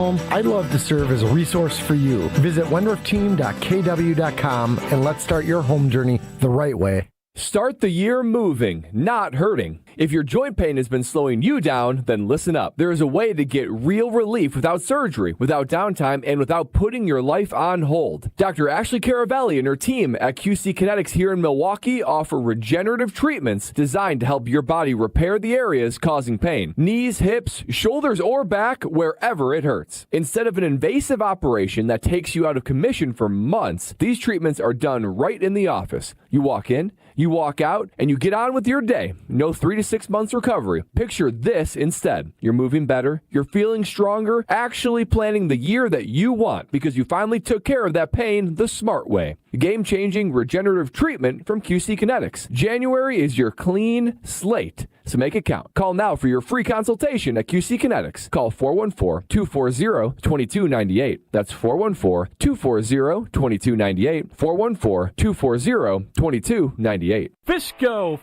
I'd love to serve as a resource for you. Visit wendorfteam.kw.com and let's start your home journey the right way. Start the year moving, not hurting. If your joint pain has been slowing you down, then listen up. There is a way to get real relief without surgery, without downtime, and without putting your life on hold. Dr. Ashley Caravelli and her team at QC Kinetics here in Milwaukee offer regenerative treatments designed to help your body repair the areas causing pain. Knees, hips, shoulders, or back, wherever it hurts. Instead of an invasive operation that takes you out of commission for months, these treatments are done right in the office. You walk in, you walk out, and you get on with your day. No 3 to 6 months recovery. Picture this instead. You're moving better, you're feeling stronger, actually planning the year that you want because you finally took care of that pain the smart way. Game-changing regenerative treatment from QC Kinetics. January is your clean slate, so make it count. Call now for your free consultation at QC Kinetics. Call 414-240-2298. That's 414-240-2298. 414-240-2298. Fisco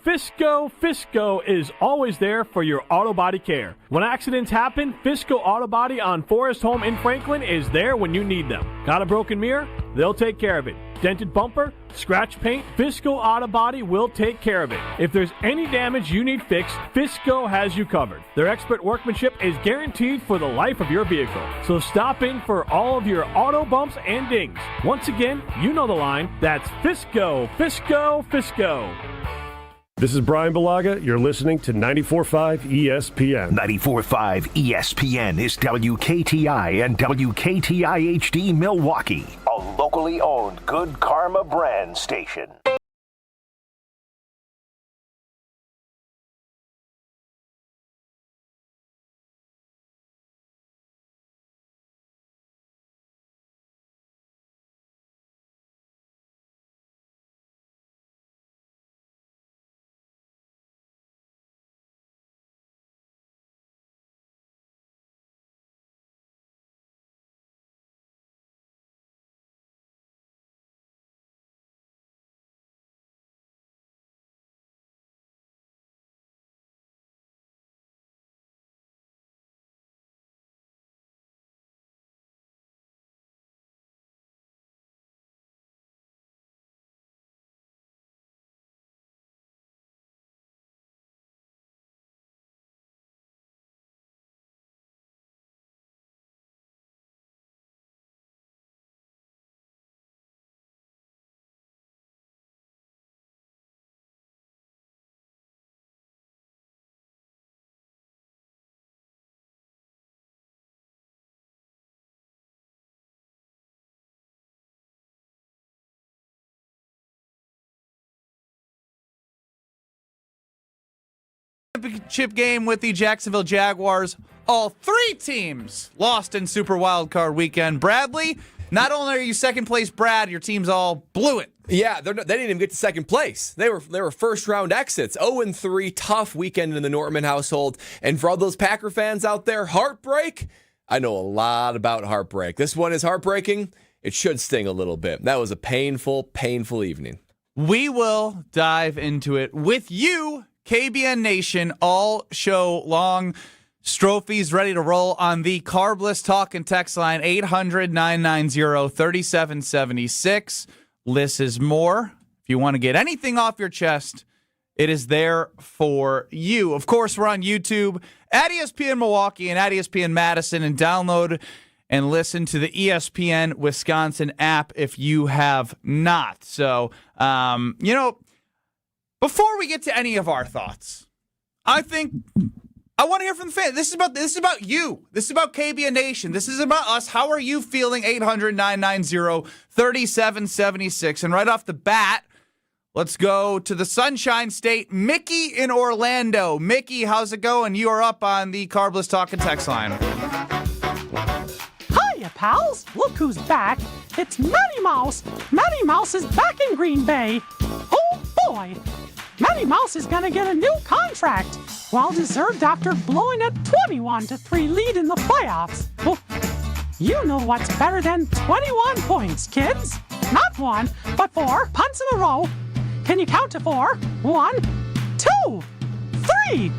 is always there for your auto body care. When accidents happen, Fisco Auto Body on Forest Home in Franklin is there when you need them. Got a broken mirror? They'll take care of it. Dented bumper? Scratch paint? Fisco Auto Body will take care of it. If there's any damage you need fixed, Fisco has you covered. Their expert workmanship is guaranteed for the life of your vehicle. So stop in for all of your auto bumps and dings. Once again, you know the line. That's Fisco. This is Bryan Bulaga. You're listening to 94.5 ESPN. 94.5 ESPN is WKTI and WKTI HD Milwaukee, a locally owned Good Karma brand station. Championship game with the Jacksonville Jaguars. All three teams lost in Super Wildcard Weekend. Bradley, not only are you second place, Brad, your teams all blew it. Yeah, they didn't even get to second place. They were first round exits. 0-3, tough weekend in the Nortman household. And for all those Packer fans out there, heartbreak. I know a lot about heartbreak. This one is heartbreaking. It should sting a little bit. That was a painful evening. We will dive into it with you, KBN Nation, all show long. Strophies ready to roll on the Carbless Talk and Text line, 800-990-3776. Less is more. If you want to get anything off your chest, it is there for you. Of course, we're on YouTube at ESPN Milwaukee and at ESPN Madison, and download and listen to the ESPN Wisconsin app if you have not. So, before we get to any of our thoughts, I want to hear from the fans. This is about you. This is about KBN Nation. This is about us. How are you feeling? 800-990-3776. And right off the bat, let's go to the Sunshine State. Mickey in Orlando. Mickey, how's it going? You are up on the Carbless Talk and Text line. Hiya, pals. Look who's back. It's Matty Mouse. Matty Mouse is back in Green Bay. Oh, boy. Matty Mouse is going to get a new contract. Well-deserved after blowing a 21-3 lead in the playoffs. Oh, you know what's better than 21 points, kids. Not one, but 4 punts in a row. Can you count to 4? 1, 2, 3,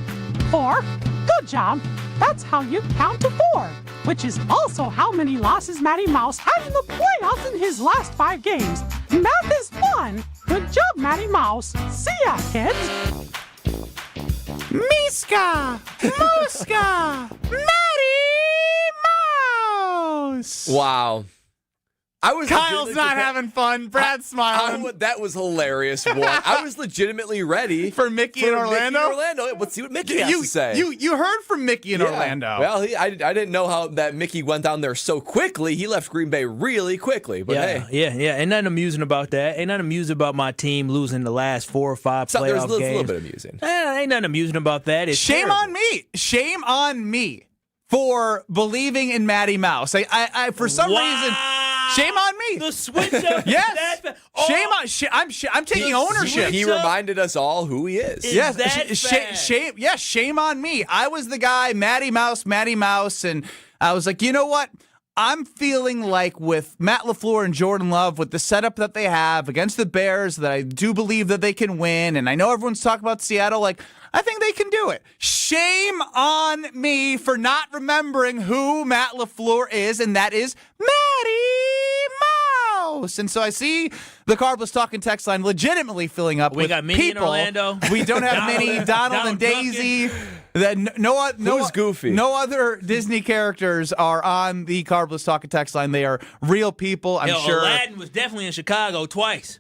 4. Good job. That's how you count to 4. which is also how many losses Matty Mouse had in the playoffs in his last 5 games. Math is fun. Good job, Matty Mouse. See ya, kids. Miska! Muska! Matty Mouse! Wow. Kyle's not having fun. Brad's smiling. That was hilarious. I was legitimately ready for Mickey and Orlando. Let's see what Mickey has to say. You heard from Mickey in Orlando. Well, I didn't know how that Mickey went down there so quickly. He left Green Bay really quickly. But yeah. Ain't nothing amusing about that. Ain't nothing amusing about my team losing the last 4 or 5 playoff there's games. a little bit amusing. Ain't nothing amusing about that. It's Shame terrible. on me. Shame on me for believing in Matty Mouse. I for some reason. Shame on me. The switch up. Yes. I'm taking ownership. He reminded us all who he is. Shame on me. I was the guy, Matty Mouse, and I was like, you know what? I'm feeling like with Matt LaFleur and Jordan Love, with the setup that they have against the Bears, that I do believe that they can win. And I know everyone's talking about Seattle, like, I think they can do it. Shame on me for not remembering who Matt LaFleur is, and that is Matty Mouse. And so I see the Carbless Talking text line legitimately filling up with got Minnie people. in Orlando. We don't have Minnie, Donald, and Daisy. Who's Goofy? No other Disney characters are on the Carbless Talking text line. They are real people, I'm sure. Aladdin was definitely in Chicago twice.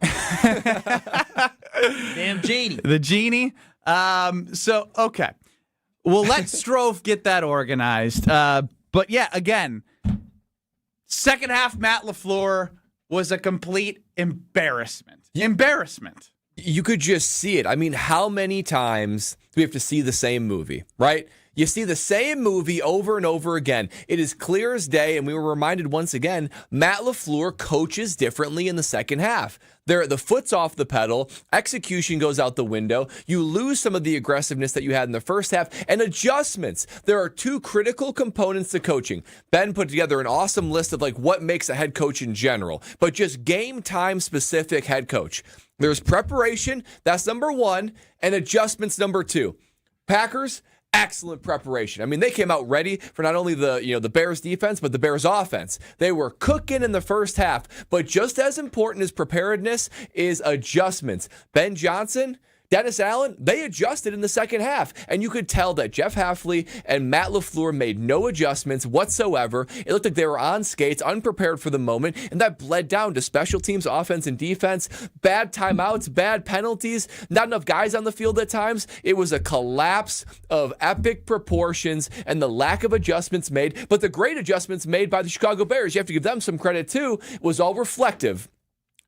Damn genie. The genie. Okay. Well, let Strofe get that organized. But yeah, again, second half Matt LaFleur was a complete embarrassment. Embarrassment. You could just see it. I mean, how many times do we have to see the same movie, right? You see the same movie over and over again. It is clear as day, and we were reminded once again, Matt LaFleur coaches differently in the second half. The foot's off the pedal, execution goes out the window, you lose some of the aggressiveness that you had in the first half, and adjustments. There are 2 critical components to coaching. Ben put together an awesome list of like what makes a head coach in general, but just game time specific head coach. There's preparation, that's number 1, and adjustments number 2. Packers, excellent preparation. I mean, they came out ready for not only the Bears defense, but the Bears offense. They were cooking in the first half, but just as important as preparedness is adjustments. Ben Johnson, Dennis Allen, they adjusted in the second half, and you could tell that Jeff Hafley and Matt LaFleur made no adjustments whatsoever. It looked like they were on skates, unprepared for the moment, and that bled down to special teams, offense, and defense. Bad timeouts, bad penalties, not enough guys on the field at times. It was a collapse of epic proportions and the lack of adjustments made, but the great adjustments made by the Chicago Bears, you have to give them some credit too, was all reflective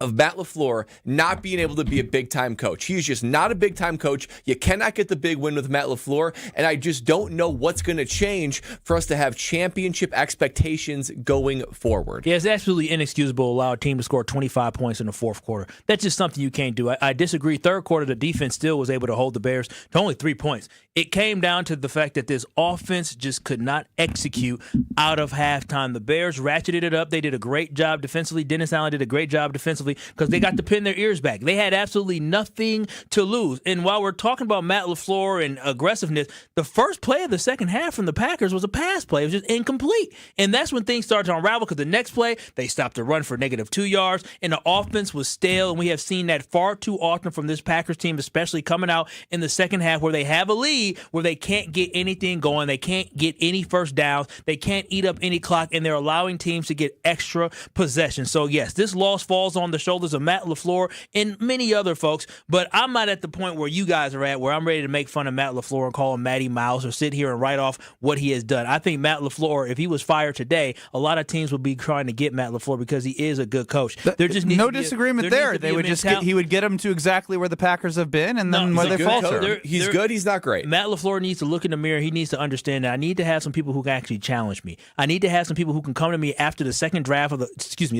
of Matt LaFleur not being able to be a big-time coach. He's just not a big-time coach. You cannot get the big win with Matt LaFleur, and I just don't know what's going to change for us to have championship expectations going forward. Yeah, it's absolutely inexcusable to allow a team to score 25 points in the fourth quarter. That's just something you can't do. I disagree. Third quarter, the defense still was able to hold the Bears to only 3 points. It came down to the fact that this offense just could not execute out of halftime. The Bears ratcheted it up. They did a great job defensively. Dennis Allen did a great job defensively because they got to pin their ears back. They had absolutely nothing to lose. And while we're talking about Matt LaFleur and aggressiveness, the first play of the second half from the Packers was a pass play. It was just incomplete. And that's when things started to unravel because the next play, they stopped the run for -2 yards, and the offense was stale. And we have seen that far too often from this Packers team, especially coming out in the second half where they have a lead, where they can't get anything going. They can't get any first downs. They can't eat up any clock, and they're allowing teams to get extra possession. So, yes, this loss falls on the shoulders of Matt LaFleur and many other folks, but I'm not at the point where you guys are at where I'm ready to make fun of Matt LaFleur and call him Matty Mouse or sit here and write off what he has done. I think Matt LaFleur, if he was fired today, a lot of teams would be trying to get Matt LaFleur because he is a good coach. There just no disagreement there. They would he would get him to exactly where the Packers have been, and then where they falter. He's good. He's not great. Matt LaFleur needs to look in the mirror. He needs to understand that I need to have some people who can actually challenge me. I need to have some people who can come to me after the second drive of the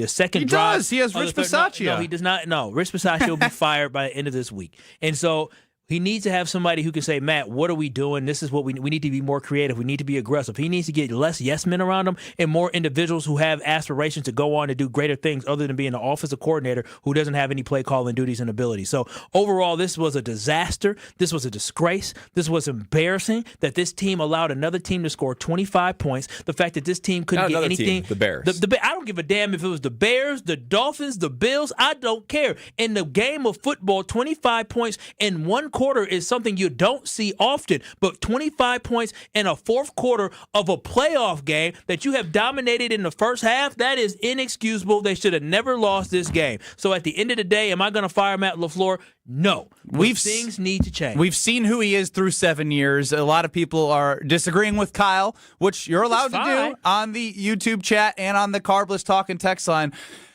second drive. He has Rich Bisaccia. No, he does not. No, Rich Bisaccia will be fired by the end of this week. And so He needs to have somebody who can say, Matt, what are we doing? This is what we need to be more creative. We need to be aggressive. He needs to get less yes men around him and more individuals who have aspirations to go on to do greater things other than being an offensive coordinator who doesn't have any play calling duties and ability. So overall, this was a disaster. This was a disgrace. This was embarrassing that this team allowed another team to score 25 points. The fact that this team couldn't get anything. The Bears. I don't give a damn if it was the Bears, the Dolphins, the Bills. I don't care. In the game of football, 25 points in one quarter is something you don't see often, but 25 points in a fourth quarter of a playoff game that you have dominated in the first half, that is inexcusable. They should have never lost this game. So at the end of the day, am I going to fire Matt LaFleur? No. Things need to change. We've seen who he is through 7 years. A lot of people are disagreeing with Kyle, which you're allowed to do on the YouTube chat and on the Carbless Talk and text line.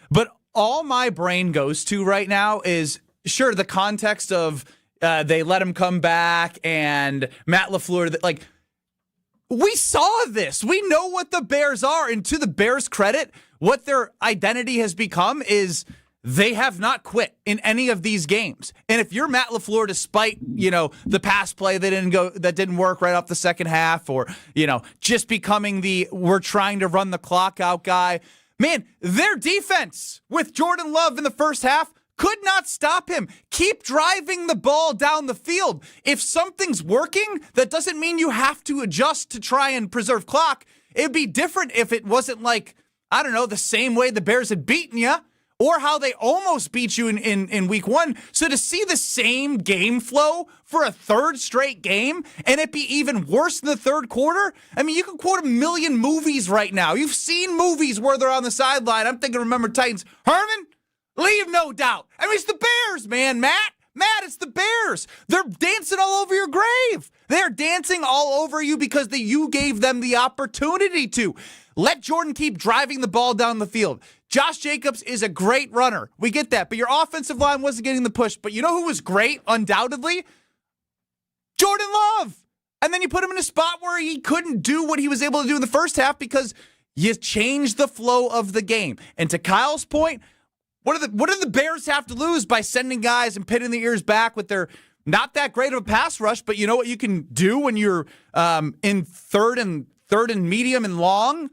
But all my brain goes to right now is, sure, the context of they let him come back, and Matt LaFleur, like, we saw this. We know what the Bears are, and to the Bears' credit, what their identity has become is they have not quit in any of these games. And if you're Matt LaFleur, despite, the pass play that didn't work right off the second half, or, just becoming the we're trying to run the clock out guy, man, their defense with Jordan Love in the first half could not stop him. Keep driving the ball down the field. If something's working, that doesn't mean you have to adjust to try and preserve clock. It'd be different if it wasn't like, I don't know, the same way the Bears had beaten you, or how they almost beat you in week one. So to see the same game flow for a third straight game and it be even worse in the third quarter, I mean, you can quote a million movies right now. You've seen movies where they're on the sideline. I'm thinking, remember Titans. Herman? Leave no doubt. I mean, it's the Bears, man, Matt, it's the Bears. They're dancing all over your grave. They're dancing all over you because you gave them the opportunity to. Let Jordan keep driving the ball down the field. Josh Jacobs is a great runner. We get that. But your offensive line wasn't getting the push. But you know who was great, undoubtedly? Jordan Love. And then you put him in a spot where he couldn't do what he was able to do in the first half because you changed the flow of the game. And to Kyle's point, what do the Bears have to lose by sending guys and pinning the ears back with their not that great of a pass rush? But you know what you can do when you're in third and medium and long?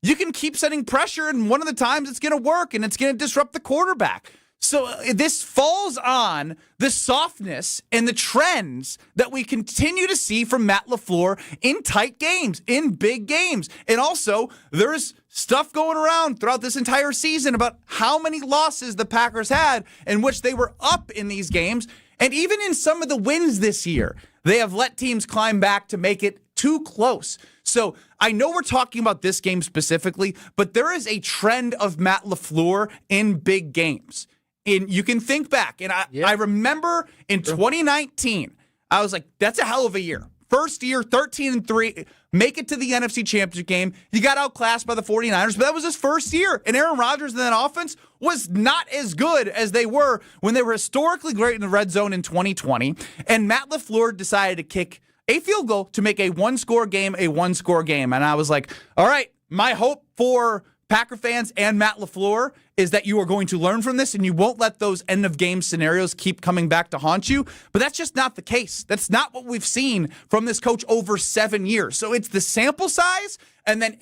You can keep setting pressure, and one of the times it's going to work, and it's going to disrupt the quarterback. So this falls on the softness and the trends that we continue to see from Matt LaFleur in tight games, in big games. And also, there's stuff going around throughout this entire season about how many losses the Packers had in which they were up in these games. And even in some of the wins this year, they have let teams climb back to make it too close. So I know we're talking about this game specifically, but there is a trend of Matt LaFleur in big games. And you can think back, and I remember in 2019, I was like, that's a hell of a year. First year, 13-3, make it to the NFC Championship game. He got outclassed by the 49ers, but that was his first year. And Aaron Rodgers and that offense was not as good as they were when they were historically great in the red zone in 2020. And Matt LaFleur decided to kick a field goal to make a one-score game a one-score game. And I was like, all right, my hope for Packer fans and Matt LaFleur is that you are going to learn from this and you won't let those end-of-game scenarios keep coming back to haunt you. But that's just not the case. That's not what we've seen from this coach over 7 years. So it's the sample size, and then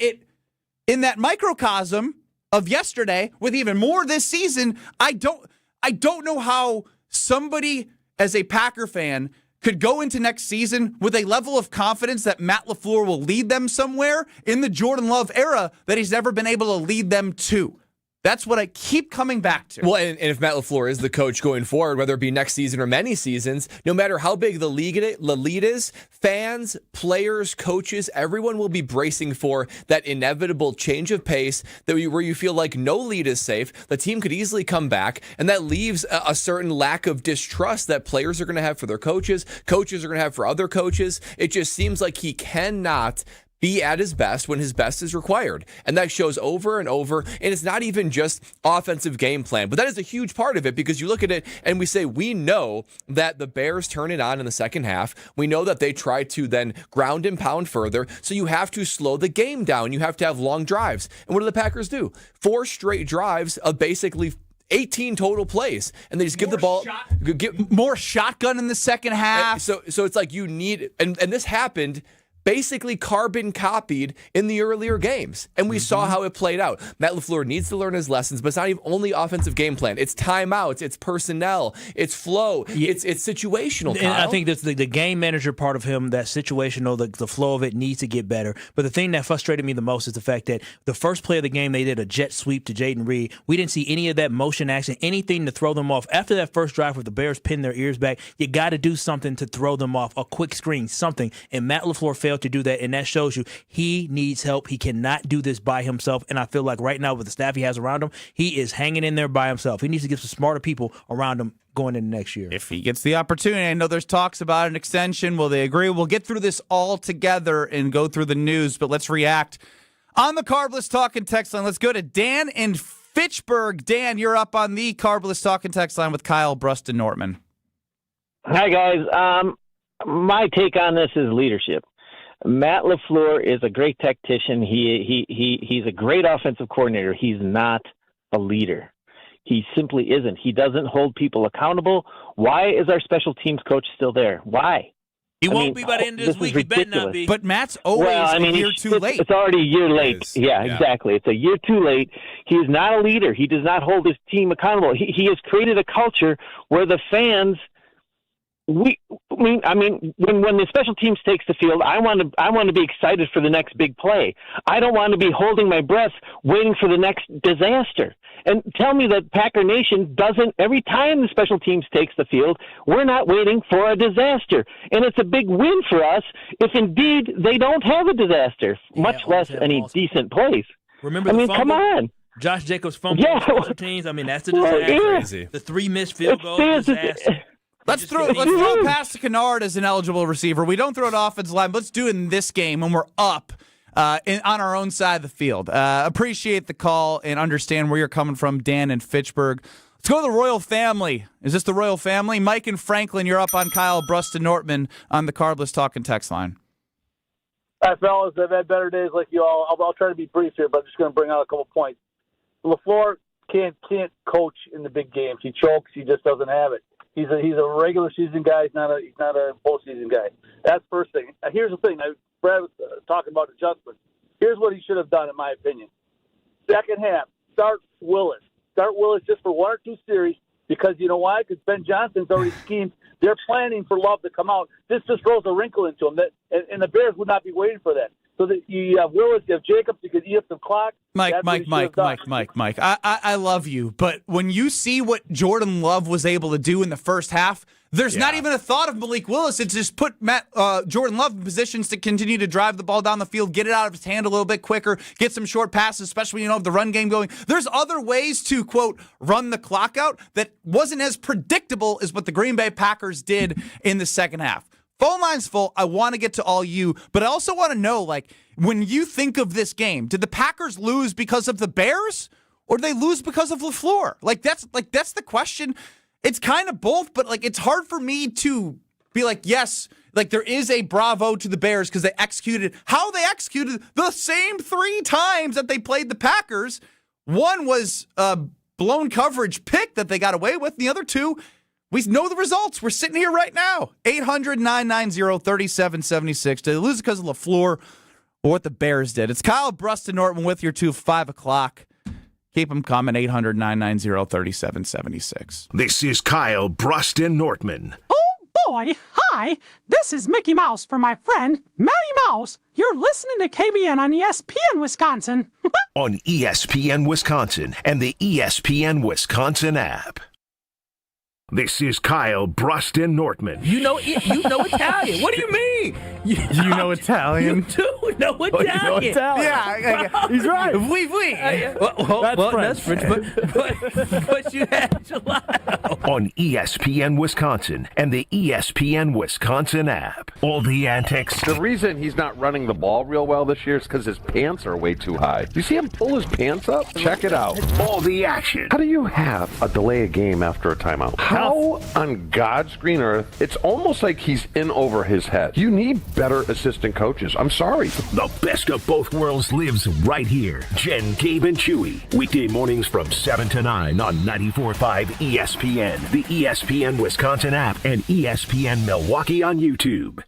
in that microcosm of yesterday with even more this season, I don't know how somebody as a Packer fan could go into next season with a level of confidence that Matt LaFleur will lead them somewhere in the Jordan Love era that he's never been able to lead them to. That's what I keep coming back to. Well, and if Matt LaFleur is the coach going forward, whether it be next season or many seasons, no matter how big the league is, fans, players, coaches, everyone will be bracing for that inevitable change of pace where you feel like no lead is safe. The team could easily come back, and that leaves a certain lack of distrust that players are going to have for their coaches are going to have for other coaches. It just seems like he cannot be at his best when his best is required. And that shows over and over. And it's not even just offensive game plan, but that is a huge part of it because you look at it and we say, we know that the Bears turn it on in the second half. We know that they try to then ground and pound further. So you have to slow the game down. You have to have long drives. And what do the Packers do? 4 straight drives of basically 18 total plays, and they just give the ball more shotgun in the second half. So it's like you need, and this happened basically carbon copied in the earlier games, and we saw how it played out. Matt LaFleur needs to learn his lessons, but it's not even only offensive game plan. It's timeouts, it's personnel, it's flow, it's situational. And I think that's the game manager part of him, that situational, the flow of it needs to get better. But the thing that frustrated me the most is the fact that the first play of the game, they did a jet sweep to Jaden Reed. We didn't see any of that motion action, anything to throw them off. After that first drive where the Bears pinned their ears back, you got to do something to throw them off, a quick screen, something. And Matt LaFleur failed to do that, and that shows you he needs help. He cannot do this by himself, and I feel like right now with the staff he has around him, he is hanging in there by himself. He needs to get some smarter people around him going into next year. If he gets the opportunity. I know there's talks about an extension. Will they agree? We'll get through this all together and go through the news, but let's react on the Carbless Talking text line. Let's go to Dan in Fitchburg. Dan, you're up on the Carbless Talking text line with Kyle, Brust, and Nortman. Hi, guys. My take on this is leadership. Matt LaFleur is a great tactician. He's a great offensive coordinator. He's not a leader. He simply isn't. He doesn't hold people accountable. Why is our special teams coach still there? Why? He won't be by the end of this week. He better not be. But Matt's always a year too late. It's already a year late. Yeah, exactly. It's a year too late. He is not a leader. He does not hold his team accountable. He has created a culture where the fans – when the special teams takes the field, I want to be excited for the next big play. I don't want to be holding my breath waiting for the next disaster. And tell me that Packer Nation doesn't, every time the special teams takes the field, we're not waiting for a disaster. And it's a big win for us if indeed they don't have a disaster, much less any decent plays. Remember come on. Josh Jacobs fumbled special teams. That's a disaster. The 3 missed field goals, disaster. Let's throw a pass to Kennard as an eligible receiver. We don't throw it offensive line. Let's do it in this game when we're up on our own side of the field. Appreciate the call and understand where you're coming from, Dan in Fitchburg. Let's go to the Royal Family. Is this the Royal Family? Mike and Franklin, you're up on Kyle, Brust, and Nortman on the Carbless Talking text line. Hi, fellas. I've had better days like you all. I'll try to be brief here, but I'm just going to bring out a couple points. LaFleur can't coach in the big games. He chokes. He just doesn't have it. He's a regular season guy. He's not a postseason guy. That's first thing. Here's the thing. Brad was talking about adjustments. Here's what he should have done, in my opinion. Second half, start Willis. Start Willis just for 1 or 2 series because you know why? Because Ben Johnson's already schemed. They're planning for Love to come out. This just throws a wrinkle into him, and the Bears would not be waiting for that. So that you have Willis, you have Jacobs, you could eat up some clock. Mike. I love you, but when you see what Jordan Love was able to do in the first half, there's not even a thought of Malik Willis. It's just put Jordan Love in positions to continue to drive the ball down the field, get it out of his hand a little bit quicker, get some short passes, especially when you don't have the run game going. There's other ways to, quote, run the clock out that wasn't as predictable as what the Green Bay Packers did in the second half. Phone line's full. I want to get to all you, but I also want to know, when you think of this game, did the Packers lose because of the Bears, or did they lose because of LaFleur? That's the question. It's kind of both, but it's hard for me to be yes, there is a bravo to the Bears because they executed the same 3 times that they played the Packers. One was a blown coverage pick that they got away with. The other 2. We know the results. We're sitting here right now. 800-990-3776. Did they lose because of LaFleur or what the Bears did? It's Kyle, Brust, and Nortman with you 5 o'clock. Keep them coming. 800-990-3776. This is Kyle, Brust, and Nortman. Oh, boy. Hi. This is Mickey Mouse for my friend, Matty Mouse. You're listening to KBN on ESPN Wisconsin. On ESPN Wisconsin and the ESPN Wisconsin app. This is Kyle, Brust, and Nortman. You know Italian. What do you mean? You know Italian? You do know Italian. Yeah, he's right. Oui. That's French. But you had gelato. On ESPN Wisconsin and the ESPN Wisconsin app. All the antics. The reason he's not running the ball real well this year is because his pants are way too high. You see him pull his pants up? Check it out. All the action. How do you have a delay a game after a timeout? How on God's green earth, it's almost like he's in over his head. You need better assistant coaches. I'm sorry. The best of both worlds lives right here. Jen, Gabe, and Chewy. Weekday mornings from 7 to 9 on 94.5 ESPN, the ESPN Wisconsin app, and ESPN Milwaukee on YouTube.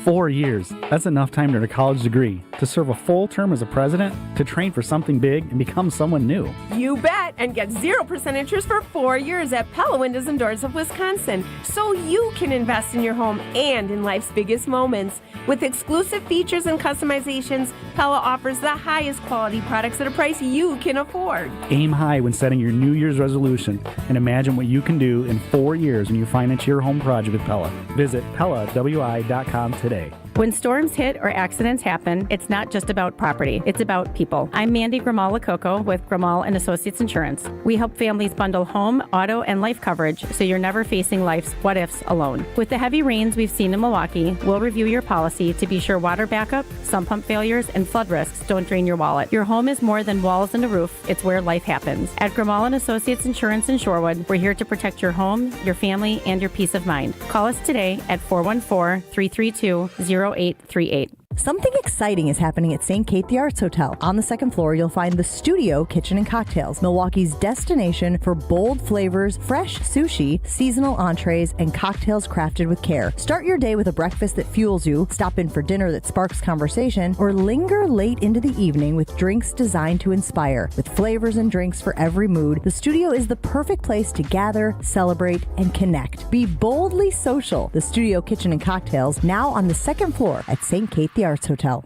4 years. That's enough time to earn a college degree, to serve a full term as a president, to train for something big and become someone new. You bet, and get 0% interest for 4 years at Pella Windows and Doors of Wisconsin, so you can invest in your home and in life's biggest moments. With exclusive features and customizations, Pella offers the highest quality products at a price you can afford. Aim high when setting your New Year's resolution and imagine what you can do in 4 years when you finance your home project with Pella. Visit PellaWI.com today. When storms hit or accidents happen, it's not just about property, it's about people. I'm Mandy Grimal-Lococo with Grimal & Associates Insurance. We help families bundle home, auto, and life coverage so you're never facing life's what-ifs alone. With the heavy rains we've seen in Milwaukee, we'll review your policy to be sure water backup, sump pump failures, and flood risks don't drain your wallet. Your home is more than walls and a roof, it's where life happens. At Grimal & Associates Insurance in Shorewood, we're here to protect your home, your family, and your peace of mind. Call us today at 414-332-0838. Something exciting is happening at St. Kate the Arts Hotel. On the second floor, you'll find the Studio Kitchen and Cocktails, Milwaukee's destination for bold flavors, fresh sushi, seasonal entrees, and cocktails crafted with care. Start your day with a breakfast that fuels you, stop in for dinner that sparks conversation, or linger late into the evening with drinks designed to inspire. With flavors and drinks for every mood, the Studio is the perfect place to gather, celebrate, and connect. Be boldly social. The Studio Kitchen and Cocktails, now on the second floor at St. Kate the Arts Hotel.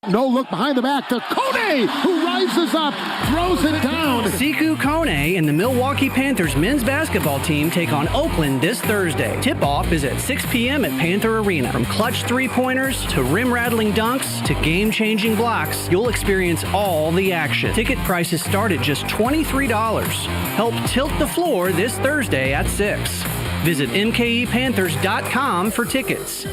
No look behind the back to Kone, who rises up, throws it down. Siku Kone and the Milwaukee Panthers men's basketball team take on Oakland this Thursday. Tip-off is at 6 p.m. at Panther Arena. From clutch three-pointers to rim-rattling dunks to game-changing blocks, you'll experience all the action. Ticket prices start at just $23. Help tilt the floor this Thursday at 6. Visit mkepanthers.com for tickets.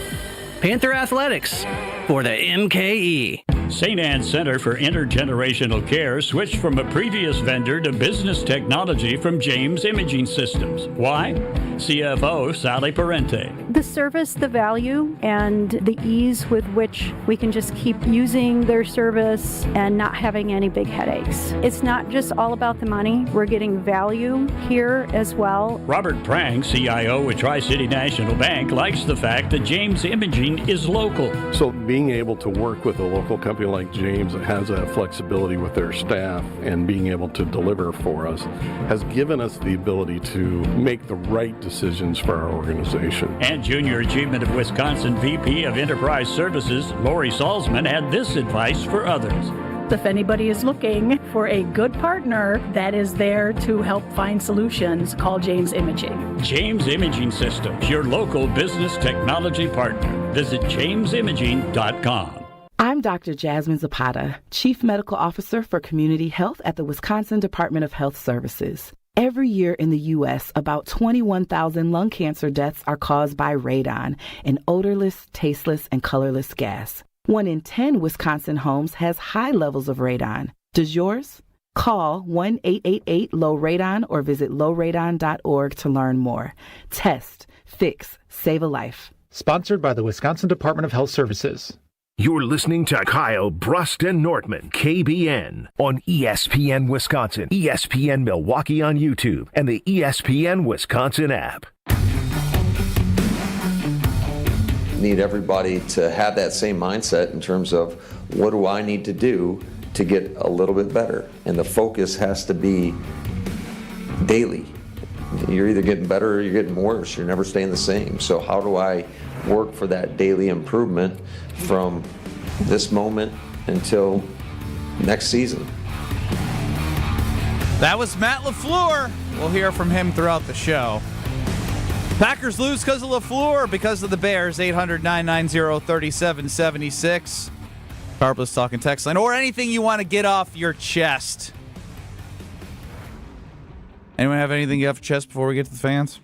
Panther Athletics for the MKE. St. Anne's Center for Intergenerational Care switched from a previous vendor to business technology from James Imaging Systems. Why? CFO Sally Parente. The service, the value, and the ease with which we can just keep using their service and not having any big headaches. It's not just all about the money. We're getting value here as well. Robert Prang, CIO with Tri-City National Bank, likes the fact that James Imaging is local. So being able to work with a local company like James that has that flexibility with their staff and being able to deliver for us has given us the ability to make the right decisions for our organization. And Junior Achievement of Wisconsin VP of Enterprise Services, Lori Salzman, had this advice for others. If anybody is looking for a good partner that is there to help find solutions, call James Imaging. James Imaging Systems, your local business technology partner. Visit jamesimaging.com. I'm Dr. Jasmine Zapata, Chief Medical Officer for Community Health at the Wisconsin Department of Health Services. Every year in the U.S., about 21,000 lung cancer deaths are caused by radon, an odorless, tasteless, and colorless gas. 1 in 10 Wisconsin homes has high levels of radon. Does yours? Call 1-888-LOW-RADON or visit lowradon.org to learn more. Test, fix, save a life. Sponsored by the Wisconsin Department of Health Services. You're listening to Kyle, Brust, and Nortman, KBN, on ESPN Wisconsin, ESPN Milwaukee on YouTube, and the ESPN Wisconsin app. Need everybody to have that same mindset in terms of what do I need to do to get a little bit better, and the focus has to be daily. You're either getting better or you're getting worse. You're never staying the same. So how do I work for that daily improvement from this moment until next season? That was Matt LaFleur. We'll hear from him throughout the show. Packers lose because of LaFleur, because of the Bears. 800-990-3776. Carpless talking text line, or anything you want to get off your chest. Anyone have anything you have for chest before we get to the fans?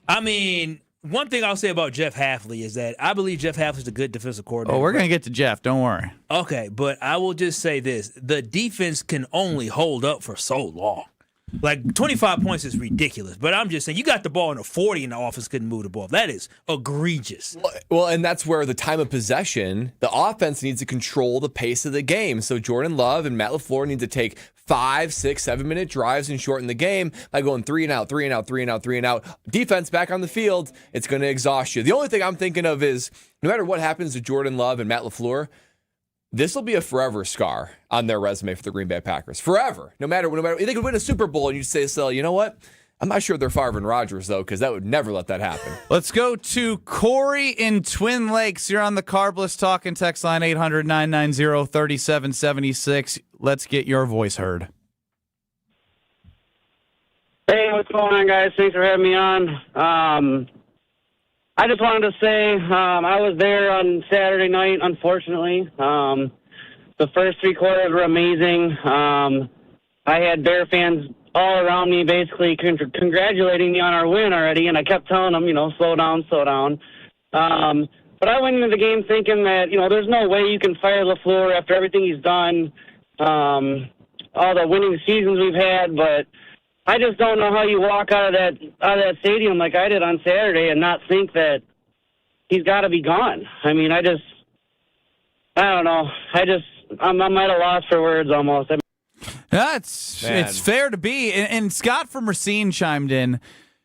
I mean, one thing I'll say about Jeff Hafley is that I believe Jeff Hafley's a good defensive coordinator. Oh, we're going to get to Jeff. Don't worry. Okay, but I will just say this. The defense can only hold up for so long. Like 25 points is ridiculous, but I'm just saying you got the ball in a 40 and the offense couldn't move the ball. That is egregious. Well, and that's where the time of possession, the offense needs to control the pace of the game. So Jordan Love and Matt LaFleur need to take 5, 6, 7-minute drives and shorten the game by going 3 and out, 3 and out, 3 and out, 3 and out. Defense back on the field, it's going to exhaust you. The only thing I'm thinking of is no matter what happens to Jordan Love and Matt LaFleur, this will be a forever scar on their resume for the Green Bay Packers. Forever. No matter they could win a Super Bowl and you say, so, you know what? I'm not sure they're Favre and Rodgers, though, because that would never let that happen. Let's go to Corey in Twin Lakes. You're on the Carbless Talking text line, 800-990-3776. Let's get your voice heard. Hey, what's going on, guys? Thanks for having me on. I just wanted to say I was there on Saturday night, unfortunately. The first 3 quarters were amazing. I had Bear fans all around me basically congratulating me on our win already, and I kept telling them, slow down, slow down. But I went into the game thinking that, there's no way you can fire LaFleur after everything he's done, all the winning seasons we've had, but I just don't know how you walk out of that stadium like I did on Saturday and not think that he's got to be gone. I mean, I don't know. I'm at a loss for words almost. It's fair to be. And Scott from Racine chimed in.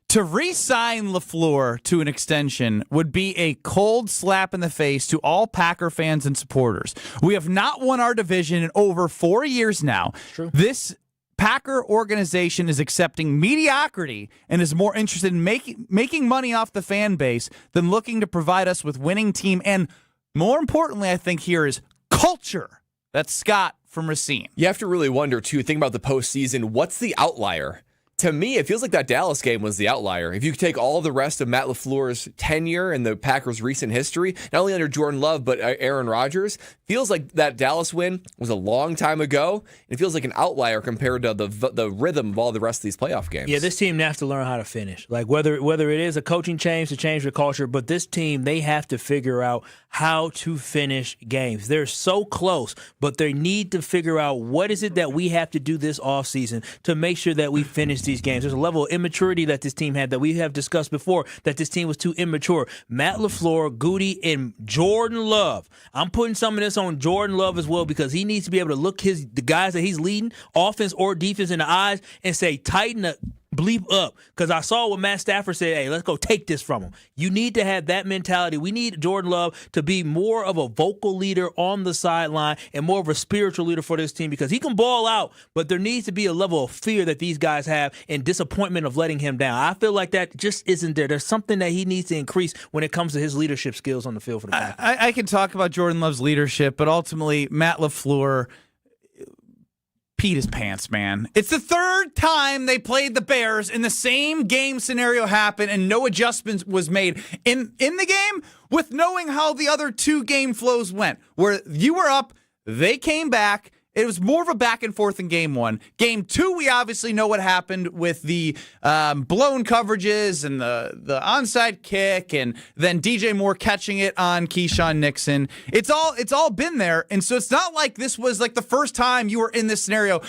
To re-sign LaFleur to an extension would be a cold slap in the face to all Packer fans and supporters. We have not won our division in over 4 years now. True. This Packer organization is accepting mediocrity and is more interested in making money off the fan base than looking to provide us with winning team. And more importantly, I think here is culture. That's Scott from Racine. You have to really wonder, too, think about the postseason. What's the outlier? To me, it feels like that Dallas game was the outlier. If you take all the rest of Matt LaFleur's tenure and the Packers' recent history, not only under Jordan Love, but Aaron Rodgers, feels like that Dallas win was a long time ago. It feels like an outlier compared to the rhythm of all the rest of these playoff games. Yeah, this team has to learn how to finish. Like whether it is a coaching change to change the culture, but this team, they have to figure out how to finish games. They're so close, but they need to figure out what is it that we have to do this offseason to make sure that we finish these games. There's a level of immaturity that this team had that we have discussed before, that this team was too immature. Matt LaFleur, Goody, and Jordan Love. I'm putting some of this on Jordan Love as well because he needs to be able to look the guys that he's leading, offense or defense, in the eyes and say, tighten the bleep up. Because I saw what Matt Stafford said, hey, let's go take this from him. You need to have that mentality. We need Jordan Love to be more of a vocal leader on the sideline and more of a spiritual leader for this team because he can ball out, but there needs to be a level of fear that these guys have and disappointment of letting him down. I feel like that just isn't there. There's something that he needs to increase when it comes to his leadership skills on the field for the Packers. I can talk about Jordan Love's leadership, but ultimately Matt LaFleur peed his pants, man. It's the third time they played the Bears and the same game scenario happened and no adjustments was made in the game with knowing how the other 2 game flows went. Where you were up, they came back. It was more of a back and forth in game 1. Game 2, we obviously know what happened with the blown coverages and the onside kick, and then DJ Moore catching it on Keyshawn Nixon. It's all been there, and so it's not like this was like the first time you were in this scenario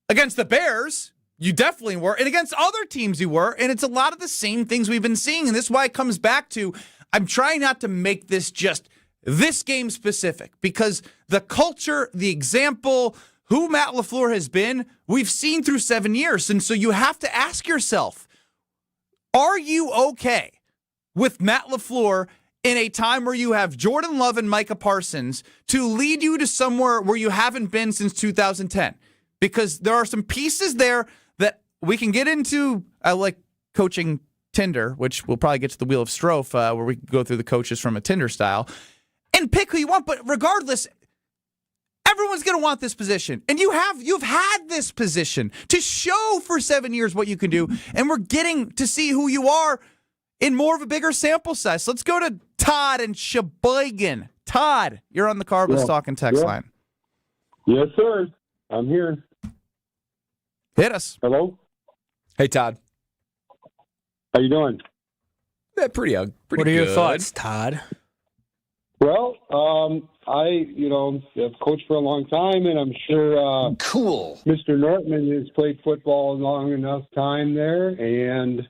against the Bears. You definitely were, and against other teams you were, and it's a lot of the same things we've been seeing, and this is why it comes back to I'm trying not to make this just this game specific, because the culture, the example, who Matt LaFleur has been, we've seen through 7 years. And so you have to ask yourself, are you okay with Matt LaFleur in a time where you have Jordan Love and Micah Parsons to lead you to somewhere where you haven't been since 2010? Because there are some pieces there that we can get into, like coaching Tinder, which we'll probably get to the Wheel of Strofe, where we go through the coaches from a Tinder style. And pick who you want, but regardless, everyone's going to want this position. And you've had this position to show for 7 years what you can do, and we're getting to see who you are in more of a bigger sample size. So let's go to Todd in Sheboygan. Todd, you're on the Carbless Talking text line. Yes, sir. I'm here. Hit us. Hello? Hey, Todd. How you doing? Yeah, pretty good. What are your thoughts, Todd? Well, I've coached for a long time, and I'm sure cool. Mr. Nortman has played football a long enough time there. And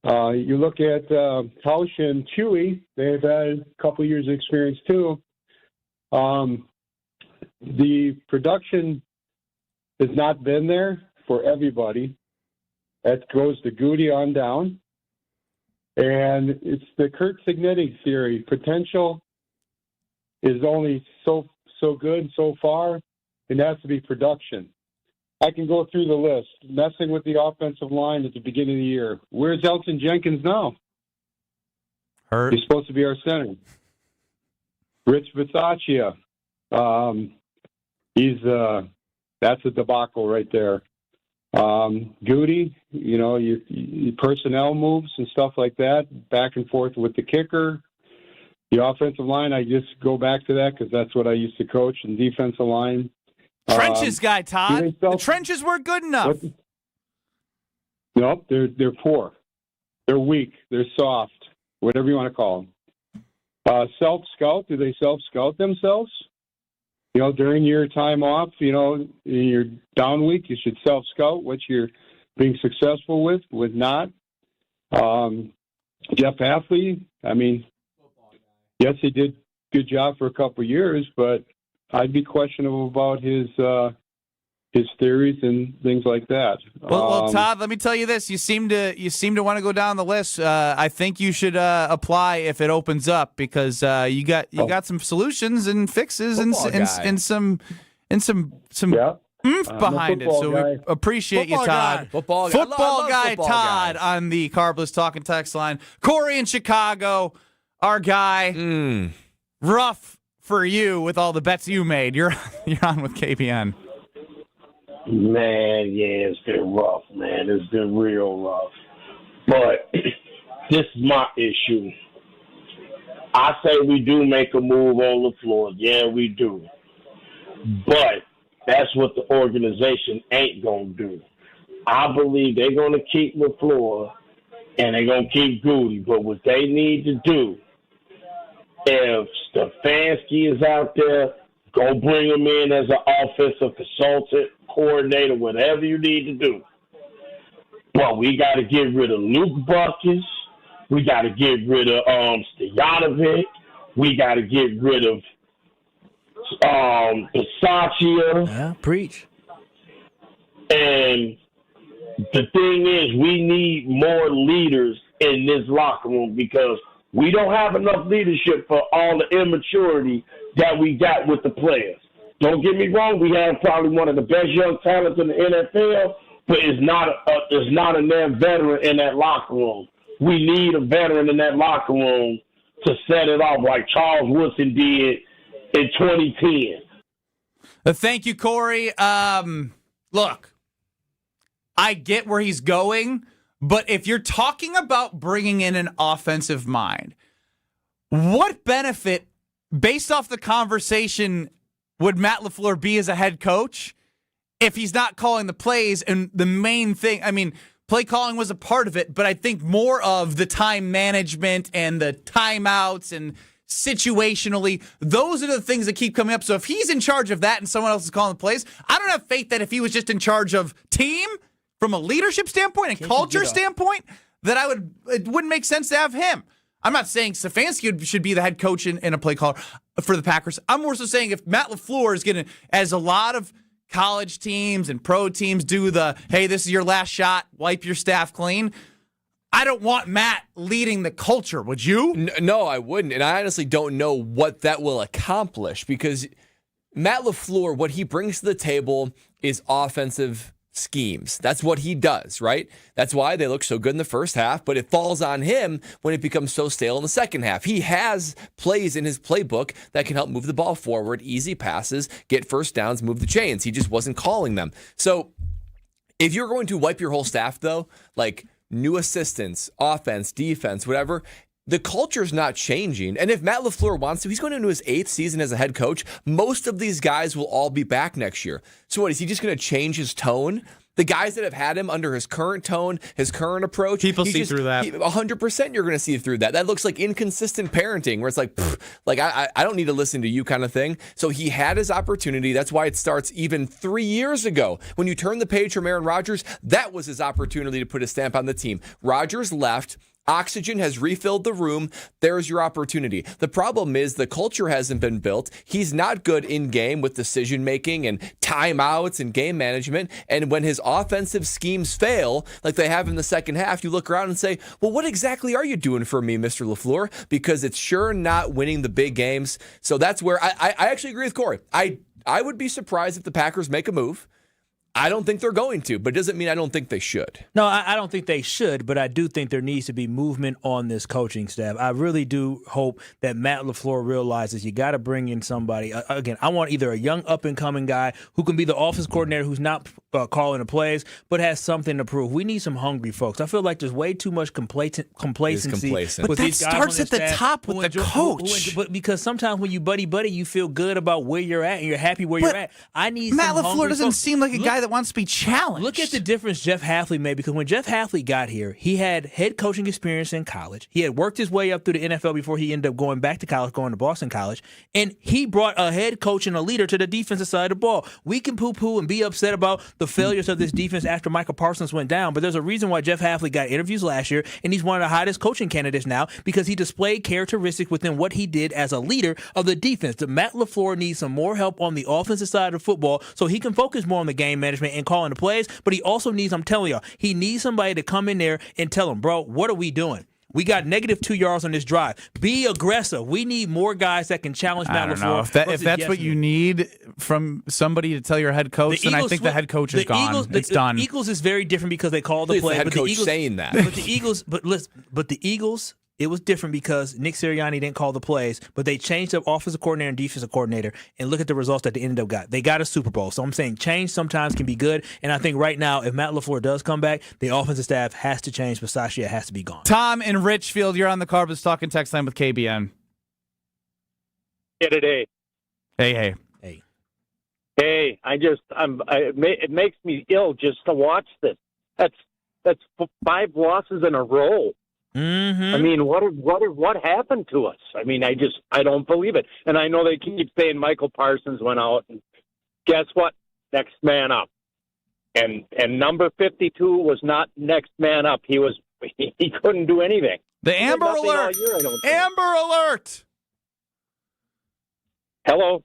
you look at Tausch and Chewy, they've had a couple years of experience too. The production has not been there for everybody. That goes to Goody on down. And it's the Kurt Signetti theory. Potential is only so good so far, and it has to be production. I can go through the list. Messing with the offensive line at the beginning of the year. Where's Elton Jenkins now? Hurt. He's supposed to be our center. Rich Bisaccia. That's a debacle right there. Goody, you personnel moves and stuff like that, back and forth with the kicker. The offensive line, I just go back to that because that's what I used to coach. And defensive line. Trenches guy, Todd. The trenches weren't good enough. Nope, they're poor. They're weak. They're soft. Whatever you want to call them. Self-scout, do they self-scout themselves? During your time off, in your down week, you should self-scout what you're being successful with not. Jeff Halfley, yes, he did a good job for a couple of years, but I'd be questionable about his theories and things like that. Well, Todd, let me tell you this: you seem to want to go down the list. I think you should apply if it opens up because you got some solutions and fixes and some oomph behind it. So we appreciate you, Todd. Football guy football Todd guys. on the Carbless Talking text line. Corey in Chicago, our guy. Rough for you with all the bets you made. You're on with KBN. Man, yeah, it's been rough, man. It's been real rough. But this is my issue. I say we do make a move on LaFleur. Yeah, we do. But that's what the organization ain't going to do. I believe they're going to keep LaFleur and they're going to keep Goody. But what they need to do, if Stefanski is out there, go bring him in as an offensive consultant, coordinator, whatever you need to do. But we got to get rid of Luke Buckes. We got to get rid of Stojanovic. We got to get rid of Bisaccia. Yeah, preach. And the thing is, we need more leaders in this locker room because we don't have enough leadership for all the immaturity that we got with the players. Don't get me wrong, we have probably one of the best young talents in the NFL, but it's not a damn veteran in that locker room. We need a veteran in that locker room to set it off like Charles Woodson did in 2010. Thank you, Corey. Look, I get where he's going, but if you're talking about bringing in an offensive mind, what benefit, based off the conversation, would Matt LaFleur be as a head coach if he's not calling the plays? And the main thing, play calling was a part of it, but I think more of the time management and the timeouts and situationally, those are the things that keep coming up. So if he's in charge of that and someone else is calling the plays, I don't have faith that if he was just in charge of team from a leadership standpoint and culture standpoint, that it wouldn't make sense to have him. I'm not saying Stefanski should be the head coach in a play caller for the Packers. I'm more so saying if Matt LaFleur is going to, as a lot of college teams and pro teams do hey, this is your last shot, wipe your staff clean, I don't want Matt leading the culture. Would you? No, I wouldn't. And I honestly don't know what that will accomplish because Matt LaFleur, what he brings to the table is offensive schemes. That's what he does, right? That's why they look so good in the first half, but it falls on him when it becomes so stale in the second half. He has plays in his playbook that can help move the ball forward, easy passes, get first downs, move the chains. He just wasn't calling them. So if you're going to wipe your whole staff, though, like new assistants, offense, defense, whatever, the culture's not changing. And if Matt LaFleur wants to, he's going into his 8th season as a head coach. Most of these guys will all be back next year. So what, is he just going to change his tone? The guys that have had him under his current tone, his current approach, people see through that. 100% you're going to see through that. That looks like inconsistent parenting where it's like, I don't need to listen to you kind of thing. So he had his opportunity. That's why it starts even 3 years ago. When you turn the page from Aaron Rodgers, that was his opportunity to put a stamp on the team. Rodgers left. Oxygen has refilled the room. There's your opportunity. The problem is the culture hasn't been built. He's not good in game with decision making and timeouts and game management. And when his offensive schemes fail, like they have in the second half, you look around and say, well, what exactly are you doing for me, Mr. LaFleur? Because it's sure not winning the big games. So that's where I actually agree with Corey. I would be surprised if the Packers make a move. I don't think they're going to, but it doesn't mean I don't think they should. No, I don't think they should, but I do think there needs to be movement on this coaching staff. I really do hope that Matt LaFleur realizes you got to bring in somebody. Again, I want either a young up-and-coming guy who can be the offense coordinator who's not calling the plays, but has something to prove. We need some hungry folks. I feel like there's way too much complacency. But that starts at the top with the coach. But because sometimes when you buddy, you feel good about where you're at and you're happy where you're at. I need Matt some LaFleur hungry doesn't folks. seem like a guy that wants to be challenged. Look at the difference Jeff Hafley made, because when Jeff Hafley got here, he had head coaching experience in college. He had worked his way up through the NFL before he ended up going back to college, going to Boston College. And he brought a head coach and a leader to the defensive side of the ball. We can poo-poo and be upset about the failures of this defense after Michael Parsons went down, but there's a reason why Jeff Hafley got interviews last year, and he's one of the hottest coaching candidates now because he displayed characteristics within what he did as a leader of the defense. The Matt LaFleur needs some more help on the offensive side of football so he can focus more on the game management and calling the plays, but he also needs, I'm telling y'all, he needs somebody to come in there and tell him, bro, what are we doing? We got -2 yards on this drive. Be aggressive. We need more guys that can challenge Matt LaFleur. I don't know. If that's what you need from somebody to tell your head coach, then I think the head coach is gone. It's done. The Eagles is very different because they call the play. The head coach saying that. But the Eagles, but the Eagles, it was different because Nick Sirianni didn't call the plays, but they changed the offensive coordinator and defensive coordinator, and look at the results that they ended up got. They got a Super Bowl. So I'm saying change sometimes can be good, and I think right now, if Matt LaFleur does come back, the offensive staff has to change. Bisaccia has to be gone. Tom in Richfield, you're on the Carbons Talking Text Line with KBN. Hey. Hey. Hey, it makes me ill just to watch this. That's 5 losses in a row. Mm-hmm. I mean, what happened to us? I mean, I don't believe it. And I know they keep saying Michael Parsons went out, and guess what? Next man up. And number 52 was not next man up. He couldn't do anything. The Amber Alert. Amber Alert. Hello.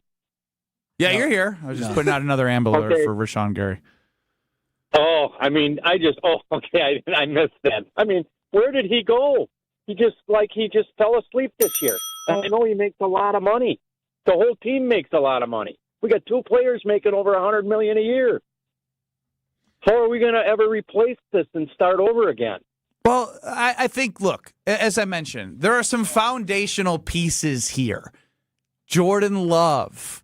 Yeah, you're here. I was just putting out another Amber Alert for Rashawn Gary. Oh, I mean, I missed that. I mean, where did he go? He just fell asleep this year. I know he makes a lot of money. The whole team makes a lot of money. We got 2 players making over $100 million a year. How are we going to ever replace this and start over again? Well, I think, look, as I mentioned, there are some foundational pieces here. Jordan Love,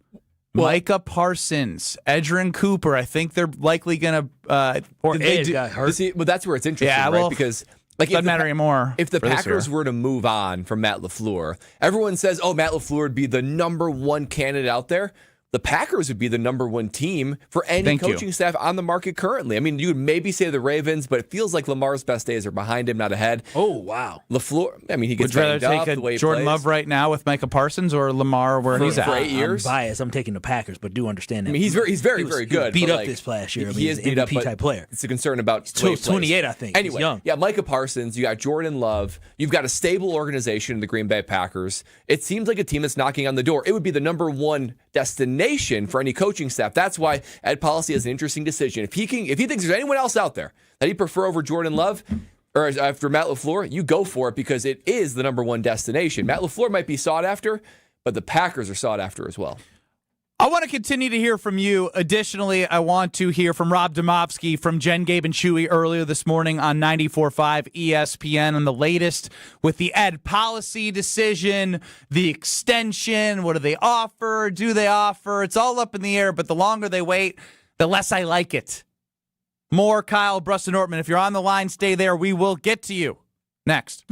Micah Parsons, Edgerrin Cooper. I think they're likely going to got hurt. But that's where it's interesting, right? Because doesn't matter anymore. If the Packers were to move on from Matt LaFleur, everyone says, oh, Matt LaFleur would be the #1 candidate out there. The Packers would be the #1 team for any coaching staff on the market currently. I mean, you would maybe say the Ravens, but it feels like Lamar's best days are behind him, not ahead. Oh, wow. LaFleur, I mean, he gets Would you rather banged up take the way a he Jordan plays. Love right now with Micah Parsons or Lamar where he's at? For 8 years? I'm biased. I'm taking the Packers, but do understand that. I mean, he's very good. He was beat but up this last year. I mean, he is he's an beat up, MVP but type player. It's a concern about He's 28, I think. Anyway, he's young. Yeah, Micah Parsons, you got Jordan Love, you've got a stable organization in the Green Bay Packers. It seems like a team that's knocking on the door. It would be the #1 destination for any coaching staff. That's why Ed Policy has an interesting decision. If he thinks there's anyone else out there that he'd prefer over Jordan Love or after Matt LaFleur, you go for it because it is the #1 destination. Matt LaFleur might be sought after, but the Packers are sought after as well. I want to continue to hear from you. Additionally, I want to hear from Rob Domofsky from Jen, Gabe, and Chewy earlier this morning on 94.5 ESPN on the latest with the Ed Policy decision, the extension. What do they offer? Do they offer? It's all up in the air, but the longer they wait, the less I like it. More Kyle, Brust Nortman. If you're on the line, stay there. We will get to you next.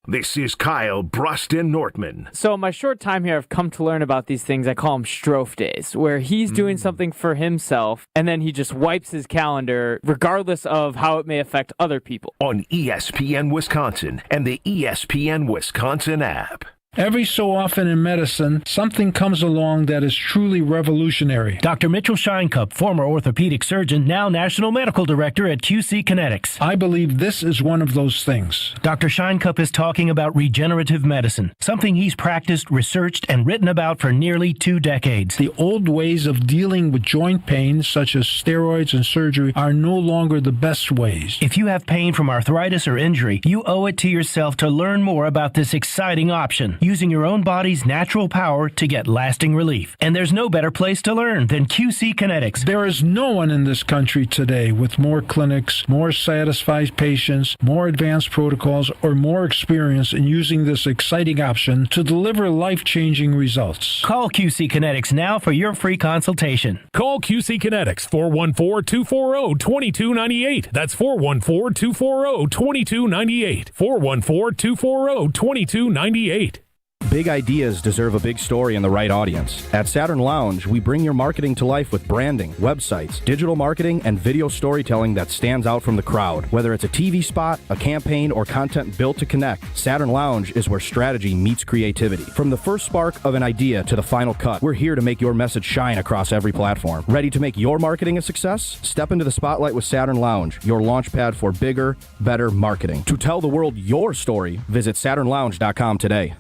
This is Kyle Brust Nortman. So in my short time here, I've come to learn about these things. I call them Strofe days, where he's doing something for himself, and then he just wipes his calendar, regardless of how it may affect other people. On ESPN Wisconsin and the ESPN Wisconsin app. Every so often in medicine, something comes along that is truly revolutionary. Dr. Mitchell Scheinkup, former orthopedic surgeon, now National Medical Director at QC Kinetics. I believe this is one of those things. Dr. Scheinkup is talking about regenerative medicine, something he's practiced, researched, and written about for nearly 2 decades. The old ways of dealing with joint pain, such as steroids and surgery, are no longer the best ways. If you have pain from arthritis or injury, you owe it to yourself to learn more about this exciting option, using your own body's natural power to get lasting relief. And there's no better place to learn than QC Kinetics. There is no one in this country today with more clinics, more satisfied patients, more advanced protocols, or more experience in using this exciting option to deliver life-changing results. Call QC Kinetics now for your free consultation. Call QC Kinetics, 414-240-2298. That's 414-240-2298. 414-240-2298. Big ideas deserve a big story and the right audience. At Saturn Lounge, we bring your marketing to life with branding, websites, digital marketing, and video storytelling that stands out from the crowd. Whether it's a TV spot, a campaign, or content built to connect, Saturn Lounge is where strategy meets creativity. From the first spark of an idea to the final cut, we're here to make your message shine across every platform. Ready to make your marketing a success? Step into the spotlight with Saturn Lounge, your launch pad for bigger, better marketing. To tell the world your story, visit SaturnLounge.com today.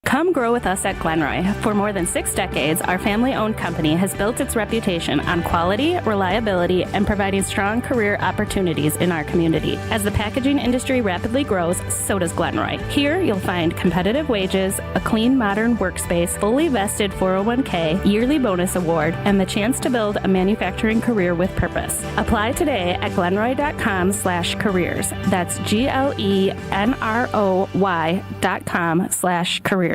Come grow with us at Glenroy. For more than 6 decades, our family-owned company has built its reputation on quality, reliability, and providing strong career opportunities in our community. As the packaging industry rapidly grows, so does Glenroy. Here, you'll find competitive wages, a clean, modern workspace, fully vested 401k, yearly bonus award, and the chance to build a manufacturing career with purpose. Apply today at glenroy.com/careers. That's GLENROY.com/careers.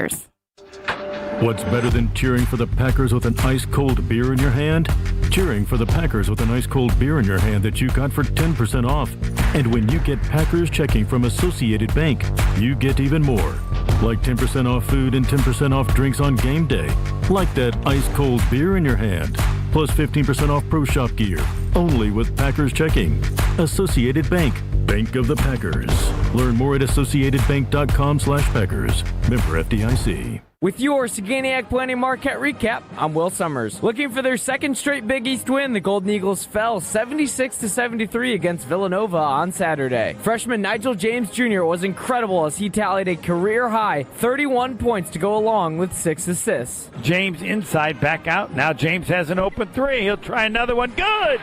What's better than cheering for the Packers with an ice-cold beer in your hand? Cheering for the Packers with an ice-cold beer in your hand that you got for 10% off. And when you get Packers checking from Associated Bank, you get even more. Like 10% off food and 10% off drinks on game day. Like that ice-cold beer in your hand. Plus 15% off Pro Shop gear. Only with Packers checking. Associated Bank. Bank of the Packers. Learn more at associatedbank.com/Packers. Member FDIC. With your Saganiac Planning Marquette recap, I'm Will Summers. Looking for their second straight Big East win, the Golden Eagles fell 76-73 against Villanova on Saturday. Freshman Nigel James Jr. was incredible as he tallied a career-high 31 points to go along with 6 assists. James inside, back out. Now James has an open 3. He'll try another one. Good!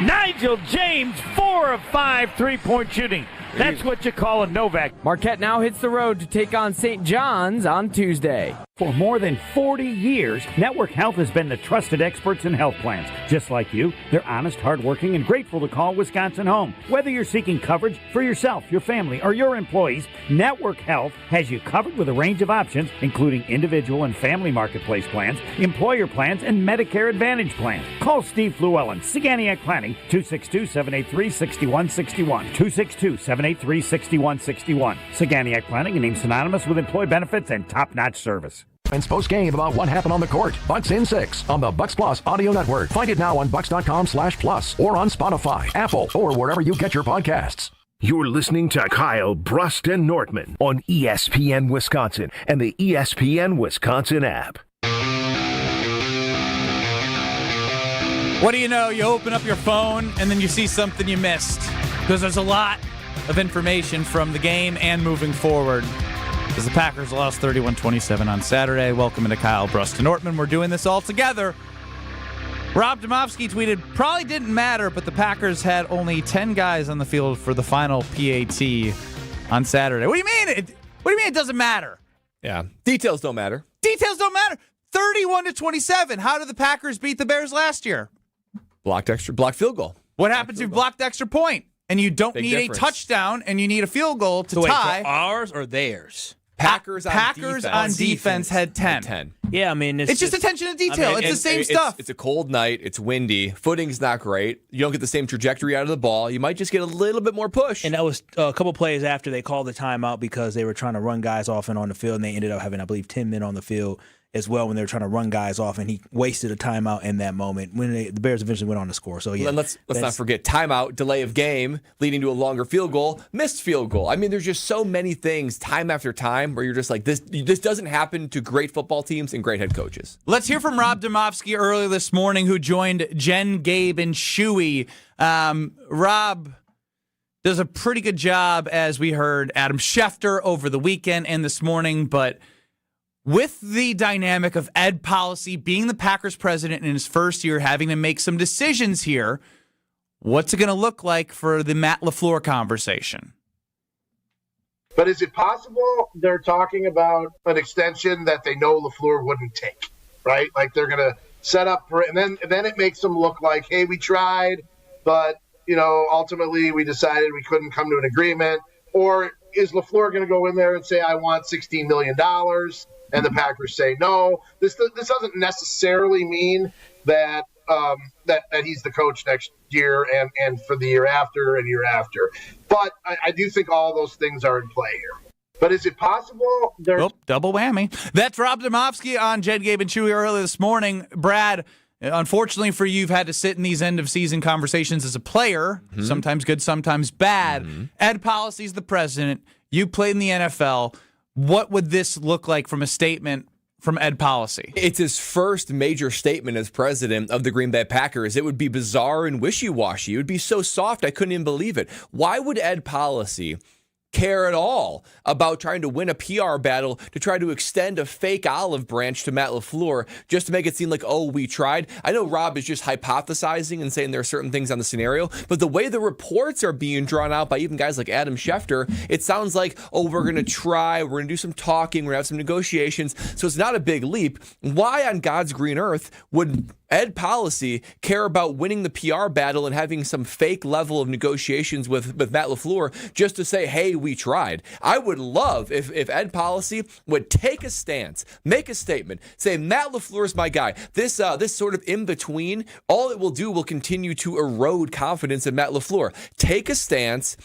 Nigel James, 4 of 5 3-point shooting. That's what you call a Novak. Marquette now hits the road to take on St. John's on Tuesday. For more than 40 years, Network Health has been the trusted experts in health plans. Just like you, they're honest, hardworking, and grateful to call Wisconsin home. Whether you're seeking coverage for yourself, your family, or your employees, Network Health has you covered with a range of options, including individual and family marketplace plans, employer plans, and Medicare Advantage plans. Call Steve Llewellyn, Saganiac Planning, 262-783-6161. 262-783-6161. Saganiac Planning, a name synonymous with employee benefits and top-notch service. And post game about what happened on the court. Bucks in 6 on the Bucks Plus Audio Network. Find it now on bucks.com/plus or on Spotify, Apple, or wherever you get your podcasts. You're listening to Kyle Brust Nortman on ESPN Wisconsin and the ESPN Wisconsin app. What do you know? You open up your phone and then you see something you missed. Because there's a lot of information from the game and moving forward. As the Packers lost 31-27 on Saturday. Welcome into Kyle Brust Nortman. We're doing this all together. Rob Domofsky tweeted, probably didn't matter, but the Packers had only 10 guys on the field for the final PAT on Saturday. What do you mean? What do you mean it doesn't matter? Yeah. Details don't matter. Details don't matter. 31-27. How did the Packers beat the Bears last year? Blocked field goal. What happens if you blocked extra point and you don't need a touchdown and you need a field goal to tie? Wait, for ours or theirs? Packers on defense had 10. Yeah, I mean, it's just attention to detail. It's the same stuff. It's a cold night. It's windy. Footing's not great. You don't get the same trajectory out of the ball. You might just get a little bit more push. And that was a couple plays after they called the timeout because they were trying to run guys off and on the field, and they ended up having, I believe, 10 men on the field as well when they were trying to run guys off, and he wasted a timeout in that moment when the Bears eventually went on to score. So, yeah. And let's not forget timeout, delay of game, leading to a longer field goal, missed field goal. I mean, there's just so many things time after time where you're just like, this doesn't happen to great football teams and great head coaches. Let's hear from Rob Demovsky earlier this morning, who joined Jen, Gabe, and Chewy. Rob does a pretty good job, as we heard Adam Schefter over the weekend and this morning, but with the dynamic of Ed Policy being the Packers president in his first year, having to make some decisions here, what's it going to look like for the Matt LaFleur conversation? But is it possible they're talking about an extension that they know LaFleur wouldn't take, right? Like they're going to set up for it, and then it makes them look like, hey, we tried, but, ultimately we decided we couldn't come to an agreement. Or is LaFleur going to go in there and say, I want $16 million? And the Packers say no. This doesn't necessarily mean that that he's the coach next year and for the year after and year after. But I do think all those things are in play here. But is it possible? Double whammy. That's Rob Demovsky on Jed, Gabe, and Chewy earlier this morning. Brad, unfortunately for you, you've had to sit in these end-of-season conversations as a player, sometimes good, sometimes bad. Ed Policy's the president. You played in the NFL. What would this look like from a statement from Ed Policy? It's his first major statement as president of the Green Bay Packers. It would be bizarre and wishy-washy. It would be so soft, I couldn't even believe it. Why would Ed Policy care at all about trying to win a PR battle to try to extend a fake olive branch to Matt LaFleur just to make it seem like, oh, we tried? I know Rob is just hypothesizing and saying there are certain things on the scenario, but the way the reports are being drawn out by even guys like Adam Schefter, it sounds like, oh, we're going to try, we're going to do some talking, we're going to have some negotiations. So it's not a big leap. Why on God's green earth would Ed Policy care about winning the PR battle and having some fake level of negotiations with Matt LaFleur just to say, hey, we tried? I would love if Ed Policy would take a stance, make a statement, say, Matt LaFleur is my guy. This sort of in-between, all it will do will continue to erode confidence in Matt LaFleur. Take a stance,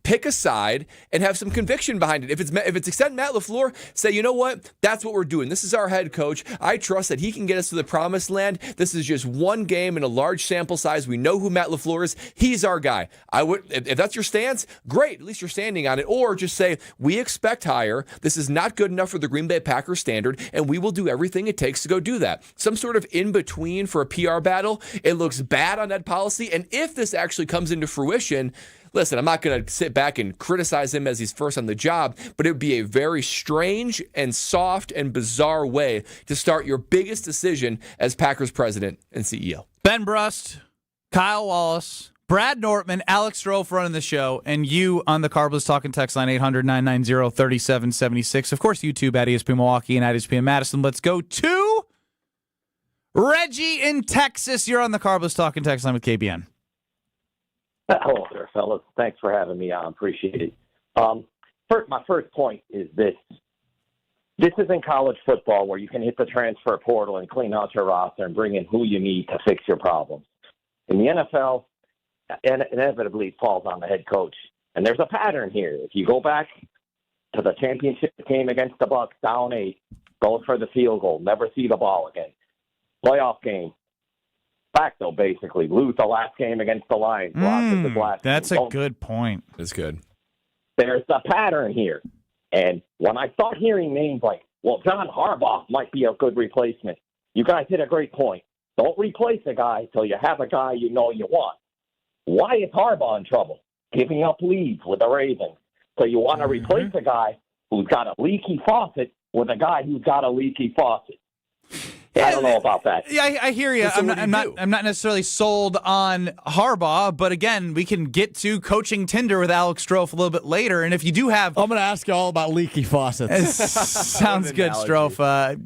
pick a side, and have some conviction behind it. If it's extend Matt LaFleur, say, you know what? That's what we're doing. This is our head coach. I trust that he can get us to the promised land. This is just one game in a large sample size. We know who Matt LaFleur is. He's our guy. If that's your stance, great. At least you're standing on it. Or just say, we expect higher. This is not good enough for the Green Bay Packers standard, and we will do everything it takes to go do that. Some sort of in-between for a PR battle. It looks bad on that policy. And if this actually comes into fruition, listen, I'm not going to sit back and criticize him as he's first on the job, but it would be a very strange and soft and bizarre way to start your biggest decision as Packers president and CEO. Ben Brust, Kyle Wallace, Brad Nortman, Alex Strofe running the show, and you on the Carbless Talking text line 800-990-3776. Of course, YouTube at ESPN Milwaukee and at ESPN Madison. Let's go to Reggie in Texas. You're on the Carbless Talking text line with KBN. Hello there, fellas. Thanks for having me on. Appreciate it. My first point is this. This isn't college football where you can hit the transfer portal and clean out your roster and bring in who you need to fix your problems. In the NFL, it inevitably falls on the head coach. And there's a pattern here. If you go back to the championship game against the Bucs, down 8, goes for the field goal, never see the ball again. Playoff game. Back, though, basically. Lose the last game against the Lions. That's a good point. That's good. There's a pattern here. And when I start hearing names like, well, John Harbaugh might be a good replacement, you guys hit a great point. Don't replace a guy till you have a guy you know you want. Why is Harbaugh in trouble? Giving up leads with the Ravens. So you want to replace a guy who's got a leaky faucet with a guy who's got a leaky faucet. I don't know about that. Yeah, I hear you. I'm not necessarily sold on Harbaugh, but again, we can get to coaching Tinder with Alex Strofe a little bit later. And if you do have, I'm going to ask you all about leaky faucets. Sounds good, Strofe.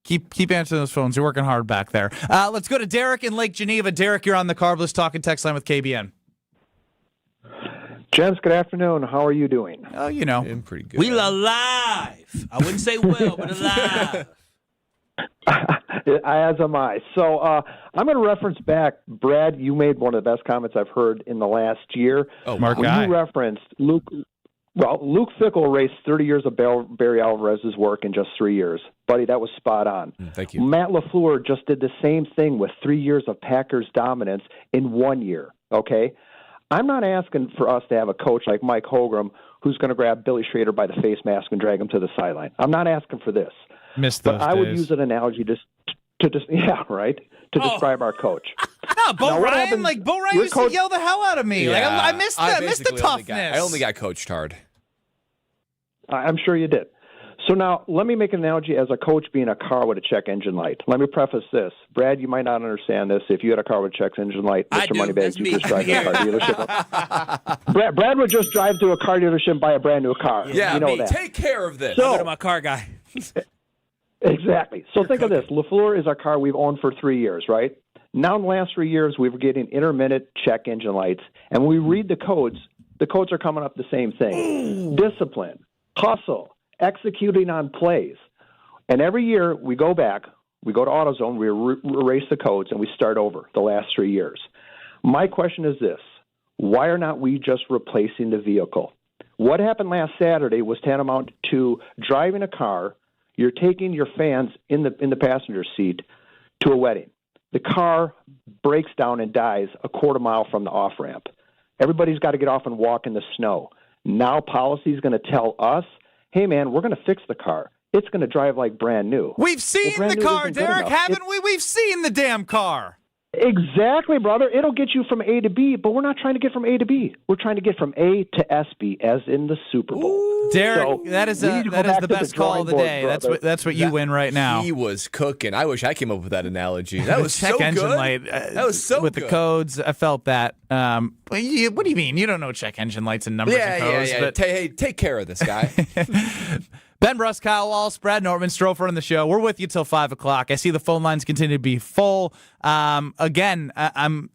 Keep answering those phones. You're working hard back there. Let's go to Derek in Lake Geneva. Derek, you're on the Carbless Talking text line with KBN. Gents, good afternoon. How are you doing? Oh, you know, I'm pretty good. We alive. I wouldn't say well, but alive. As am I. So I'm going to reference back, Brad, you made one of the best comments I've heard in the last year. Oh, Mark when Guy. You referenced Luke Fickell erased 30 years of Barry Alvarez's work in just 3 years. Buddy, that was spot on. Thank you. Matt LaFleur just did the same thing with 3 years of Packers dominance in 1 year, okay? I'm not asking for us to have a coach like Mike Holmgren who's going to grab Billy Schrader by the face mask and drag him to the sideline. I'm not asking for this. Missed But those I would days. use an analogy to describe our coach. No, Bo Now, what Ryan, happened- like Bo Ryan your used coach- to yell the hell out of me. Like, I missed that. I missed the toughness. I only got coached hard. I'm sure you did. So now let me make an analogy as a coach being a car with a check engine light. Let me preface this. Brad, you might not understand this. If you had a car with a check engine light, Mr. Moneybags, you just drive to a car dealership. Brad would just drive to a car dealership and buy a brand new car. Yeah, you know me. that. Take care of this. So- Go to my car guy. Exactly. So think of this. LaFleur is our car we've owned for 3 years, right? Now in the last 3 years, we were getting intermittent check engine lights. And when we read the codes are coming up the same thing. Discipline, hustle, executing on plays. And every year we go back, we go to AutoZone, we erase the codes, and we start over the last 3 years. My question is this. Why are not we just replacing the vehicle? What happened last Saturday was tantamount to driving a car. You're taking your fans in the passenger seat to a wedding. The car breaks down and dies a quarter mile from the off-ramp. Everybody's got to get off and walk in the snow. Now policy is going to tell us, hey, man, we're going to fix the car. It's going to drive like brand new. We've seen brand the new car, isn't good Derek, enough. haven't we? We've seen the damn car. Exactly, brother. It'll get you from A to B, but we're not trying to get from A to B. We're trying to get from A to SB, as in the Super Bowl. Derek, So that is we need to go the back to best call of the drawing day. board, That's what you win right now. He was cooking. I wish I came up with that analogy. That was check so engine good. light. That was so with good. the codes. I felt that. What do you mean? You don't know check engine lights and numbers and codes. Yeah. But Hey, take care of this guy. Ben Brust, Kyle Wallace, Brad Nortman, Strofer on the show. We're with you till 5 o'clock. I see the phone lines continue to be full. Again, I'm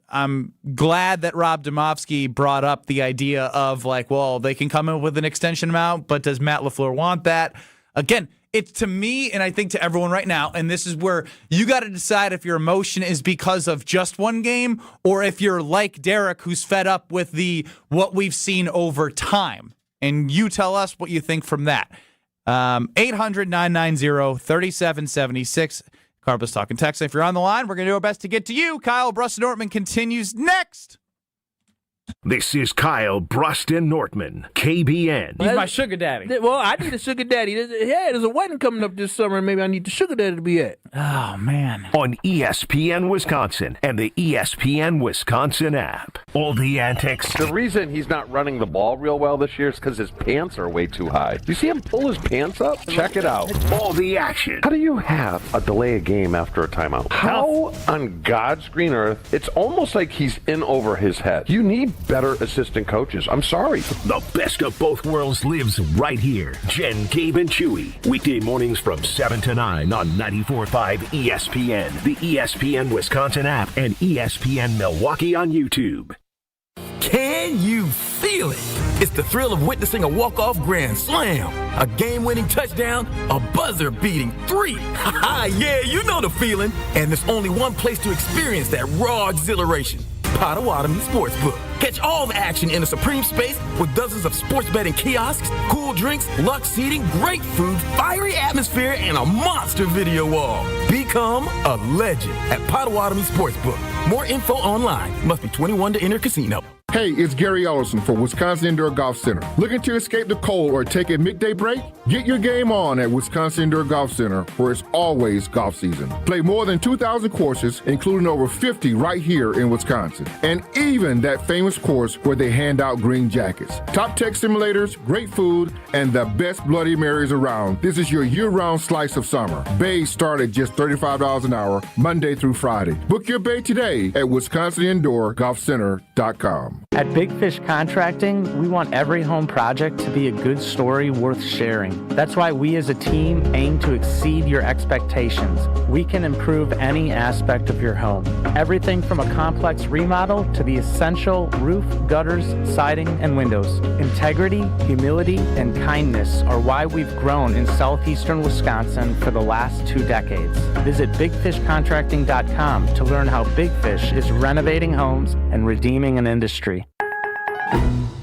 glad that Rob Domofsky brought up the idea of like, well, they can come in with an extension amount, but does Matt LaFleur want that? Again, it's to me, and I think to everyone right now, and this is where you got to decide if your emotion is because of just one game or if you're like Derek, who's fed up with what we've seen over time. And you tell us what you think from that. 800-990-3776. Carbus Talking Text. If you're on the line, we're going to do our best to get to you. Kyle Brust Nortman continues next. This is Kyle Brust and Nortman, KBN. He's my sugar daddy. Well, I need a sugar daddy. There's a wedding coming up this summer, and maybe I need the sugar daddy to be at. Oh, man. On ESPN Wisconsin and the ESPN Wisconsin app. All the antics. The reason he's not running the ball real well this year is because his pants are way too high. Do you see him pull his pants up? Check it out. All the action. How do you have a delay a game after a timeout? How on God's green earth? It's almost like he's in over his head. You need better assistant coaches. I'm sorry. The best of both worlds lives right here. Jen, Gabe, and Chewy. Weekday mornings from 7 to 9 on 94.5 ESPN, the ESPN Wisconsin app, and ESPN Milwaukee on YouTube. Can you feel it? It's the thrill of witnessing a walk-off grand slam, a game-winning touchdown, a buzzer-beating 3. Yeah, you know the feeling. And there's only one place to experience that raw exhilaration. Potawatomi Sportsbook. Catch all the action in a supreme space with dozens of sports betting kiosks, cool drinks, luxe seating, great food, fiery atmosphere, and a monster video wall. Become a legend at Potawatomi Sportsbook. More info online. Must be 21 to enter casino. Hey, it's Gary Ellison for Wisconsin Indoor Golf Center. Looking to escape the cold or take a midday break? Get your game on at Wisconsin Indoor Golf Center, where it's always golf season. Play more than 2,000 courses, including over 50 right here in Wisconsin. And even that famous course where they hand out green jackets. Top tech simulators, great food, and the best Bloody Marys around. This is your year-round slice of summer. Bays start at just $35 an hour, Monday through Friday. Book your bay today at WisconsinIndoorGolfCenter.com. At Big Fish Contracting, we want every home project to be a good story worth sharing. That's why we as a team aim to exceed your expectations. We can improve any aspect of your home. Everything from a complex remodel to the essential roof, gutters, siding, and windows. Integrity, humility, and kindness are why we've grown in southeastern Wisconsin for the last 2 decades. Visit bigfishcontracting.com to learn how Big Fish is renovating homes and redeeming an industry.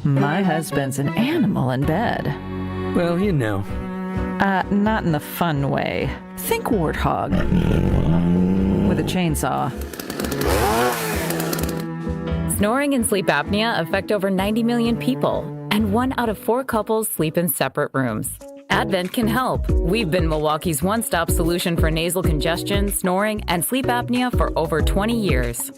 My husband's an animal in bed. Well, you know. Not in the fun way. Think warthog. With a chainsaw. Snoring and sleep apnea affect over 90 million people, and 1 out of 4 couples sleep in separate rooms. Advent can help. We've been Milwaukee's one-stop solution for nasal congestion, snoring, and sleep apnea for over 20 years.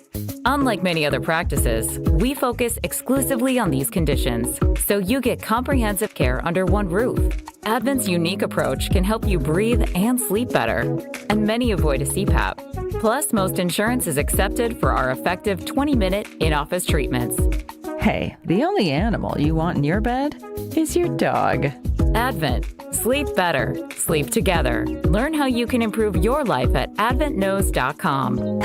Unlike many other practices, we focus exclusively on these conditions, so you get comprehensive care under one roof. Advent's unique approach can help you breathe and sleep better, and many avoid a CPAP. Plus, most insurance is accepted for our effective 20-minute in-office treatments. Hey, the only animal you want in your bed is your dog. Advent. Sleep better. Sleep together. Learn how you can improve your life at adventknows.com.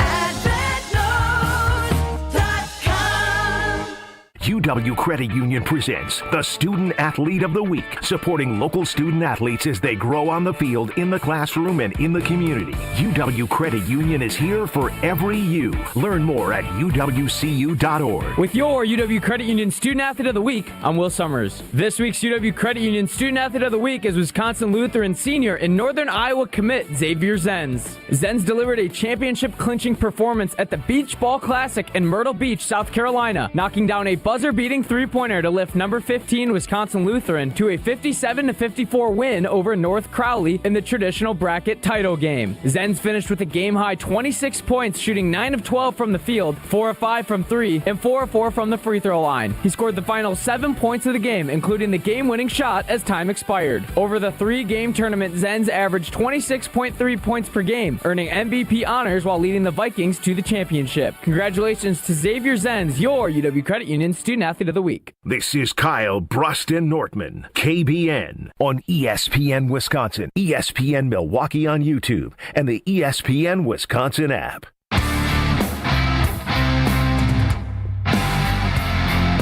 UW Credit Union presents the Student Athlete of the Week, supporting local student athletes as they grow on the field, in the classroom, and in the community. UW Credit Union is here for every you. Learn more at uwcu.org. With your UW Credit Union Student Athlete of the Week, I'm Will Summers. This week's UW Credit Union Student Athlete of the Week is Wisconsin Lutheran senior and Northern Iowa commit Xavier Zenz. Zenz delivered a championship-clinching performance at the Beach Ball Classic in Myrtle Beach, South Carolina, knocking down a buzzer-beating three-pointer to lift number 15 Wisconsin Lutheran to a 57-54 win over North Crowley in the traditional bracket title game. Zenz finished with a game-high 26 points, shooting 9 of 12 from the field, 4 of 5 from 3, and 4 of 4 from the free throw line. He scored the final 7 points of the game, including the game-winning shot as time expired. Over the 3-game tournament, Zenz averaged 26.3 points per game, earning MVP honors while leading the Vikings to the championship. Congratulations to Xavier Zenz, your UW Credit Union Student Athlete of the Week. This is Kyle Brust Nortman, KBN, on ESPN Wisconsin, ESPN Milwaukee on YouTube, and the ESPN Wisconsin app.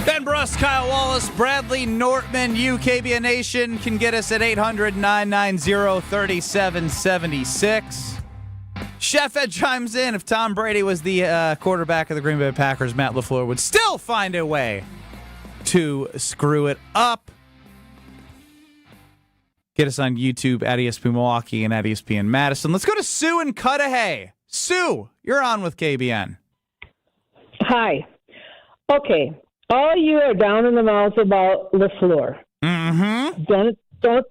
Ben Brust, Kyle Wallace, Bradley Nortman, KBN Nation can get us at 800-990-3776. Chef Ed chimes in. If Tom Brady was the quarterback of the Green Bay Packers, Matt LaFleur would still find a way to screw it up. Get us on YouTube at ESPN Milwaukee and at ESPN Madison. Let's go to Sue in Cudahy. Sue, you're on with KBN. Hi. Okay. All you are down in the mouth about LaFleur. Mm-hmm. Don't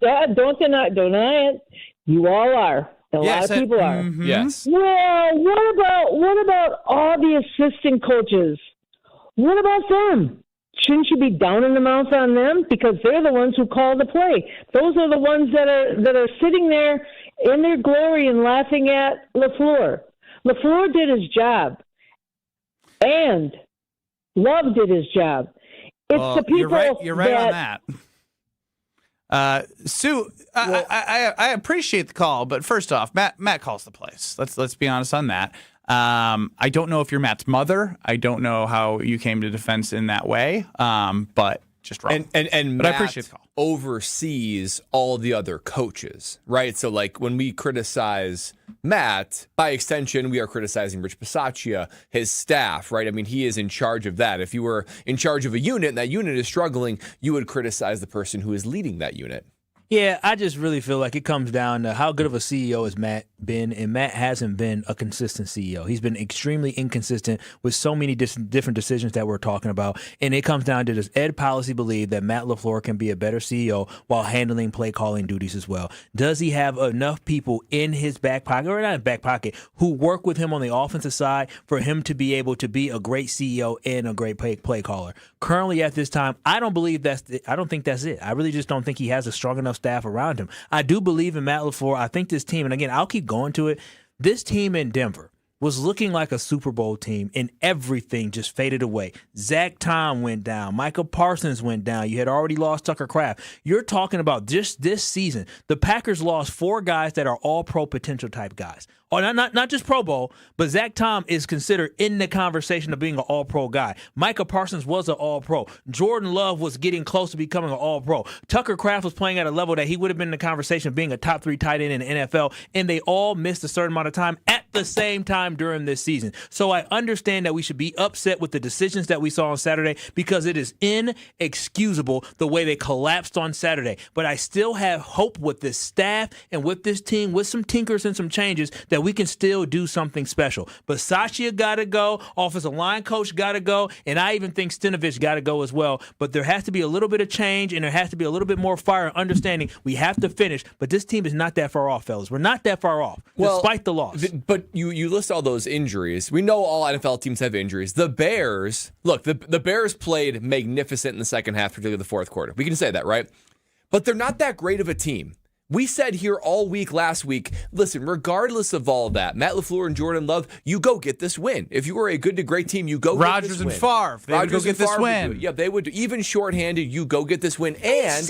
deny it. You all are. A lot of people are. Mm-hmm. Yes. Well, what about all the assistant coaches? What about them? Shouldn't you be down in the mouth on them? Because they're the ones who call the play. Those are the ones that are sitting there in their glory and laughing at LaFleur. LaFleur did his job. And Love did his job. It's the people you're right on that. Sue, I appreciate the call, but first off, Matt calls the plays. Let's be honest on that. I don't know if you're Matt's mother. I don't know how you came to defense in that way, but just wrong. And but Matt I appreciate the call. Oversees all the other coaches, right? So like when we criticize Matt, by extension, we are criticizing Rich Bisaccia, his staff, right? I mean, he is in charge of that. If you were in charge of a unit and that unit is struggling, you would criticize the person who is leading that unit. Yeah, I just really feel like it comes down to how good of a CEO has Matt been, and Matt hasn't been a consistent CEO. He's been extremely inconsistent with so many different decisions that we're talking about, and it comes down to, does Ed Policy believe that Matt LaFleur can be a better CEO while handling play-calling duties as well? Does he have enough people in his back pocket, or not in back pocket, who work with him on the offensive side for him to be able to be a great CEO and a great play caller? Currently at this time, I don't think that's it. I really just don't think he has a strong enough staff around him. I do believe in Matt LaFleur. I think this team, and again, I'll keep going to it, this team in Denver, was looking like a Super Bowl team, and everything just faded away. Zach Tom went down. Micah Parsons went down. You had already lost Tucker Kraft. You're talking about just this season. The Packers lost 4 guys that are all-pro potential type guys. Or not just Pro Bowl, but Zach Tom is considered in the conversation of being an all-pro guy. Micah Parsons was an all-pro. Jordan Love was getting close to becoming an all-pro. Tucker Kraft was playing at a level that he would have been in the conversation of being a top 3 tight end in the NFL, and they all missed a certain amount of time at the same time during this season. So I understand that we should be upset with the decisions that we saw on Saturday because it is inexcusable the way they collapsed on Saturday. But I still have hope with this staff and with this team, with some tinkers and some changes, that we can still do something special. But Sacia got to go, offensive line coach got to go, and I even think Stenavich got to go as well. But there has to be a little bit of change, and there has to be a little bit more fire and understanding. We have to finish, but this team is not that far off, fellas. We're not that far off, despite the loss. But you list all those injuries. We know all NFL teams have injuries. The Bears, look, the Bears played magnificent in the second half, particularly the fourth quarter. We can say that, right? But they're not that great of a team. We said here all week last week, listen, regardless of all that, Matt LaFleur and Jordan Love, you go get this win. If you were a good to great team, you go get this win. Rodgers and Favre, they would go get this win. Yeah, they would. Even shorthanded, you go get this win. And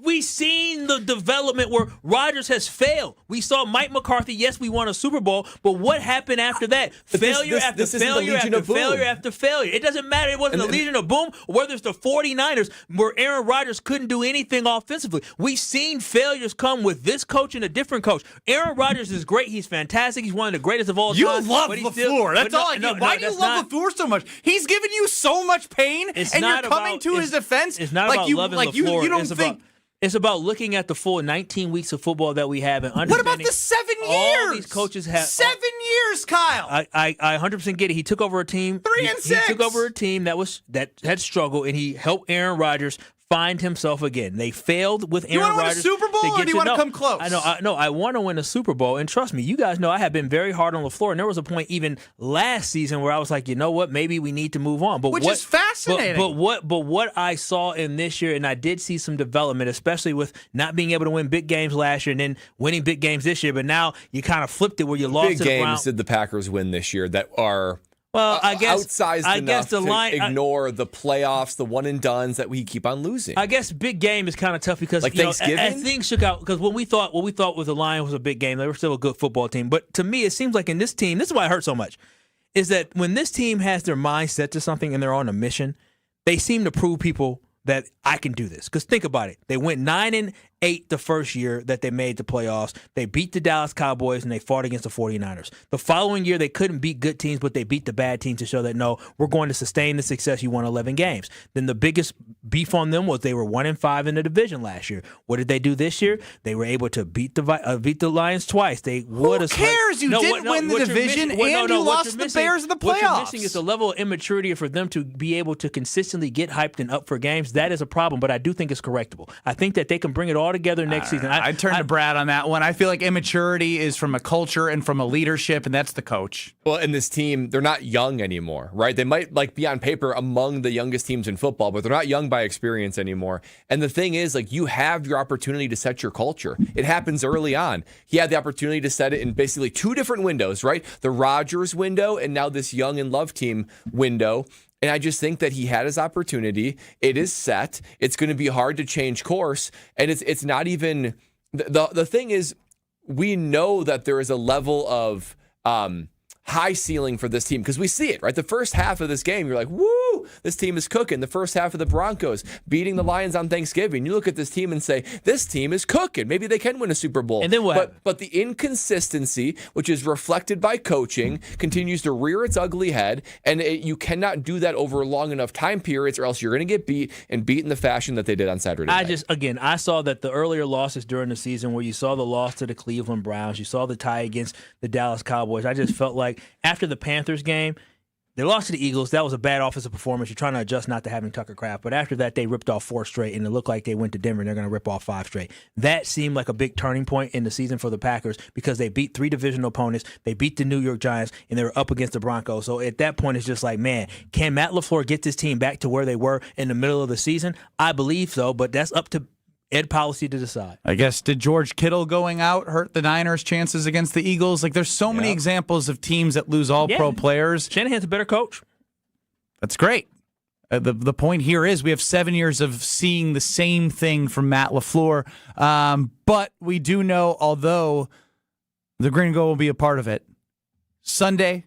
We've seen the development where Rodgers has failed. We saw Mike McCarthy, yes, we won a Super Bowl, but what happened after that? Failure after failure after failure after failure. It doesn't matter. It wasn't the Legion of Boom, or whether it's the 49ers, where Aaron Rodgers couldn't do anything offensively. We've seen failures come with this coach and a different coach. Aaron Rodgers is great. He's fantastic. He's one of the greatest of all time. You love LaFleur. That's all I get. Why do you love LaFleur so much? He's given you so much pain, and you're coming to his defense. It's not about loving LaFleur. You don't think... It's about looking at the full 19 weeks of football that we have and understanding. What about the 7 years? All these coaches have 7 years, Kyle. I 100% get it. He took over a team. 3-6. He took over a team that had struggled, and he helped Aaron Rodgers find himself again. They failed with Aaron Rodgers. Do you want to win a Super Bowl, or do you want to come close? I want to win a Super Bowl, and trust me, you guys know I have been very hard on LaFleur, and there was a point even last season where I was like, you know what, maybe we need to move on. Which is fascinating. But what I saw in this year, and I did see some development, especially with not being able to win big games last year and then winning big games this year, but now you kind of flipped it where you lost big games did the Packers win this year that are outsized enough to ignore the playoffs, the one and dones that we keep on losing. I guess big game is kind of tough because Thanksgiving? As things shook out, because when we thought with the Lions was a big game, they were still a good football team. But to me, it seems like in this team, this is why it hurts so much, is that when this team has their mind set to something and they're on a mission, they seem to prove people that I can do this. Because think about it. They went 9-8 the first year that they made the playoffs. They beat the Dallas Cowboys, and they fought against the 49ers. The following year, they couldn't beat good teams, but they beat the bad teams to show that, no, we're going to sustain the success. You won 11 games. Then the biggest beef on them was they were 1-5 in the division last year. What did they do this year? They were able to beat the Lions twice. Who cares? You didn't win the division, and you lost the Bears in the playoffs. What you're missing is the level of immaturity for them to be able to consistently get hyped and up for games. That is a problem, but I do think it's correctable. I think that they can bring it all together next season. I turn to Brad on that one. I feel like immaturity is from a culture and from a leadership, and that's the coach. Well, in this team, they're not young anymore, right? They might be on paper among the youngest teams in football, but they're not young by experience anymore. And the thing is, you have your opportunity to set your culture. It happens early on. He had the opportunity to set it in basically 2 different windows, right? The Rodgers window and now this Young and Love team window. And I just think that he had his opportunity. It is set. It's going to be hard to change course. And it's not even the thing is, we know that there is a level of high ceiling for this team because we see it, right? The first half of this game, you're like, woo, this team is cooking. The first half of the Broncos beating the Lions on Thanksgiving. You look at this team and say, this team is cooking. Maybe they can win a Super Bowl. And then what? But the inconsistency, which is reflected by coaching, continues to rear its ugly head. And you cannot do that over long enough time periods or else you're going to get beat in the fashion that they did on Saturday night. I saw that the earlier losses during the season where you saw the loss to the Cleveland Browns, you saw the tie against the Dallas Cowboys. I just felt like after the Panthers game, they lost to the Eagles. That was a bad offensive performance. You're trying to adjust not to having Tucker Kraft. But after that, they ripped off 4 straight, and it looked like they went to Denver, and they're going to rip off 5 straight. That seemed like a big turning point in the season for the Packers because they beat 3 divisional opponents. They beat the New York Giants, and they were up against the Broncos. So at that point, it's just like, man, can Matt LaFleur get this team back to where they were in the middle of the season? I believe so, but that's up to Ed policy to decide. I guess, did George Kittle going out hurt the Niners' chances against the Eagles? Like, there's so many examples of teams that lose all-pro players. Shanahan's a better coach. That's great. The point here is we have 7 years of seeing the same thing from Matt LaFleur. But we do know, although the Green and Gold will be a part of it, Sunday,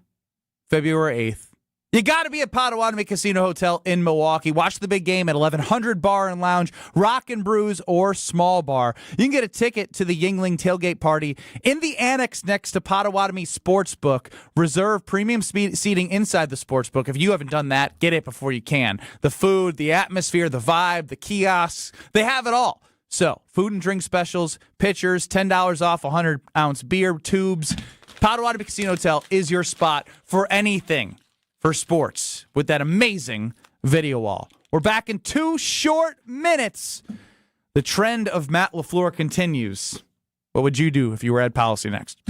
February 8th, you got to be at Potawatomi Casino Hotel in Milwaukee. Watch the big game at 1100 Bar and Lounge, Rock and Brews, or Small Bar. You can get a ticket to the Yingling Tailgate Party in the annex next to Potawatomi Sportsbook. Reserve premium seating inside the sportsbook. If you haven't done that, get it before you can. The food, the atmosphere, the vibe, the kiosks, they have it all. So, food and drink specials, pitchers, $10 off 100-ounce beer, tubes. Potawatomi Casino Hotel is your spot for anything for sports with that amazing video wall. We're back in 2 short minutes. The trend of Matt LaFleur continues. What would you do if you were Ed Policy next?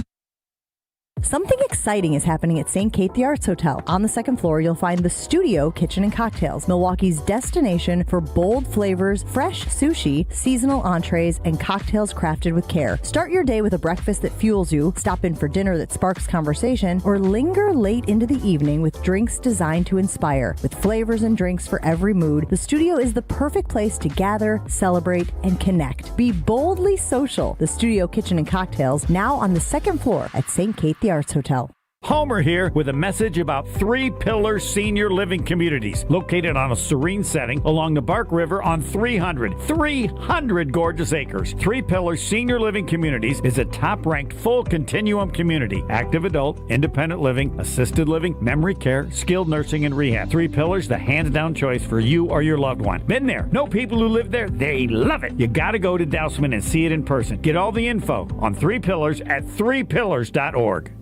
Something exciting is happening at St. Kate the Arts Hotel. On the second floor, you'll find the Studio Kitchen and Cocktails, Milwaukee's destination for bold flavors, fresh sushi, seasonal entrees, and cocktails crafted with care. Start your day with a breakfast that fuels you, stop in for dinner that sparks conversation, or linger late into the evening with drinks designed to inspire. With flavors and drinks for every mood, the Studio is the perfect place to gather, celebrate, and connect. Be boldly social. The Studio Kitchen and Cocktails, now on the second floor at St. Kate the Arts Hotel. Homer here with a message about Three Pillars Senior Living Communities, located on a serene setting along the Bark River on 300 gorgeous acres. Three Pillars Senior Living Communities is a top-ranked full continuum community. Active adult, independent living, assisted living, memory care, skilled nursing, and rehab. Three Pillars, the hands-down choice for you or your loved one. Been there. Know people who live there. They love it. You gotta go to Dousman and see it in person. Get all the info on Three Pillars at threepillars.org.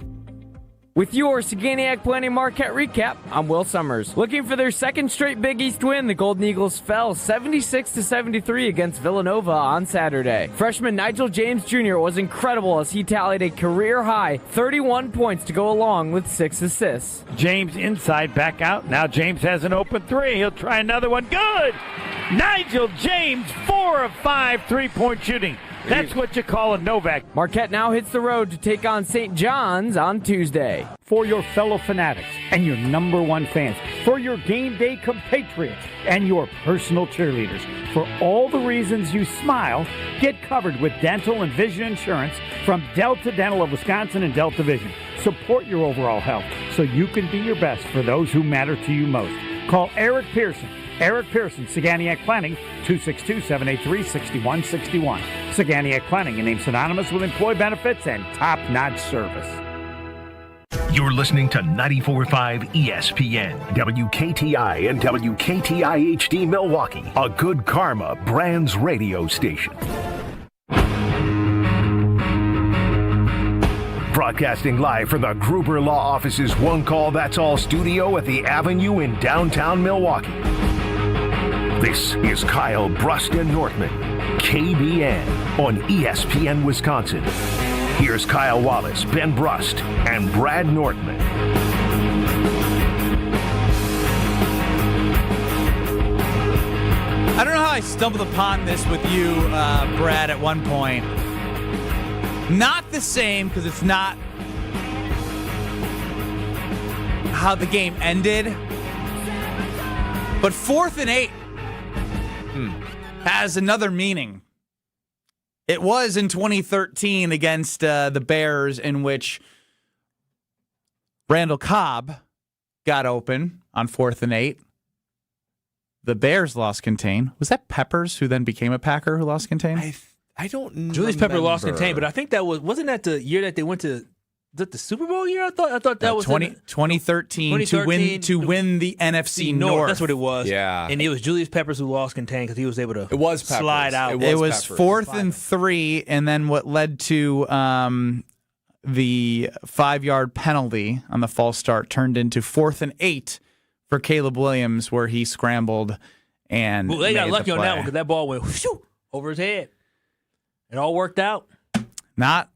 With your Saganiac Planning Marquette recap, I'm Will Summers. Looking for their second straight Big East win, the Golden Eagles fell 76-73 against Villanova on Saturday. Freshman Nigel James Jr. was incredible as he tallied a career-high 31 points to go along with 6 assists. James inside, back out. Now James has an open three. He'll try another one. Good! Nigel James, 4 of 5 three-point shooting. That's what you call a Novak. Marquette now hits the road to take on St. John's on Tuesday. For your fellow fanatics and your number one fans, for your game day compatriots and your personal cheerleaders, for all the reasons you smile, get covered with dental and vision insurance from Delta Dental of Wisconsin and Delta Vision. Support your overall health so you can be your best for those who matter to you most. Call Eric Pearson. Eric Pearson, Saganiac Planning, 262-783-6161. Saganiac Planning, a name synonymous with employee benefits and top-notch service. You're listening to 94.5 ESPN, WKTI and WKTI HD Milwaukee, a Good Karma Brands radio station. Broadcasting live from the Gruber Law Office's One Call That's All studio at the Avenue in downtown Milwaukee. This is Kyle Brust Nortman, KBN on ESPN Wisconsin. Here's Kyle Wallace, Ben Brust, and Brad Nortman. I don't know how I stumbled upon this with you, Brad, at one point. Not the same, because it's not how the game ended. But 4th and 8 has another meaning. It was in 2013 against the Bears, in which Randall Cobb got open on 4th and 8. The Bears lost contain. Was that Peppers, who then became a Packer, who lost contain? I don't know. Julius Pepper lost contain, but I think that wasn't that the year that they went to the Super Bowl year? I thought that was 2013 to win the NFC North. That's what it was. Yeah, and it was Julius Peppers who lost contain because he was able to. It was Peppers. Slide out. It was 4th and 3, and then what led to the 5-yard penalty on the false start turned into 4th and 8 for Caleb Williams, where he scrambled and they got lucky on that one play. because that ball went whoosh, over his head. It all worked out. Not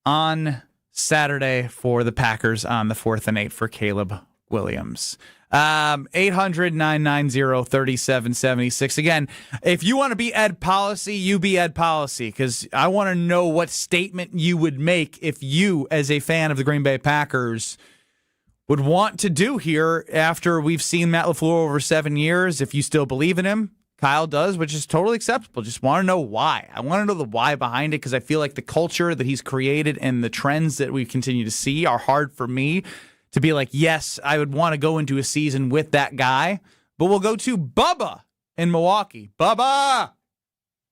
on Saturday for the Packers on the 4th and 8 for Caleb Williams. 800-990-3776. Again, if you want to be Ed Policy, you be Ed Policy, because I want to know what statement you would make if you, as a fan of the Green Bay Packers, would want to do here after we've seen Matt LaFleur over 7 years. If you still believe in him, Kyle does, which is totally acceptable. Just want to know why. I want to know the why behind it, because I feel like the culture that he's created and the trends that we continue to see are hard for me to be like, yes, I would want to go into a season with that guy. But we'll go to Bubba in Milwaukee. Bubba!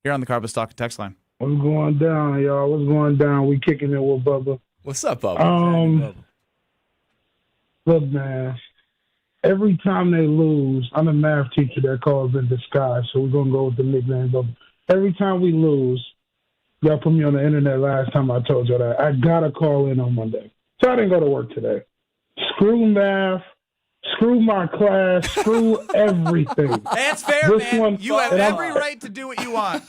Here on the Carbon Stock text line. What's going down, y'all? What's going down? We kicking it with Bubba. What's up, Bubba? Look, man, every time they lose, I'm a math teacher that calls in disguise, so we're going to go with the nickname Bubba. Every time we lose, y'all put me on the internet last time I told y'all that. I got to call in on Monday. So I didn't go to work today. Screw math, screw my class, screw everything. That's fair, man. You have every right to do what you want.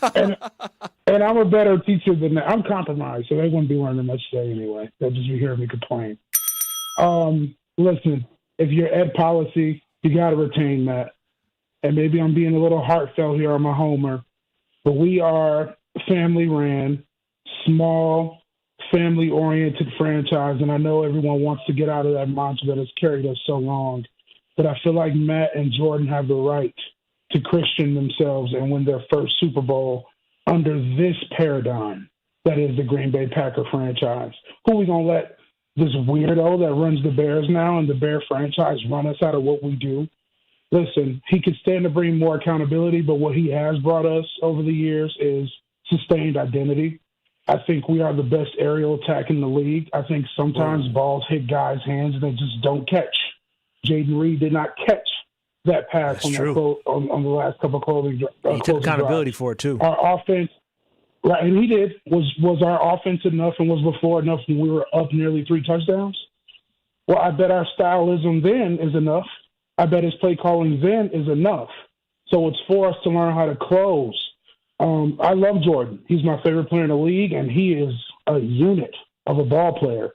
And I'm a better teacher than that. I'm compromised, so they wouldn't be learning much today anyway. They'll just be hearing me complain. Listen, if you're Ed Policy, you got to retain that. And maybe I'm being a little heartfelt here on my homer, but we are family-ran, small, family-oriented franchise, and I know everyone wants to get out of that mantra that has carried us so long, but I feel like Matt and Jordan have the right to Christian themselves and win their first Super Bowl under this paradigm that is the Green Bay Packer franchise. Who are we going to let this weirdo that runs the Bears now and the Bear franchise run us out of what we do? Listen, he could stand to bring more accountability, but what he has brought us over the years is sustained identity. I think we are the best aerial attack in the league. I think sometimes balls hit guys' hands and they just don't catch. Jaden Reed did not catch that pass on the last couple of closing drives. He took accountability for it, too. Our offense, right, and he did. Was our offense enough and was LaFleur enough when we were up nearly 3 touchdowns? Well, I bet our stylism then is enough. I bet his play calling then is enough. So it's for us to learn how to close. I love Jordan. He's my favorite player in the league, and he is a unit of a ball player.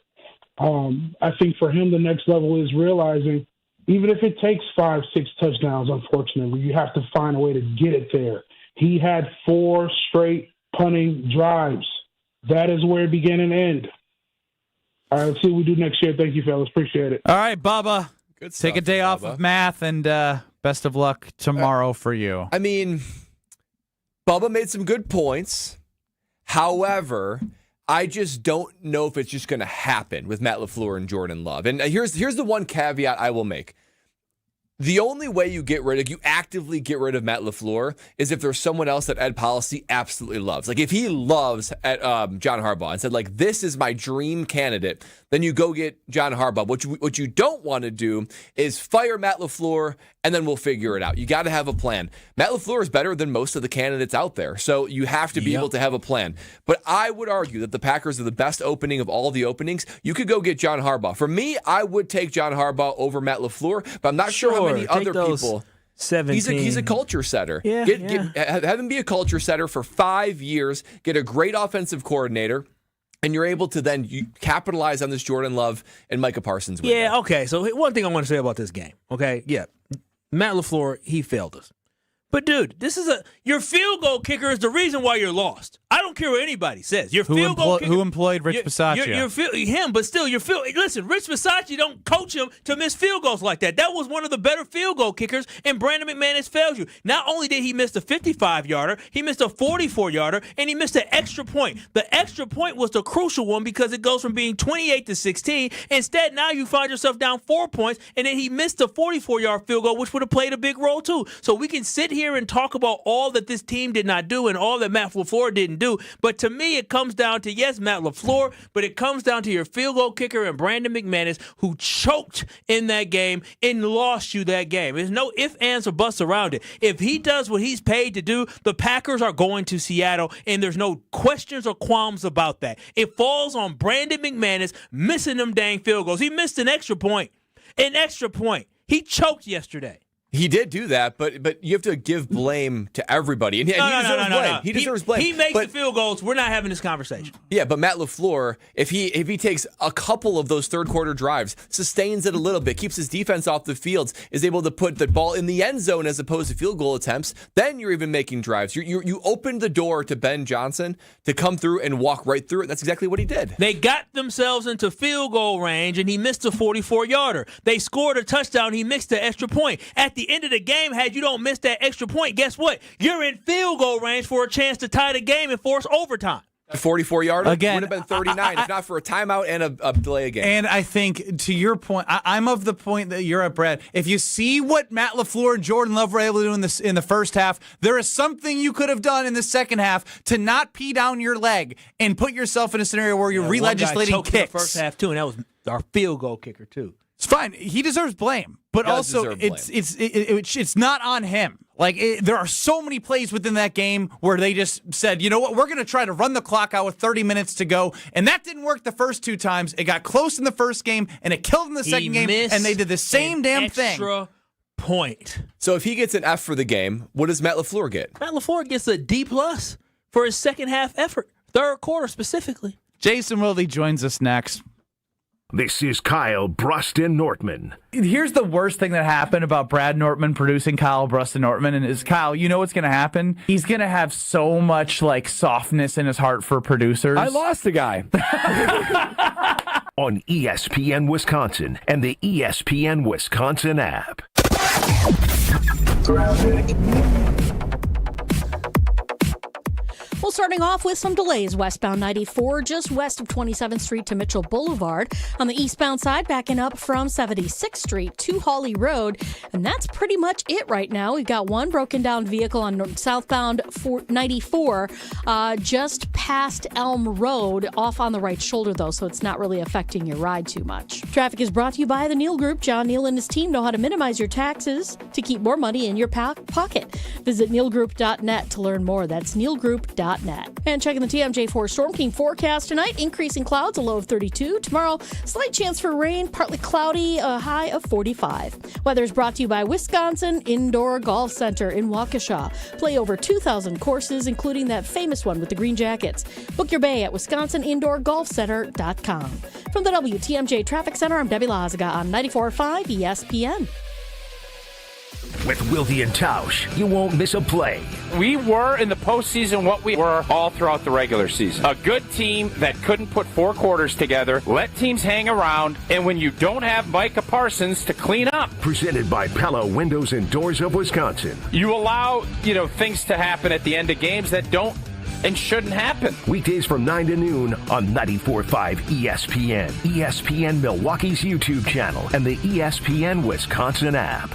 I think for him, the next level is realizing even if it takes 5-6 touchdowns, unfortunately, you have to find a way to get it there. He had 4 straight punting drives. That is where it began and end. All right, let's see what we do next year. Thank you, fellas. Appreciate it. All right, Bubba. Good stuff, take a day off of math, and best of luck tomorrow for you. I mean, Bubba made some good points. However, I just don't know if it's just going to happen with Matt LaFleur and Jordan Love. And here's the one caveat I will make. The only way you actively get rid of Matt LaFleur is if there's someone else that Ed Policy absolutely loves. Like if he loves John Harbaugh and said, like, this is my dream candidate, then you go get John Harbaugh. What you don't want to do is fire Matt LaFleur and then we'll figure it out. You got to have a plan. Matt LaFleur is better than most of the candidates out there, so you have to be able to have a plan. But I would argue that the Packers are the best opening of all the openings. You could go get John Harbaugh. For me, I would take John Harbaugh over Matt LaFleur, but I'm not sure how many other people. 17. He's a culture setter. Have him be a culture setter for 5 years, get a great offensive coordinator, and you're able to then capitalize on this Jordan Love and Micah Parsons window. Yeah, okay. So one thing I want to say about this game, okay? Yeah, Matt LaFleur, he failed us. But, dude, your field goal kicker is the reason why you're lost. I don't care what anybody says. Your field goal kicker. Who employed Rich Bisaccia? Him, but still, listen, Rich Bisaccia don't coach him to miss field goals like that. That was one of the better field goal kickers, and Brandon McManus failed you. Not only did he miss the 55-yarder, he missed a 44-yarder, and he missed an extra point. The extra point was the crucial one because it goes from being 28-16. Instead, now you find yourself down 4 points, and then he missed the 44-yard field goal, which would have played a big role, too. So we can sit here and talk about all that this team did not do and all that Matt LaFleur didn't do. But to me, it comes down to, yes, Matt LaFleur, but it comes down to your field goal kicker and Brandon McManus, who choked in that game and lost you that game. There's no ifs, ands, or buts around it. If he does what he's paid to do, the Packers are going to Seattle, and there's no questions or qualms about that. It falls on Brandon McManus missing them dang field goals. He missed an extra point. He choked yesterday. He did do that, but you have to give blame to everybody. And he deserves blame. He deserves blame. He makes the field goals. We're not having this conversation. Yeah, but Matt LaFleur, if he takes a couple of those third quarter drives, sustains it a little bit, keeps his defense off the field, is able to put the ball in the end zone as opposed to field goal attempts, then you're even making drives. You opened the door to Ben Johnson to come through and walk right through it. That's exactly what he did. They got themselves into field goal range, and he missed a 44-yarder. They scored a touchdown. He missed the extra point. At the end of the game, had you don't miss that extra point, guess what? You're in field goal range for a chance to tie the game and force overtime. A 44-yarder Again, would have been 39, if not for a timeout and a delay of game. And I think, to your point, I'm of the point that you're at, Brad. If you see what Matt LaFleur and Jordan Love were able to do in the first half, there is something you could have done in the second half to not pee down your leg and put yourself in a scenario where you're re-legislating kicks. In the first half, too, and that was our field goal kicker, too. It's fine. He deserves blame, but also it's not on him. There are so many plays within that game where they just said, you know what, we're going to try to run the clock out with 30 minutes to go, and that didn't work the first two times. It got close in the first game, and it killed in the second game, and they did the same damn thing. Extra point. So if he gets an F for the game, what does Matt LaFleur get? Matt LaFleur gets a D+ for his second half effort, third quarter specifically. Jason Wilde joins us next. This is Kyle Brust Nortman. Here's the worst thing that happened about Brad Nortman producing Kyle Brust Nortman, and is Kyle, you know what's going to happen? He's going to have so much softness in his heart for producers. I lost the guy. On ESPN Wisconsin and the ESPN Wisconsin app. Well, starting off with some delays. Westbound 94, just west of 27th Street to Mitchell Boulevard. On the eastbound side, backing up from 76th Street to Hawley Road. And that's pretty much it right now. We've got one broken down vehicle on southbound 94, just past Elm Road, off on the right shoulder, though, so it's not really affecting your ride too much. Traffic is brought to you by the Neal Group. John Neal and his team know how to minimize your taxes to keep more money in your pocket. Visit nealgroup.net to learn more. That's nealgroup.net. And checking the TMJ4 Storm King forecast tonight, increasing clouds, a low of 32. Tomorrow, slight chance for rain, partly cloudy, a high of 45. Weather is brought to you by Wisconsin Indoor Golf Center in Waukesha. Play over 2,000 courses, including that famous one with the green jackets. Book your bay at wisconsinindoorgolfcenter.com. From the WTMJ Traffic Center, I'm Debbie Lazaga on 94.5 ESPN. With Wilde and Tausch, you won't miss a play. We were in the postseason what we were all throughout the regular season. A good team that couldn't put four quarters together, let teams hang around, and when you don't have Micah Parsons to clean up. Presented by Pella Windows and Doors of Wisconsin. You allow, things to happen at the end of games that don't and shouldn't happen. Weekdays from 9 to noon on 94.5 ESPN, ESPN Milwaukee's YouTube channel, and the ESPN Wisconsin app.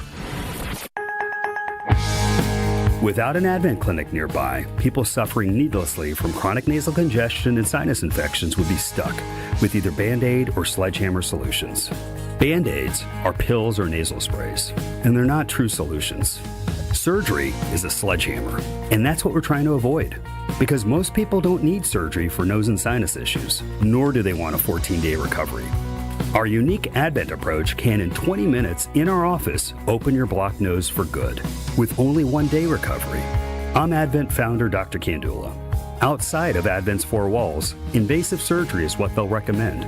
Without an Advent clinic nearby, people suffering needlessly from chronic nasal congestion and sinus infections would be stuck with either Band-Aid or Sledgehammer solutions. Band-Aids are pills or nasal sprays, and they're not true solutions. Surgery is a sledgehammer, and that's what we're trying to avoid. Because most people don't need surgery for nose and sinus issues, nor do they want a 14-day recovery. Our unique Advent approach can, in 20 minutes in our office, open your blocked nose for good, with only 1 day recovery. I'm Advent founder Dr. Kandula. Outside of Advent's four walls, invasive surgery is what they'll recommend.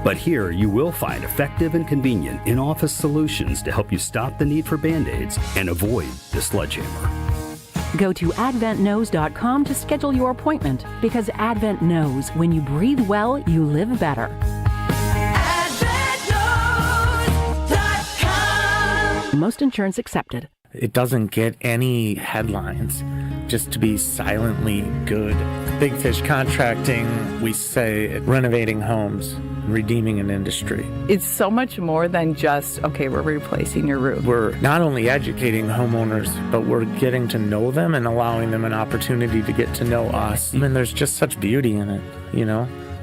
But here you will find effective and convenient in-office solutions to help you stop the need for Band-Aids and avoid the sledgehammer. Go to adventknows.com to schedule your appointment, because Advent knows when you breathe well, you live better. Most insurance accepted. It doesn't get any headlines just to be silently good. Big Fish Contracting, we say renovating homes, redeeming an industry. It's so much more than just, okay, we're replacing your roof. We're not only educating homeowners, but we're getting to know them and allowing them an opportunity to get to know us. And there's just such beauty in it,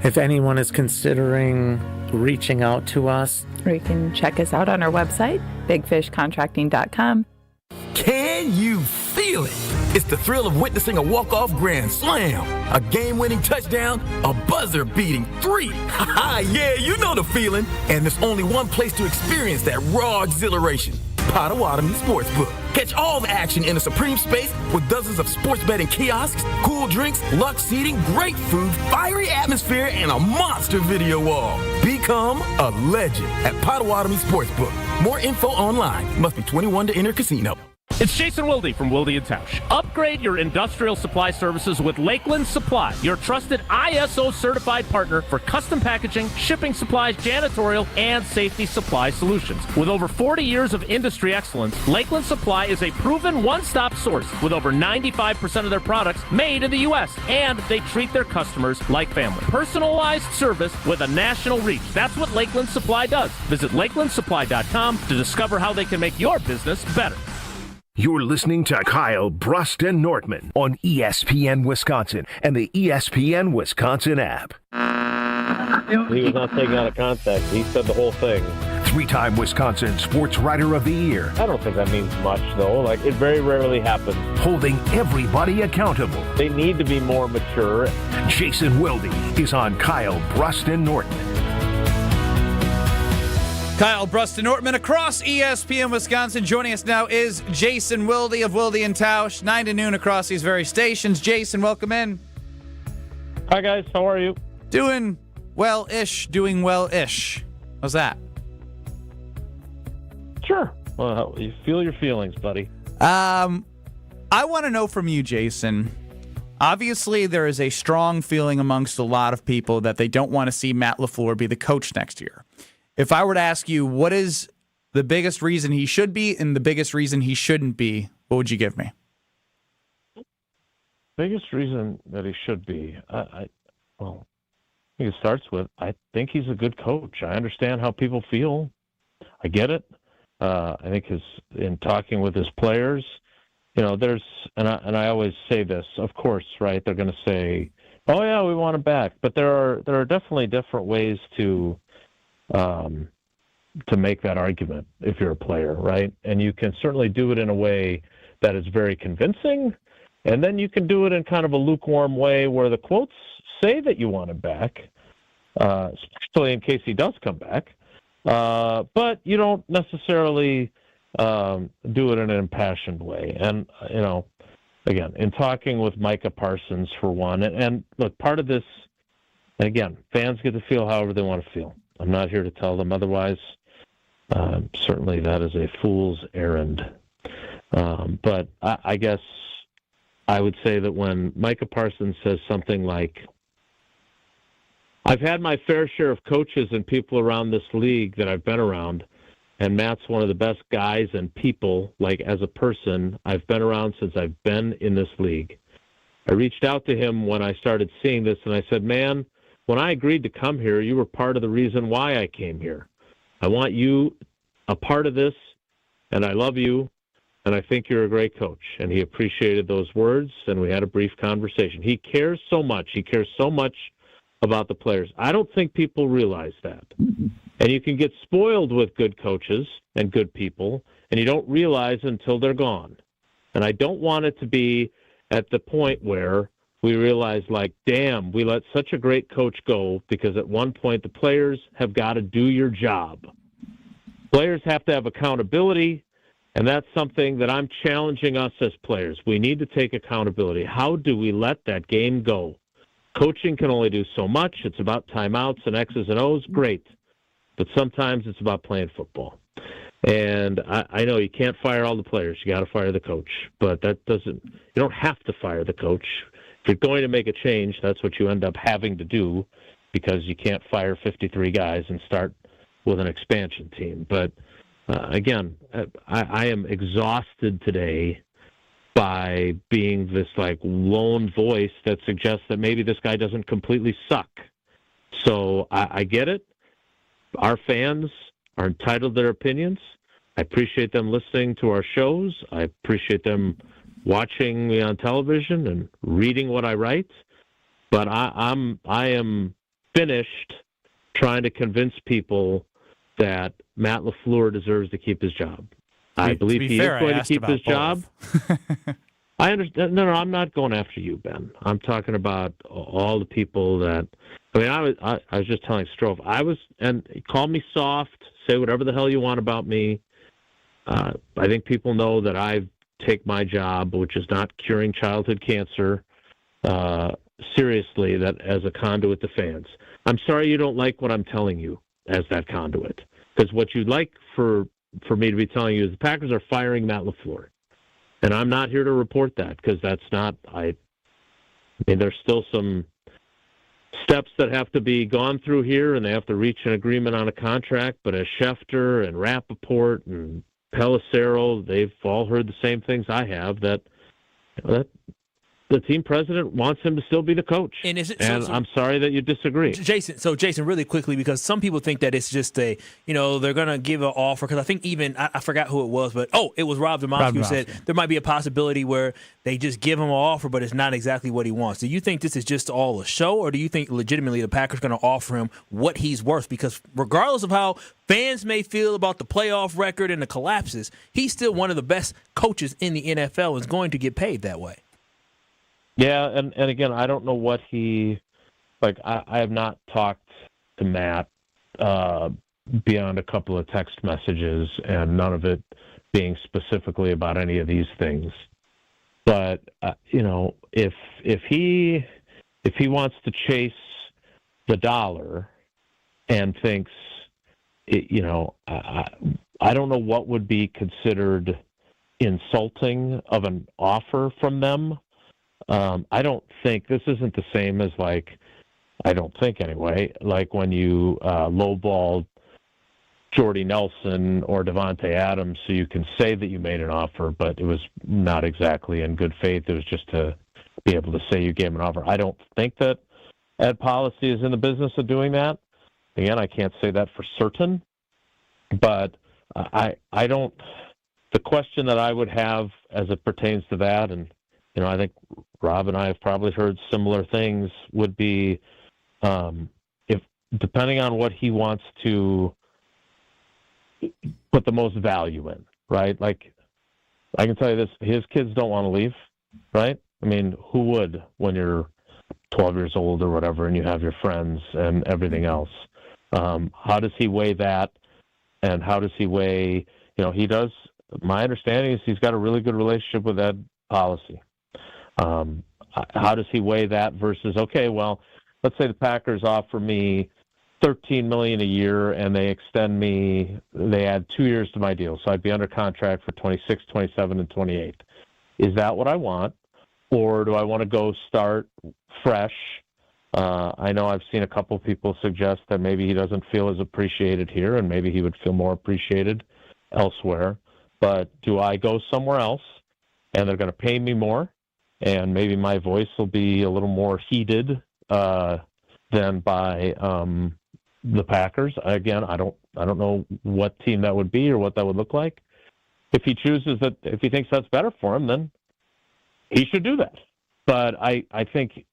If anyone is considering reaching out to us, or you can check us out on our website, bigfishcontracting.com. Can you feel it? It's the thrill of witnessing a walk-off grand slam, a game-winning touchdown, a buzzer-beating 3. Yeah, you know the feeling. And there's only one place to experience that raw exhilaration. Potawatomi Sportsbook. Catch all the action in a supreme space with dozens of sports betting kiosks, cool drinks, luxe seating, great food, fiery atmosphere, and a monster video wall. Become a legend at Potawatomi Sportsbook. More info online. Must be 21 to enter casino. It's Jason Wilde from Wilde & Tausch. Upgrade your industrial supply services with Lakeland Supply, your trusted ISO certified partner for custom packaging, shipping supplies, janitorial, and safety supply solutions. With over 40 years of industry excellence, Lakeland Supply is a proven one-stop source with over 95% of their products made in the U.S., and they treat their customers like family. Personalized service with a national reach. That's what Lakeland Supply does. Visit lakelandsupply.com to discover how they can make your business better. You're listening to Kyle, Brust, and Nortman on ESPN Wisconsin and the ESPN Wisconsin app. He was not taken out of context. He said the whole thing. Three-time Wisconsin Sports Writer of the Year. I don't think that means much, though. Like, it very rarely happens. Holding everybody accountable. They need to be more mature. Jason Wilde is on Kyle, Brust, and Nortman. Kyle, Brust, and Nortman across ESPN Wisconsin. Joining us now is Jason Wilde of Wilde & Tausch, 9 to noon across these very stations. Jason, welcome in. Hi, guys. How are you? Doing well-ish. How's that? Sure. Well, you feel your feelings, buddy. I want to know from you, Jason. Obviously, there is a strong feeling amongst a lot of people that they don't want to see Matt LaFleur be the coach next year. If I were to ask you, what is the biggest reason he should be and the biggest reason he shouldn't be, what would you give me? Biggest reason that he should be, I think it starts with, I think he's a good coach. I understand how people feel. I get it. I think in talking with his players, there's, and I always say this, of course, right? They're going to say, oh yeah, we want him back. But there are definitely different ways to make that argument if you're a player, right? And you can certainly do it in a way that is very convincing, and then you can do it in kind of a lukewarm way where the quotes say that you want him back, especially in case he does come back, but you don't necessarily do it in an impassioned way. And, again, in talking with Micah Parsons, for one, and look, part of this, again, fans get to feel however they want to feel. I'm not here to tell them otherwise. Certainly that is a fool's errand. But I guess I would say that when Micah Parsons says something like, I've had my fair share of coaches and people around this league that I've been around, and Matt's one of the best guys and people, like as a person, I've been around since I've been in this league. I reached out to him when I started seeing this, and I said, man, when I agreed to come here, you were part of the reason why I came here. I want you a part of this, and I love you, and I think you're a great coach. And he appreciated those words, and we had a brief conversation. He cares so much. He cares so much about the players. I don't think people realize that. And you can get spoiled with good coaches and good people, and you don't realize until they're gone. And I don't want it to be at the point where we realize, like, damn, we let such a great coach go because at one point the players have got to do your job. Players have to have accountability, and that's something that I'm challenging us as players. We need to take accountability. How do we let that game go? Coaching can only do so much. It's about timeouts and X's and O's. Great. But sometimes it's about playing football. And I know you can't fire all the players. You got to fire the coach. But that doesn't – you don't have to fire the coach. If you're going to make a change, that's what you end up having to do because you can't fire 53 guys and start with an expansion team. But, again, I am exhausted today by being this, like, lone voice that suggests that maybe this guy doesn't completely suck. So I get it. Our fans are entitled to their opinions. I appreciate them listening to our shows. I appreciate them watching me on television and reading what I write, but I am finished trying to convince people that Matt LaFleur deserves to keep his job. I believe he is going to keep his job. I understand. No, I'm not going after you, Ben. I'm talking about all the people that. I mean, I was just telling Strofe. And call me soft, say whatever the hell you want about me. I think people know that I take my job, which is not curing childhood cancer, seriously, that as a conduit to fans. I'm sorry you don't like what I'm telling you as that conduit, because what you'd like for me to be telling you is the Packers are firing Matt LaFleur. And I'm not here to report that, because that's not, I mean, there's still some steps that have to be gone through here, and they have to reach an agreement on a contract. But as Schefter and Rappaport and Pelissero, they've all heard the same things I have, that the team president wants him to still be the coach. And I'm sorry that you disagree. Jason, really quickly, because some people think that it's just they're going to give an offer, because I think even, I forgot who it was, but it was Rob Demovsky who said there might be a possibility where they just give him an offer, but it's not exactly what he wants. Do you think this is just all a show, or do you think legitimately the Packers going to offer him what he's worth? Because regardless of how fans may feel about the playoff record and the collapses, he's still one of the best coaches in the NFL and is going to get paid that way. Yeah, and again, I don't know what I have not talked to Matt beyond a couple of text messages, and none of it being specifically about any of these things. But if he wants to chase the dollar and thinks, I don't know what would be considered insulting of an offer from them. I don't think this isn't the same as I don't think anyway, like when you lowballed Jordy Nelson or Devontae Adams, so you can say that you made an offer, but it was not exactly in good faith. It was just to be able to say you gave an offer. I don't think that Ed Policy is in the business of doing that. Again, I can't say that for certain, but I don't. The question that I would have as it pertains to that, and I think Rob and I have probably heard similar things, would be if, depending on what he wants to put the most value in, right? Like, I can tell you this, his kids don't want to leave, right? I mean, who would when you're 12 years old or whatever and you have your friends and everything else? How does he weigh that? And how does he weigh, he does, my understanding is he's got a really good relationship with Ed Policy. How does he weigh that versus, okay, well, let's say the Packers offer me $13 million a year and they add 2 years to my deal. So I'd be under contract for 26, 27, and 28. Is that what I want? Or do I want to go start fresh? I know I've seen a couple people suggest that maybe he doesn't feel as appreciated here and maybe he would feel more appreciated elsewhere. But do I go somewhere else and they're going to pay me more? And maybe my voice will be a little more heated than by the Packers. Again, I don't know what team that would be or what that would look like. If he chooses that, if he thinks that's better for him, then he should do that. But I think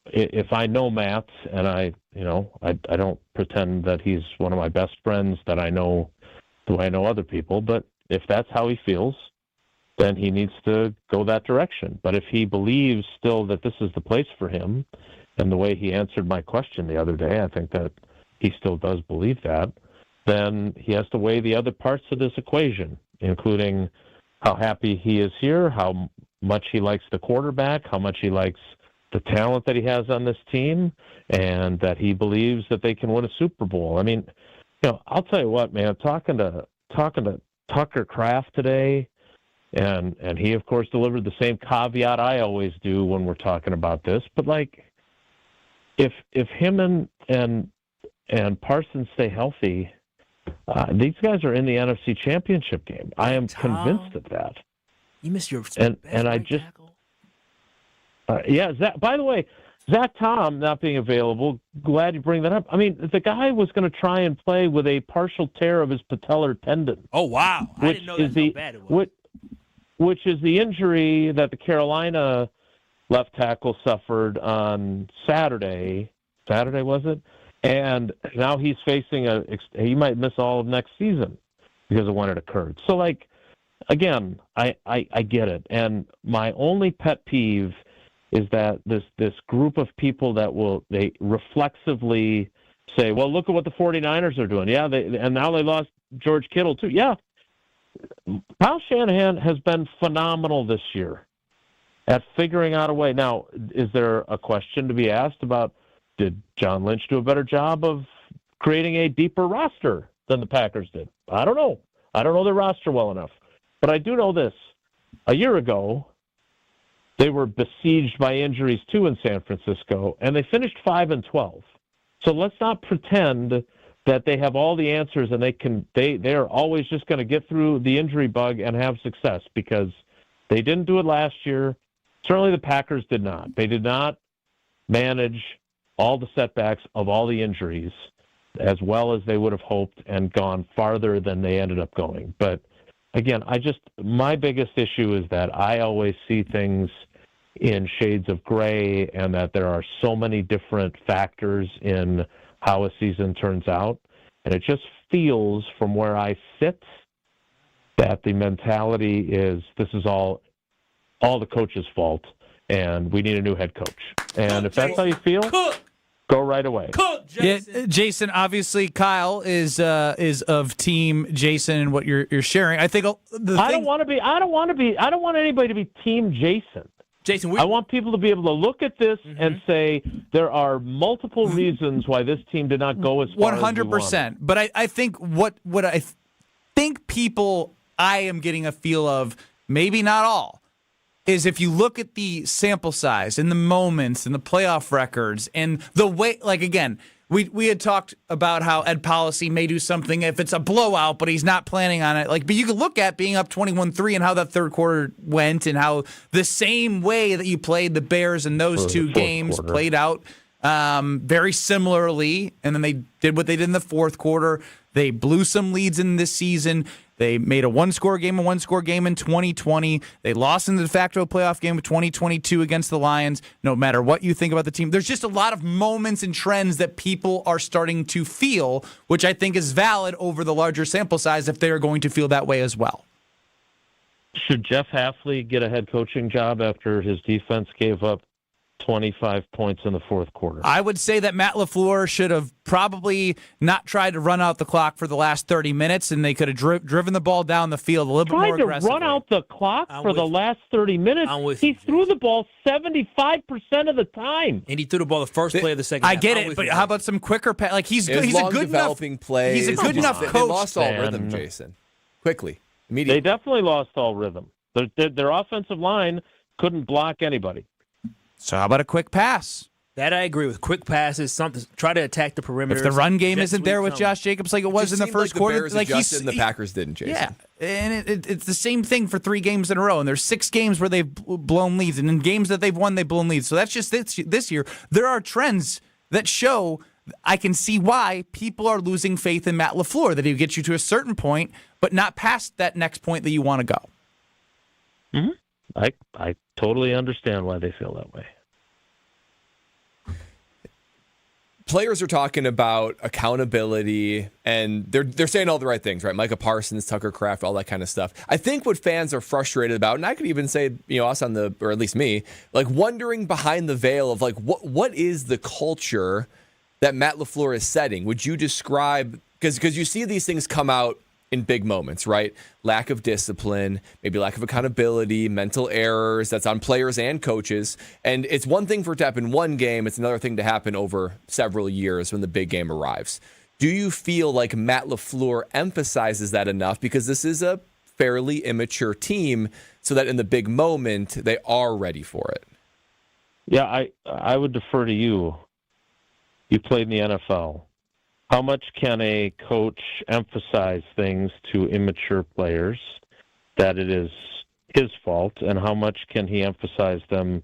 if I know Matt, and I don't pretend that he's one of my best friends that I know the way I know other people, but if that's how he feels, then he needs to go that direction. But if he believes still that this is the place for him, and the way he answered my question the other day, I think that he still does believe that, then he has to weigh the other parts of this equation, including how happy he is here, how much he likes the quarterback, how much he likes the talent that he has on this team, and that he believes that they can win a Super Bowl. I mean, I'll tell you what, man, talking to Tucker Kraft today, and he, of course, delivered the same caveat I always do when we're talking about this. But, if him and Parsons stay healthy, these guys are in the NFC Championship game. I am convinced of that. You missed your and I just Zach, by the way, Zach Tom not being available, glad you bring that up. I mean, the guy was going to try and play with a partial tear of his patellar tendon. Oh, wow. I didn't know that's how bad it was. Which is the injury that the Carolina left tackle suffered on Saturday. Saturday, was it? And now he's facing he might miss all of next season because of when it occurred. So, again, I get it. And my only pet peeve is that this group of people that they reflexively say, well, look at what the 49ers are doing. Yeah, and now they lost George Kittle too. Yeah, Kyle Shanahan has been phenomenal this year at figuring out a way. Now, is there a question to be asked about, did John Lynch do a better job of creating a deeper roster than the Packers did? I don't know. I don't know their roster well enough. But I do know this. A year ago, they were besieged by injuries too in San Francisco, and they finished 5-12. So let's not pretend that they have all the answers and they're always just going to get through the injury bug and have success, because they didn't do it last year. Certainly the Packers did not. They did not manage all the setbacks of all the injuries as well as they would have hoped and gone farther than they ended up going. But again, my biggest issue is that I always see things in shades of gray, and that there are so many different factors in how a season turns out. And it just feels from where I sit that the mentality is, this is all the coach's fault, and we need a new head coach. And if that's how you feel, go right away. Jason. Yeah, Jason, obviously Kyle is of team Jason and what you're sharing. I think I don't want anybody to be team Jason. Jason, I want people to be able to look at this and say there are multiple reasons why this team did not go as far 100%. But I think what I think people I am getting a feel of, maybe not all, is if you look at the sample size and the moments and the playoff records and the way, like, again, we had talked about how Ed Policy may do something if it's a blowout, but he's not planning on it. Like, but you can look at being up 21-3 and how that third quarter went, and how the same way that you played the Bears in those two games played out very similarly. And then they did what they did in the fourth quarter. They blew some leads in this season. They made a one-score game in 2020. They lost in the de facto playoff game of 2022 against the Lions. No matter what you think about the team, there's just a lot of moments and trends that people are starting to feel, which I think is valid over the larger sample size if they are going to feel that way as well. Should Jeff Hafley get a head coaching job after his defense gave up 25 points in the fourth quarter? I would say that Matt LaFleur should have probably not tried to run out the clock for the last 30 minutes, and they could have driven the ball down the field a little bit more aggressively. Tried to run out the clock for the last 30 minutes? He threw the ball 75% of the time. And he threw the ball the first play of the second half. I get it, but how about some quicker pass? Like, he's a good developing play. He's a good enough coach. They lost all rhythm, Jason. Quickly. Immediately. They definitely lost all rhythm. Their offensive line couldn't block anybody. So how about a quick pass? That I agree with. Quick passes, something. Try to attack the perimeter. If the run game isn't there with Josh Jacobs like it was in the first quarter, like the Packers didn't, Jason. Yeah, and it's the same thing for 3 games in a row. And there's 6 games where they've blown leads, and in games that they've won, they've blown leads. So that's just this year. There are trends that show. I can see why people are losing faith in Matt LaFleur, that he'll get you to a certain point, but not past that next point that you want to go. Mm-hmm. I totally understand why they feel that way. Players are talking about accountability, and they're saying all the right things, right? Micah Parsons, Tucker Kraft, all that kind of stuff. I think what fans are frustrated about, and I could even say, us or at least me, like wondering behind the veil of like what is the culture that Matt LaFleur is setting? Would you describe, because you see these things come out in big moments, right? Lack of discipline, maybe lack of accountability, mental errors, that's on players and coaches. And it's one thing for it to happen one game, it's another thing to happen over several years when the big game arrives. Do you feel like Matt LaFleur emphasizes that enough? Because this is a fairly immature team, so that in the big moment, they are ready for it. Yeah, I would defer to you. You played in the NFL. How much can a coach emphasize things to immature players that it is his fault, and how much can he emphasize them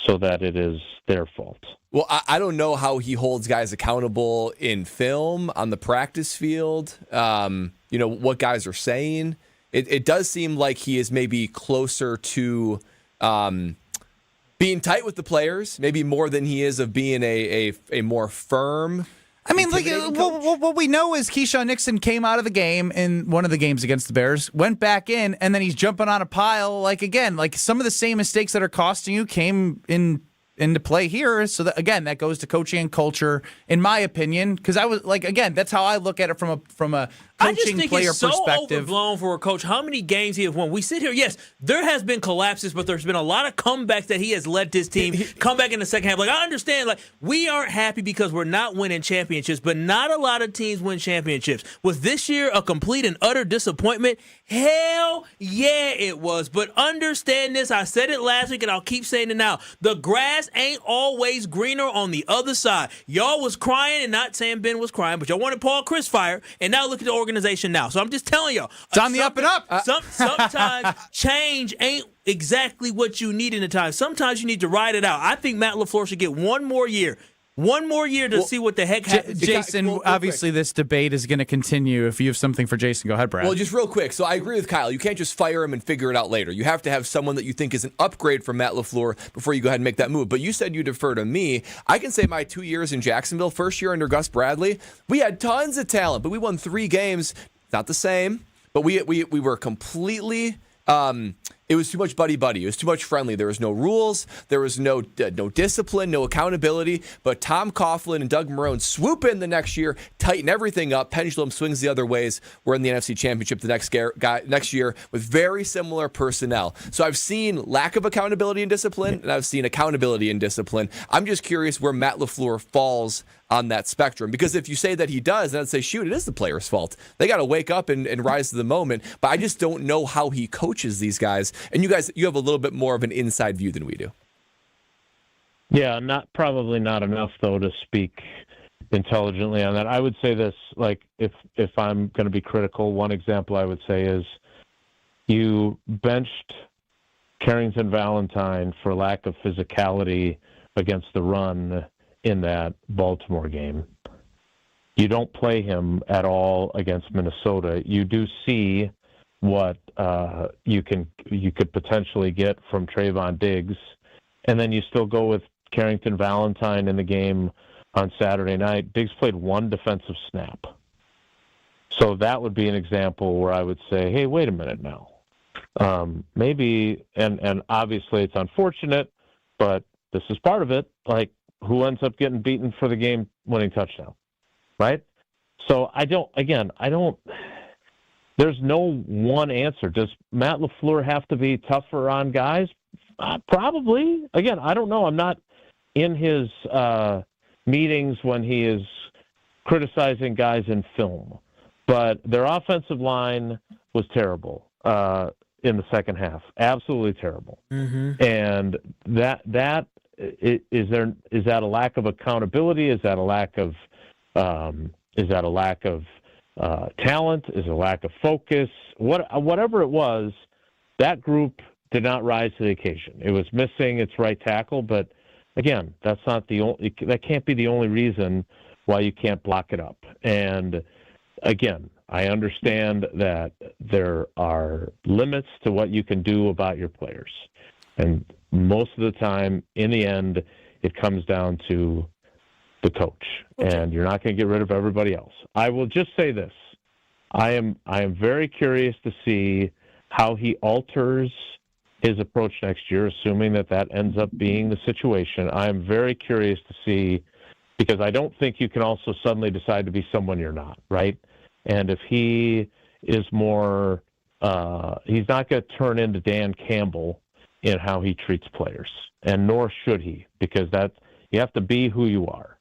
so that it is their fault? Well, I don't know how he holds guys accountable in film, on the practice field, what guys are saying. It does seem like he is maybe closer to being tight with the players, maybe more than he is of being a more firm. I mean, like what we know is Keyshawn Nixon came out of the game in one of the games against the Bears, went back in, and then he's jumping on a pile. Like, again, like some of the same mistakes that are costing you came in into play here. So that, again, that goes to coaching and culture, in my opinion, because I was like, again, that's how I look at it from a I just coaching think player it's so perspective. overblown for a coach. How many games he has won? We sit here, yes, there has been collapses, but there's been a lot of comebacks that he has led this team come back in the second half. Like, I understand, like, we aren't happy because we're not winning championships, but not a lot of teams win championships. Was this year a complete and utter disappointment? Hell yeah, it was. But understand this, I said it last week and I'll keep saying it now. The grass ain't always greener on the other side. Y'all was crying, and not saying Ben was crying, but y'all wanted Paul Chris fired, and now look at the organization now. So I'm just telling y'all. It's on the up and up. Sometimes change ain't exactly what you need in the time. Sometimes you need to ride it out. I think Matt LaFleur should get one more year. One more year to see what the heck happens. Jason, obviously this debate is going to continue. If you have something for Jason, go ahead, Brad. Well, just real quick. So I agree with Kyle. You can't just fire him and figure it out later. You have to have someone that you think is an upgrade from Matt LaFleur before you go ahead and make that move. But you said you defer to me. I can say my 2 years in Jacksonville, first year under Gus Bradley, we had tons of talent, but we won 3 games. Not the same, but we were completely it was too much buddy-buddy. It was too much friendly. There was no rules. There was no discipline, no accountability. But Tom Coughlin and Doug Marrone swoop in the next year, tighten everything up. Pendulum swings the other ways. We're in the NFC Championship the next year with very similar personnel. So I've seen lack of accountability and discipline, and I've seen accountability and discipline. I'm just curious where Matt LaFleur falls on that spectrum. Because if you say that he does, then I'd say, shoot, it is the player's fault. They got to wake up and rise to the moment. But I just don't know how he coaches these guys. And you guys, you have a little bit more of an inside view than we do. Yeah, probably not enough, though, to speak intelligently on that. I would say this, like, if I'm going to be critical, one example I would say is you benched Carrington Valentine for lack of physicality against the run in that Baltimore game. You don't play him at all against Minnesota. You do see what you could potentially get from Trayvon Diggs, and then you still go with Carrington Valentine in the game on Saturday night. Diggs played 1 defensive snap. So that would be an example where I would say, hey, wait a minute now. Maybe, and obviously it's unfortunate, but this is part of it, like, who ends up getting beaten for the game-winning touchdown, right? So I don't, there's no one answer. Does Matt LaFleur have to be tougher on guys? Probably. Again, I don't know. I'm not in his meetings when he is criticizing guys in film. But their offensive line was terrible in the second half. Absolutely terrible. Mm-hmm. And is that a lack of accountability? Is that a lack of talent? Is it a lack of focus? Whatever it was, that group did not rise to the occasion. It was missing its right tackle, but again, that can't be the only reason why you can't block it up. And again, I understand that there are limits to what you can do about your players. And most of the time, in the end, it comes down to the coach, and you're not going to get rid of everybody else. I will just say this. I am very curious to see how he alters his approach next year, assuming that ends up being the situation. I am very curious to see, because I don't think you can also suddenly decide to be someone you're not, right? And if he is more, he's not going to turn into Dan Campbell in how he treats players, and nor should he, because you have to be who you are.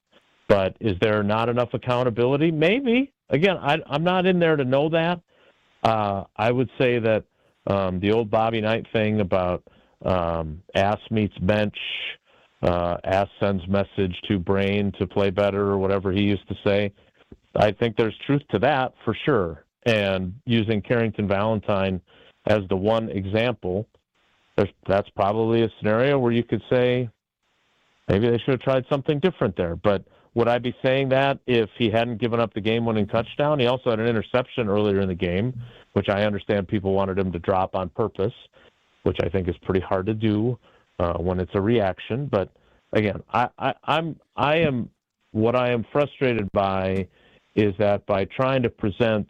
But is there not enough accountability? Maybe. Again, I'm not in there to know that. I would say that the old Bobby Knight thing about ass meets bench, ass sends message to brain to play better, or whatever he used to say, I think there's truth to that for sure. And using Carrington Valentine as the one example, that's probably a scenario where you could say maybe they should have tried something different there. But would I be saying that if he hadn't given up the game-winning touchdown? He also had an interception earlier in the game, which I understand people wanted him to drop on purpose, which I think is pretty hard to do when it's a reaction. But again, what I am frustrated by is that by trying to present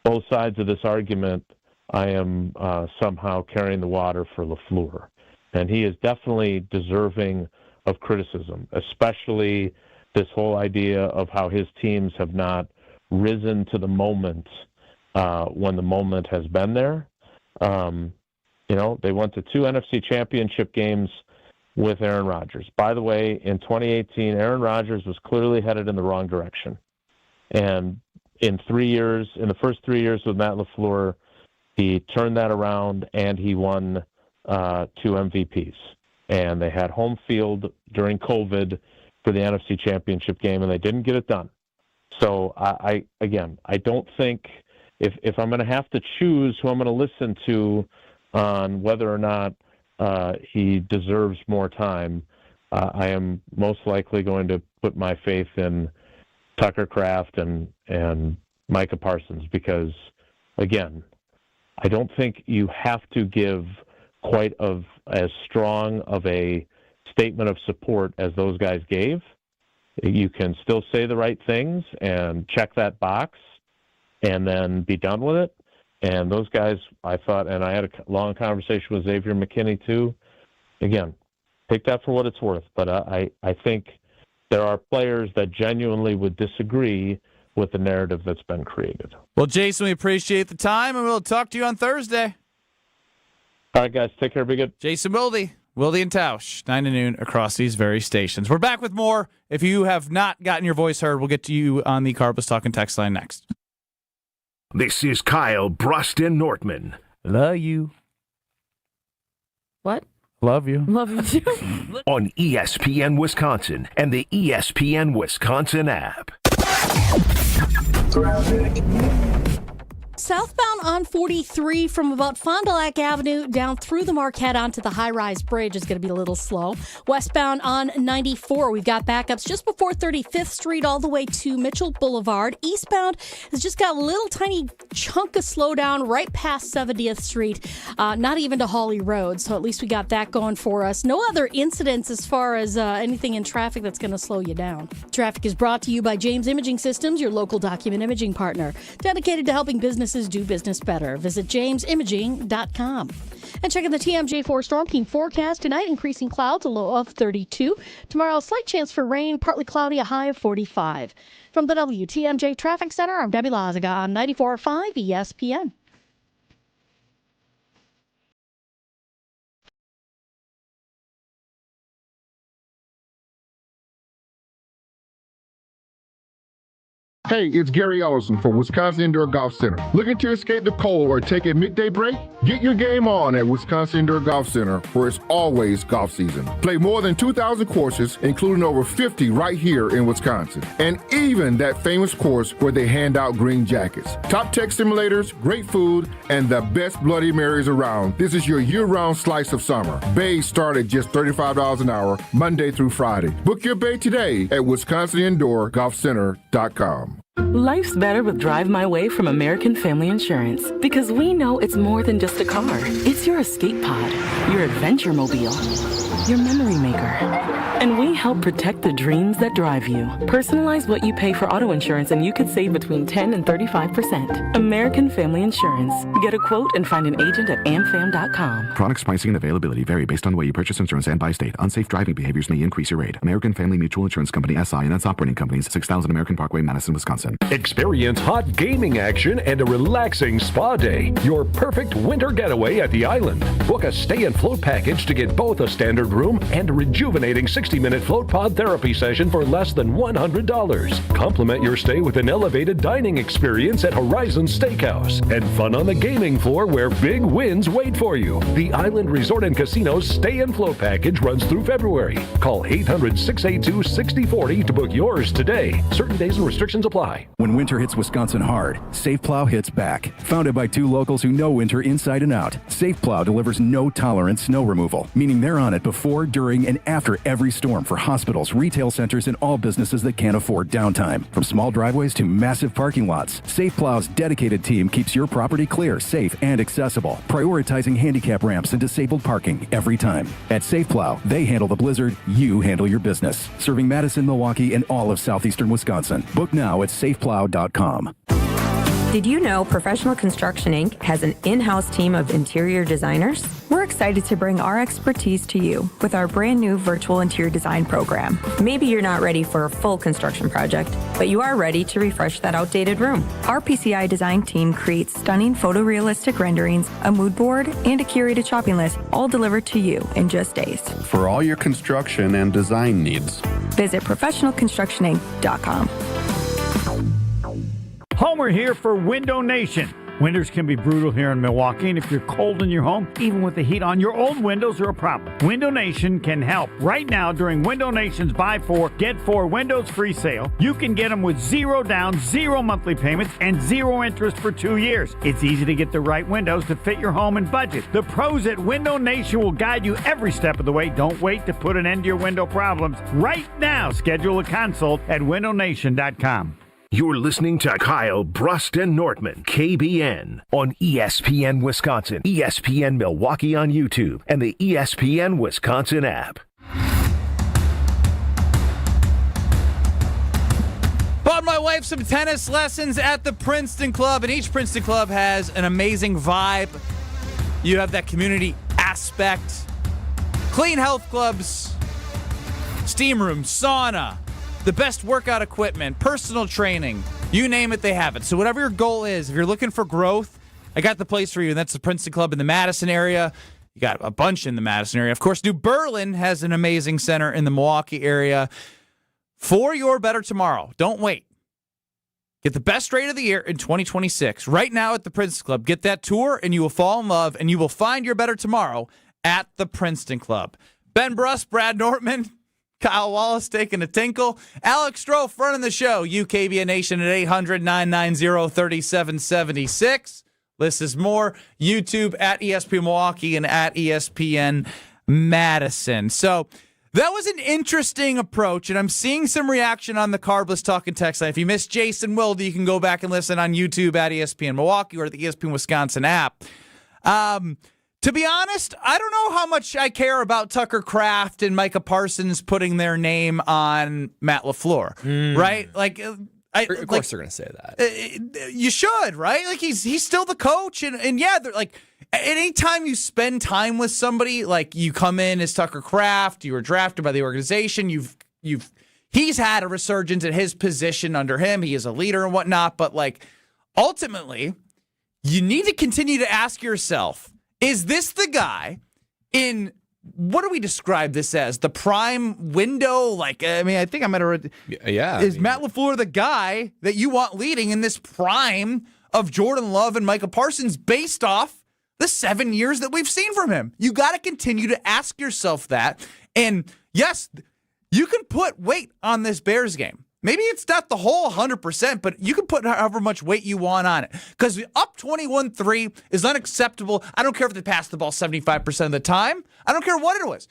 both sides of this argument, I am somehow carrying the water for LaFleur. And he is definitely deserving of criticism, especially this whole idea of how his teams have not risen to the moment when the moment has been there. They went to 2 NFC championship games with Aaron Rodgers. By the way, in 2018, Aaron Rodgers was clearly headed in the wrong direction. And in the first 3 years with Matt LaFleur, he turned that around and he won 2 MVPs. And they had home field during COVID for the NFC championship game, and they didn't get it done. So I don't think if I'm going to have to choose who I'm going to listen to on whether or not he deserves more time, I am most likely going to put my faith in Tucker Kraft and Micah Parsons because, again, I don't think you have to give quite as strong of a statement of support as those guys gave. You can still say the right things and check that box and then be done with it. And those guys, I thought, and I had a long conversation with Xavier McKinney too. Again, take that for what it's worth. But I think there are players that genuinely would disagree with the narrative that's been created. Well, Jason, we appreciate the time, and we'll talk to you on Thursday. All right, guys. Take care. Be good. Jason Wilde and Tausch, 9 to noon across these very stations. We're back with more. If you have not gotten your voice heard, we'll get to you on the Carbus Talking text line next. This is Kyle Brust Nortman. Love you. What? Love you. Love you too. On ESPN Wisconsin and the ESPN Wisconsin app. Southbound on 43 from about Fond du Lac Avenue down through the Marquette onto the high-rise bridge is going to be a little slow. Westbound on 94, we've got backups just before 35th Street all the way to Mitchell Boulevard. Eastbound has just got a little tiny chunk of slowdown right past 70th Street, not even to Hawley Road, so at least we got that going for us. No other incidents as far as anything in traffic that's going to slow you down. Traffic is brought to you by James Imaging Systems, your local document imaging partner, dedicated to helping businesses do business better. Visit jamesimaging.com. And checking the TMJ4 Storm Team forecast tonight, increasing clouds, a low of 32. Tomorrow, slight chance for rain, partly cloudy, a high of 45. From the WTMJ Traffic Center, I'm Debbie Lazaga on 94.5 ESPN. Hey, it's Gary Ellison from Wisconsin Indoor Golf Center. Looking to escape the cold or take a midday break? Get your game on at Wisconsin Indoor Golf Center, where it's always golf season. Play more than 2,000 courses, including over 50 right here in Wisconsin. And even that famous course where they hand out green jackets. Top tech simulators, great food, and the best Bloody Marys around. This is your year-round slice of summer. Bays start at just $35 an hour, Monday through Friday. Book your bay today at WisconsinIndoorGolfCenter.com. Life's better with Drive My Way from American Family Insurance, because we know it's more than just a car. It's your escape pod, your adventure mobile, your memory maker. And we help protect the dreams that drive you. Personalize what you pay for auto insurance and you could save between 10 and 35%. American Family Insurance. Get a quote and find an agent at amfam.com. Products pricing and availability vary based on the way you purchase insurance and by state. Unsafe driving behaviors may increase your rate. American Family Mutual Insurance Company, SI, and its operating companies, 6000 American Parkway, Madison, Wisconsin. Experience hot gaming action and a relaxing spa day. Your perfect winter getaway at the island. Book a stay and float package to get both a standard room and a rejuvenating 60-minute float pod therapy session for less than $100. Complement your stay with an elevated dining experience at Horizon Steakhouse and fun on the gaming floor where big wins wait for you. The Island Resort and Casino's stay and float package runs through February. Call 800-682-6040 to book yours today. Certain days and restrictions apply. When winter hits Wisconsin hard, Safe Plow hits back. Founded by two locals who know winter inside and out, Safe Plow delivers no-tolerance snow removal, meaning they're on it before, during, and after every storm for hospitals, retail centers, and all businesses that can't afford downtime. From small driveways to massive parking lots, Safe Plow's dedicated team keeps your property clear, safe, and accessible, prioritizing handicap ramps and disabled parking every time. At Safe Plow, they handle the blizzard, you handle your business. Serving Madison, Milwaukee, and all of southeastern Wisconsin. Book now at safeplow.com. Did you know Professional Construction Inc. has an in-house team of interior designers? We're excited to bring our expertise to you with our brand new virtual interior design program. Maybe you're not ready for a full construction project, but you are ready to refresh that outdated room. Our PCI design team creates stunning photorealistic renderings, a mood board, and a curated shopping list, all delivered to you in just days. For all your construction and design needs, visit professionalconstructioninc.com. Homer here for Window Nation. Winters can be brutal here in Milwaukee, and if you're cold in your home, even with the heat on, your old windows are a problem. Window Nation can help. Right now, during Window Nation's Buy 4, Get 4 Windows Free sale, you can get them with 0 down, 0 monthly payments, and 0 interest for 2 years. It's easy to get the right windows to fit your home and budget. The pros at Window Nation will guide you every step of the way. Don't wait to put an end to your window problems. Right now, schedule a consult at windownation.com. You're listening to Kyle, Brust, and Nortman, KBN, on ESPN Wisconsin, ESPN Milwaukee on YouTube, and the ESPN Wisconsin app. Bought my wife some tennis lessons at the Princeton Club, and each Princeton Club has an amazing vibe. You have that community aspect. Clean health clubs, steam room, sauna, the best workout equipment, personal training, you name it, they have it. So whatever your goal is, if you're looking for growth, I got the place for you, and that's the Princeton Club in the Madison area. You got a bunch in the Madison area. Of course, New Berlin has an amazing center in the Milwaukee area. For your better tomorrow, don't wait. Get the best rate of the year in 2026. Right now at the Princeton Club. Get that tour, and you will fall in love, and you will find your better tomorrow at the Princeton Club. Ben Brust, Brad Nortman, Kyle Wallace taking a tinkle. Alex Strofe running the show. UKBN Nation at 800-990-3776. This is more. YouTube at ESPN Milwaukee and at ESPN Madison. So that was an interesting approach, and I'm seeing some reaction on the Carbless Talking text line. If you missed Jason Wilde, you can go back and listen on YouTube at ESPN Milwaukee or the ESPN Wisconsin app. To be honest, I don't know how much I care about Tucker Kraft and Micah Parsons putting their name on Matt LaFleur, right? Like, of course they're going to say that. You should, right? Like he's still the coach, and yeah, they're like, anytime you spend time with somebody, like you come in as Tucker Kraft, you were drafted by the organization, he's had a resurgence at his position under him. He is a leader and whatnot, but like ultimately, you need to continue to ask yourself, is this the guy in, what do we describe this as? The prime window? Like, I mean, I think I might have read. Yeah. Is Matt LaFleur the guy that you want leading in this prime of Jordan Love and Micah Parsons based off the 7 years that we've seen from him? You got to continue to ask yourself that. And yes, you can put weight on this Bears game. Maybe it's not the whole 100%, but you can put however much weight you want on it. Because up 21-3 is unacceptable. I don't care if they pass the ball 75% of the time. I don't care what it was.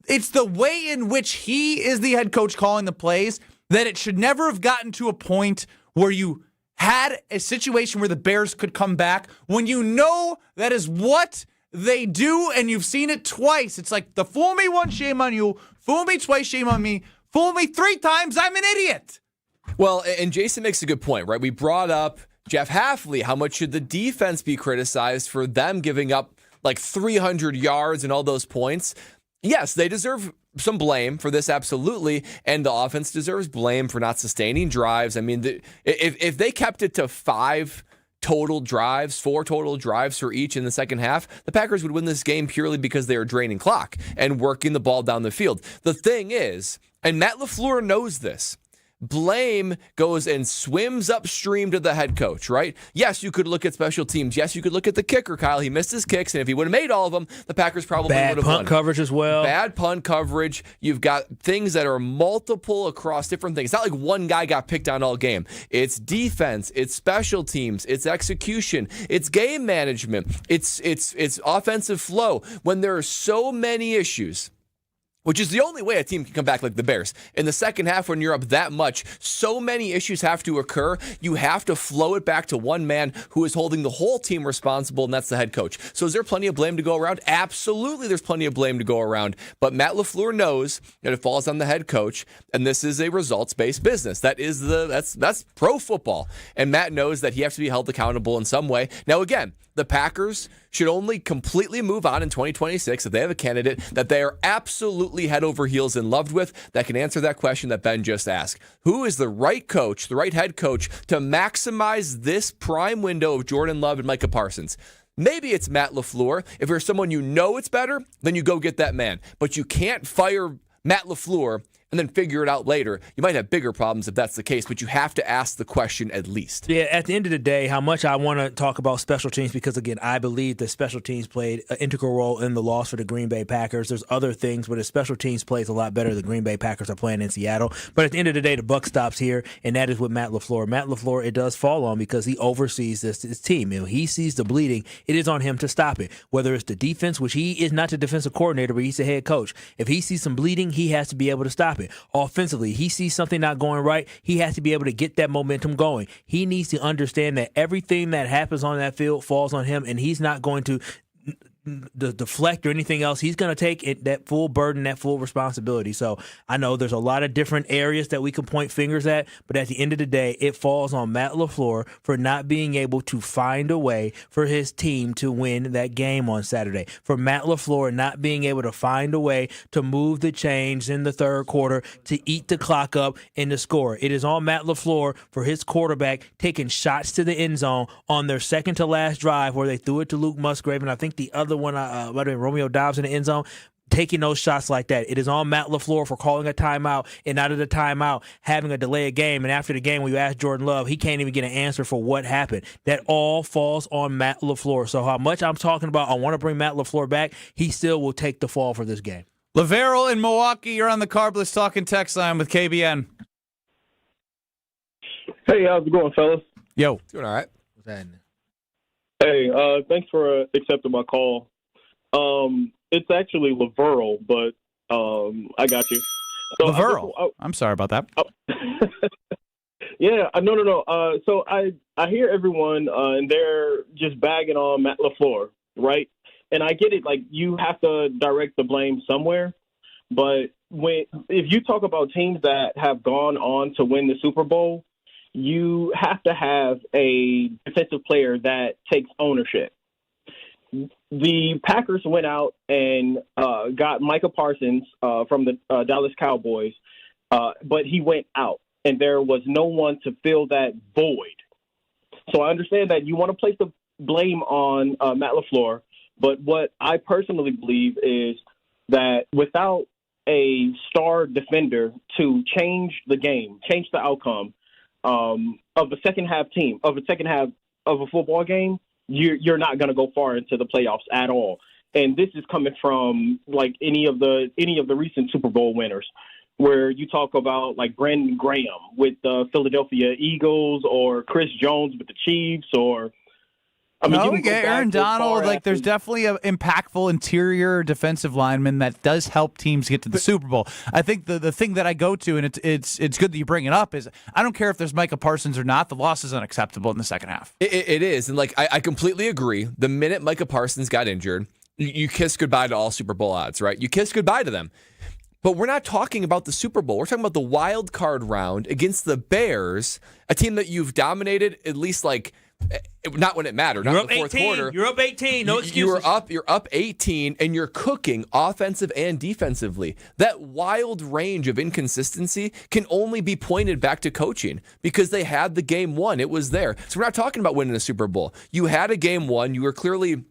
It's the way in which he is the head coach calling the plays that it should never have gotten to a point where you had a situation where the Bears could come back when you know that is what they do, and you've seen it twice. It's like the fool me once, shame on you. Fool me twice, shame on me. Fool me 3 times, I'm an idiot. Well, and Jason makes a good point, right? We brought up Jeff Hafley. How much should the defense be criticized for them giving up like 300 yards and all those points? Yes, they deserve some blame for this, absolutely. And the offense deserves blame for not sustaining drives. I mean, if they kept it to 4 total drives for each in the second half, the Packers would win this game purely because they are draining clock and working the ball down the field. The thing is, and Matt LaFleur knows this, blame goes and swims upstream to the head coach, right? Yes, you could look at special teams. Yes, you could look at the kicker, Kyle. He missed his kicks, and if he would have made all of them, the Packers probably would have won. Bad punt coverage as well. Bad punt coverage. You've got things that are multiple across different things. It's not like one guy got picked on all game. It's defense. It's special teams. It's execution. It's game management. It's offensive flow. When there are so many issues, which is the only way a team can come back like the Bears. In the second half, when you're up that much, so many issues have to occur. You have to flow it back to one man who is holding the whole team responsible, and that's the head coach. So is there plenty of blame to go around? Absolutely, there's plenty of blame to go around. But Matt LaFleur knows that it falls on the head coach, and this is a results-based business. That's pro football. And Matt knows that he has to be held accountable in some way. Now, again, the Packers should only completely move on in 2026 if they have a candidate that they are absolutely head over heels in love with that can answer that question that Ben just asked. Who is the right coach, the right head coach to maximize this prime window of Jordan Love and Micah Parsons? Maybe it's Matt LaFleur. If there's someone you know it's better, then you go get that man. But you can't fire Matt LaFleur and then figure it out later. You might have bigger problems if that's the case, but you have to ask the question at least. Yeah, at the end of the day, how much I want to talk about special teams, because, again, I believe that special teams played an integral role in the loss for the Green Bay Packers. There's other things, but the special teams plays a lot better. The Green Bay Packers are playing in Seattle. But at the end of the day, the buck stops here, and that is with Matt LaFleur. Matt LaFleur, it does fall on because he oversees this team. If he sees the bleeding, it is on him to stop it. Whether it's the defense, which he is not the defensive coordinator, but he's the head coach. If he sees some bleeding, he has to be able to stop it. Offensively, he sees something not going right, he has to be able to get that momentum going. He needs to understand that everything that happens on that field falls on him, and he's not going to deflect or anything else. He's going to take that full burden, that full responsibility. So I know there's a lot of different areas that we can point fingers at, but at the end of the day, it falls on Matt LaFleur for not being able to find a way for his team to win that game on Saturday. For Matt LaFleur not being able to find a way to move the chains in the third quarter to eat the clock up and to score. It is on Matt LaFleur for his quarterback taking shots to the end zone on their second to last drive where they threw it to Luke Musgrave, and I think the other one, Romeo Dobbs in the end zone, taking those shots like that. It is on Matt LaFleur for calling a timeout, and out of the timeout, having a delay of game. And after the game, when you ask Jordan Love, he can't even get an answer for what happened. That all falls on Matt LaFleur. So how much I'm talking about, I want to bring Matt LaFleur back, he still will take the fall for this game. Laveril in Milwaukee, you're on the Carbless Talking text line with KBN. Hey, how's it going, fellas? Yo. Doing all right. What's that? Hey, thanks for accepting my call. It's actually Laveril, but I got you. So Laveril. I'm sorry about that. Yeah, no. So I hear everyone, and they're just bagging on Matt LaFleur, right? And I get it. Like, you have to direct the blame somewhere. But if you talk about teams that have gone on to win the Super Bowl, you have to have a defensive player that takes ownership. The Packers went out and got Micah Parsons from the Dallas Cowboys, but he went out, and there was no one to fill that void. So I understand that you want to place the blame on Matt LaFleur, but what I personally believe is that without a star defender to change the game, change the outcome of a second half of a football game, you're not going to go far into the playoffs at all. And this is coming from like any of the recent Super Bowl winners, where you talk about like Brandon Graham with the Philadelphia Eagles, or Chris Jones with the Chiefs, or Aaron Donald. Like, there's definitely an impactful interior defensive lineman that does help teams get to the Super Bowl. I think the thing that I go to, and it's good that you bring it up, is I don't care if there's Micah Parsons or not. The loss is unacceptable in the second half. It is, and like I completely agree. The minute Micah Parsons got injured, you kiss goodbye to all Super Bowl odds, right? You kiss goodbye to them. But we're not talking about the Super Bowl. We're talking about the wild card round against the Bears, a team that you've dominated at least like. Not when it mattered. Not in the fourth quarter. You're up 18. No excuses. You're up 18, and you're cooking offensive and defensively. That wild range of inconsistency can only be pointed back to coaching because they had the game won. It was there. So we're not talking about winning a Super Bowl. You had a game won. You were clearly,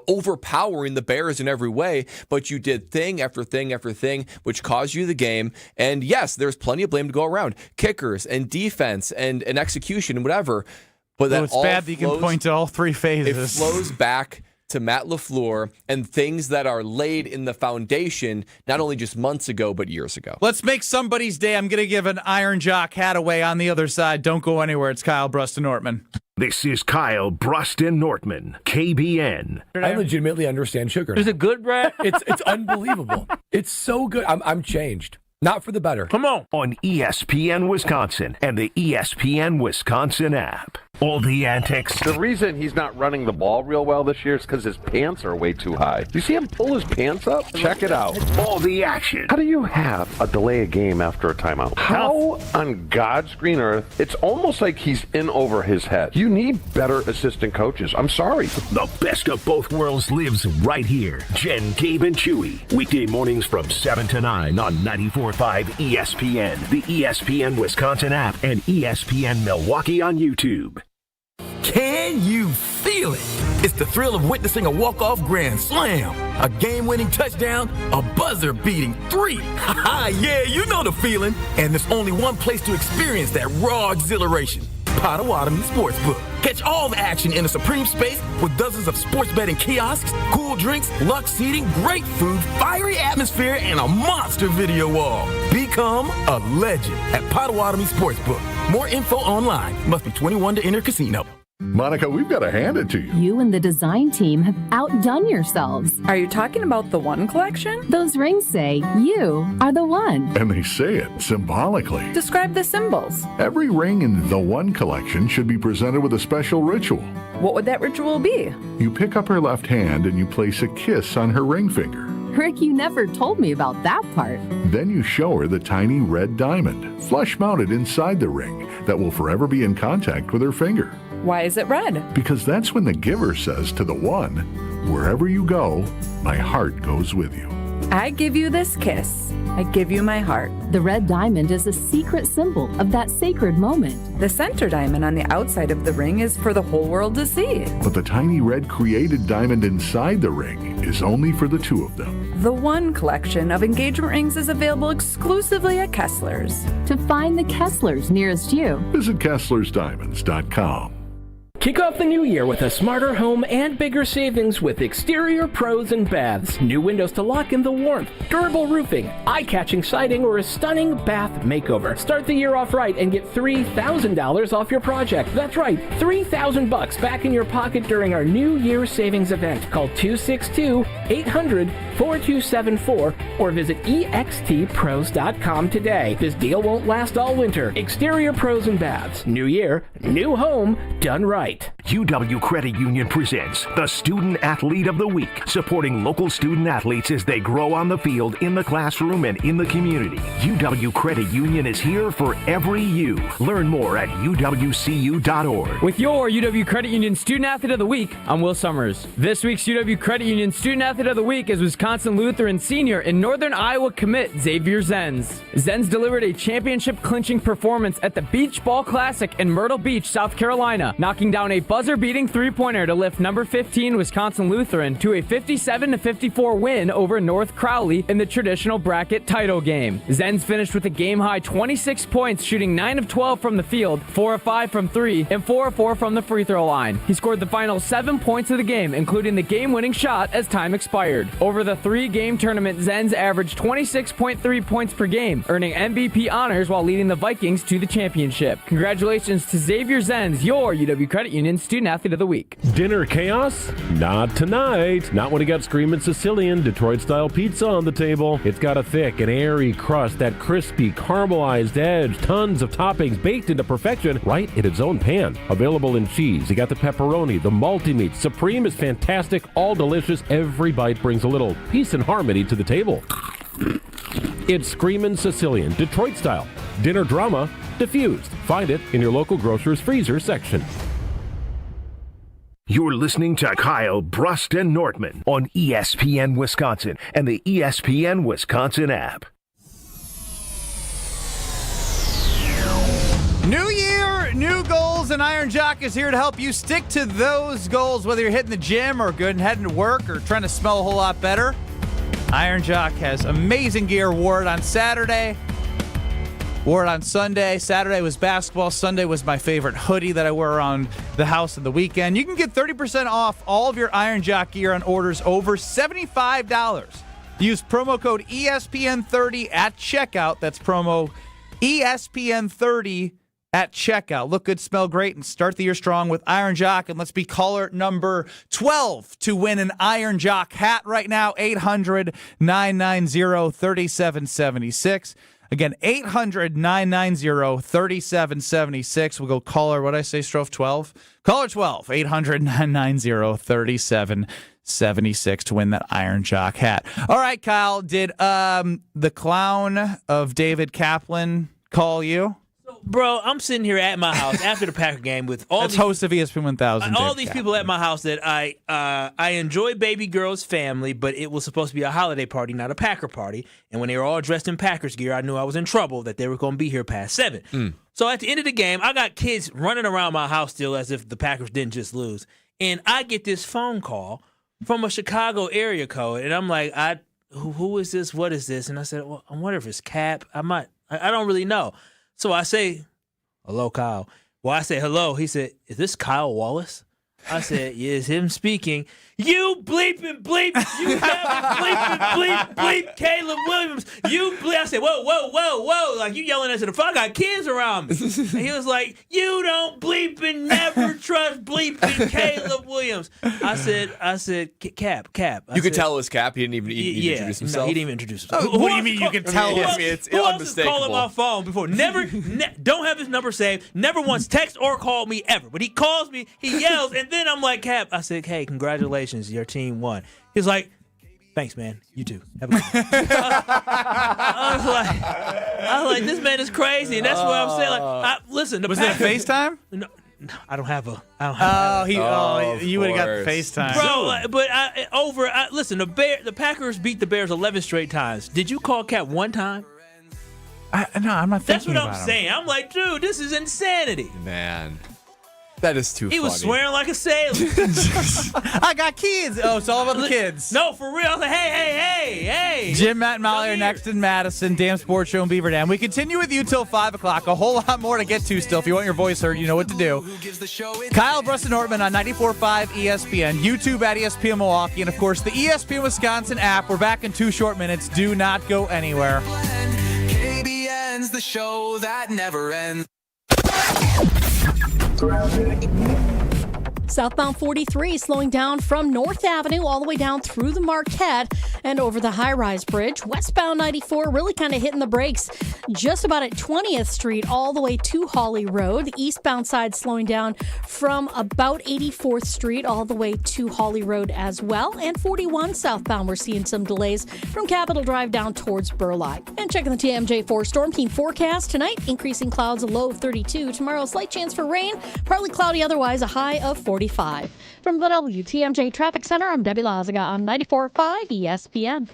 overpowering the Bears in every way, but you did thing after thing after thing, which caused you the game. And yes, there's plenty of blame to go around. Kickers and defense and execution and whatever. But it's bad that you can point to all three phases. It flows back to Matt LaFleur and things that are laid in the foundation, not only just months ago, but years ago. Let's make somebody's day. I'm going to give an Iron Jock hat away on the other side. Don't go anywhere. It's Kyle Brust Nortman. This is Kyle Brust Nortman, KBN. I legitimately understand sugar. Is it good, Brad? It's unbelievable. It's so good. I'm changed. Not for the better. Come on. On ESPN Wisconsin and the ESPN Wisconsin app. All the antics. The reason he's not running the ball real well this year is because his pants are way too high. Do you see him pull his pants up? Check it out. All the action. How do you have a delay a game after a timeout? How on God's green earth? It's almost like he's in over his head. You need better assistant coaches. I'm sorry. The best of both worlds lives right here. Jen, Gabe, and Chewy. Weekday mornings from 7 to 9 on 94.5 ESPN, the ESPN Wisconsin app, and ESPN Milwaukee on YouTube. Can you feel it? It's the thrill of witnessing a walk-off grand slam, a game-winning touchdown, a buzzer-beating 3. Yeah, you know the feeling. And there's only one place to experience that raw exhilaration. Potawatomi Sportsbook. Catch all the action in a supreme space with dozens of sports betting kiosks, cool drinks, luxe seating, great food, fiery atmosphere, and a monster video wall. Become a legend at Potawatomi Sportsbook. More info online. Must be 21 to enter casino. Monica, we've got to hand it to you. You and the design team have outdone yourselves. Are you talking about the One collection? Those rings say you are the one. And they say it symbolically. Describe the symbols. Every ring in the One collection should be presented with a special ritual. What would that ritual be? You pick up her left hand and you place a kiss on her ring finger. Rick, you never told me about that part. Then you show her the tiny red diamond, flush mounted inside the ring, that will forever be in contact with her finger. Why is it red? Because that's when the giver says to the one, wherever you go, my heart goes with you. I give you this kiss. I give you my heart. The red diamond is a secret symbol of that sacred moment. The center diamond on the outside of the ring is for the whole world to see. But the tiny red created diamond inside the ring is only for the two of them. The One collection of engagement rings is available exclusively at Kessler's. To find the Kessler's nearest you, visit KesslersDiamonds.com. Kick off the new year with a smarter home and bigger savings with Exterior Pros and Baths. New windows to lock in the warmth, durable roofing, eye-catching siding, or a stunning bath makeover. Start the year off right and get $3,000 off your project. That's right, $3,000 back in your pocket during our New Year savings event. Call 262-800-4274 or visit extpros.com today. This deal won't last all winter. Exterior Pros and Baths. New year, new home, done right. UW Credit Union presents the Student Athlete of the Week, supporting local student athletes as they grow on the field, in the classroom, and in the community. UW Credit Union is here for every you. Learn more at uwcu.org. With your UW Credit Union Student Athlete of the Week, I'm Will Summers. This week's UW Credit Union Student Athlete of the Week is Wisconsin Lutheran senior and Northern Iowa commit Xavier Zenz. Zenz delivered a championship-clinching performance at the Beach Ball Classic in Myrtle Beach, South Carolina, knocking down a buzzer-beating three-pointer to lift number 15 Wisconsin Lutheran to a 57-54 win over North Crowley in the traditional bracket title game. Zenz finished with a game-high 26 points, shooting 9 of 12 from the field, 4 of 5 from 3, and 4 of 4 from the free throw line. He scored the final 7 points of the game, including the game-winning shot as time expired. Over the 3-game tournament, Zenz averaged 26.3 points per game, earning MVP honors while leading the Vikings to the championship. Congratulations to Xavier Zenz, your UW Credit Union Student Athlete of the Week. Dinner chaos? Not tonight. Not when you got Screamin' Sicilian Detroit-style pizza on the table. It's got a thick and airy crust, that crispy, caramelized edge, tons of toppings baked into perfection right in its own pan. Available in cheese. You got the pepperoni, the multi-meat. Supreme is fantastic, all delicious. Every bite brings a little peace and harmony to the table. It's Screamin' Sicilian Detroit-style. Dinner drama diffused. Find it in your local grocer's freezer section. You're listening to Kyle Brust Nortman on ESPN Wisconsin and the ESPN Wisconsin app. New year, new goals, and Iron Jock is here to help you stick to those goals, whether you're hitting the gym or good and heading to work or trying to smell a whole lot better. Iron Jock has amazing gear. Wore it on Saturday, wore it on Sunday. Saturday was basketball. Sunday was my favorite hoodie that I wear around the house on the weekend. You can get 30% off all of your Iron Jock gear on orders over $75. Use promo code ESPN30 at checkout. That's promo ESPN30 at checkout. Look good, smell great, and start the year strong with Iron Jock. And let's be caller number 12 to win an Iron Jock hat right now. 800-990-3776. Again, 800-990-3776. We'll go caller, what did I say, Strofe 12? Caller 12, 800-990-3776 to win that Iron Jock hat. All right, Kyle, did the clown of David Kaplan call you? Bro, I'm sitting here at my house after the Packer game with all That's host of ESPN 1000. all these people at my house that I enjoy baby girl's family, but it was supposed to be a holiday party, not a Packer party. And when they were all dressed in Packers gear, I knew I was in trouble, that they were going to be here past 7. So at the end of the game, I got kids running around my house still as if the Packers didn't just lose. And I get this phone call from a Chicago area code, and I'm like, who is this? What is this? And I said, well, I wonder if it's Cap. I don't really know. So I say, hello, Kyle. Well, I say, hello. He said, is this Kyle Wallace? I said, yeah, it's him speaking. You bleeping bleep. You have bleeping bleep bleep Caleb Williams. You bleep. I said, whoa. Like, you yelling at the phone. I got kids around me. And he was like, you don't bleep and never trust bleeping Caleb Williams. I said, Cap. You could tell it was Cap. He didn't even introduce himself. No, he didn't even introduce himself. What do you mean you can tell us? It's Who else is unmistakable. calling my phone before? Don't have his number saved. Never once text or called me ever. But he calls me, he yells, and then I'm like, Cap. I said, hey, congratulations, your team won. He's like, thanks, man. You too. Have a good one. I was like, this man is crazy, and that's what I'm saying. Like, listen, was it a FaceTime? No, I don't have a. You would have got the FaceTime, bro. But listen, the Packers beat the Bears 11 straight times. Did you call Cap one time? No, I'm not thinking That's what I'm about saying. I'm like, dude, this is insanity. Man. That is too funny. He was swearing like a sailor. I got kids. Oh, it's all about the kids. No, for real. I was like, hey. Jim, Matt, and Molly are next in Madison. Damn Sports Show in Beaver Dam. We continue with you till 5 o'clock. A whole lot more to get to still. If you want your voice heard, you know what to do. Kyle, Brust Nortman on 94.5 ESPN, YouTube at ESPN Milwaukee, and, of course, the ESPN Wisconsin app. We're back in 2 short minutes. Do not go anywhere. KBN's the show that never ends. Southbound 43 slowing down from North Avenue all the way down through the Marquette and over the high-rise bridge. Westbound 94 really kind of hitting the brakes just about at 20th Street all the way to Hawley Road. The eastbound side slowing down from about 84th Street all the way to Hawley Road as well. And 41 southbound, we're seeing some delays from Capitol Drive down towards Burleigh. And checking the TMJ4 Storm Team forecast tonight, increasing clouds, a low of 32. Tomorrow, slight chance for rain, partly cloudy otherwise, a high of 45. From the WTMJ Traffic Center, I'm Debbie Lazaga on 94.5 ESPN.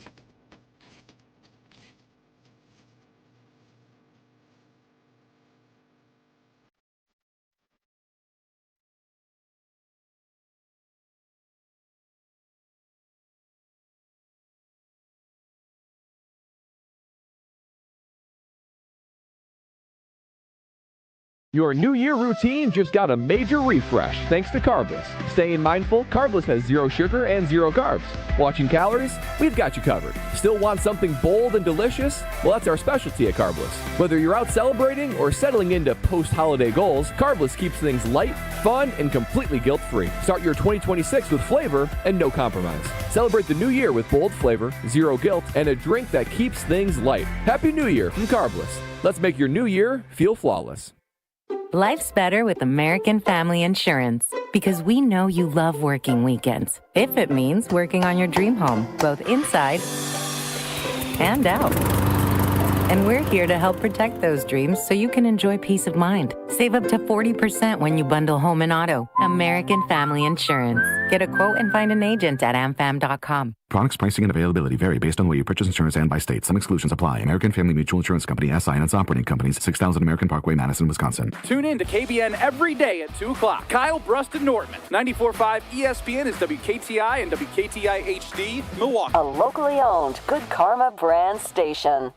Your New Year routine just got a major refresh thanks to Carbless. Staying mindful, Carbless has 0 sugar and 0 carbs. Watching calories? We've got you covered. Still want something bold and delicious? Well, that's our specialty at Carbless. Whether you're out celebrating or settling into post-holiday goals, Carbless keeps things light, fun, and completely guilt-free. Start your 2026 with flavor and no compromise. Celebrate the new year with bold flavor, 0 guilt, and a drink that keeps things light. Happy New Year from Carbless. Let's make your new year feel flawless. Life's better with American Family Insurance because we know you love working weekends. If it means working on your dream home, both inside and out. And we're here to help protect those dreams so you can enjoy peace of mind. Save up to 40% when you bundle home and auto. American Family Insurance. Get a quote and find an agent at amfam.com. Products, pricing, and availability vary based on the way you purchase insurance and by state. Some exclusions apply. American Family Mutual Insurance Company, SI, and its operating companies, 6000 American Parkway, Madison, Wisconsin. Tune in to KBN every day at 2 o'clock. Kyle, Brust, and Nortman. 94.5 ESPN is WKTI and WKTI HD, Milwaukee. A locally owned Good Karma brand station.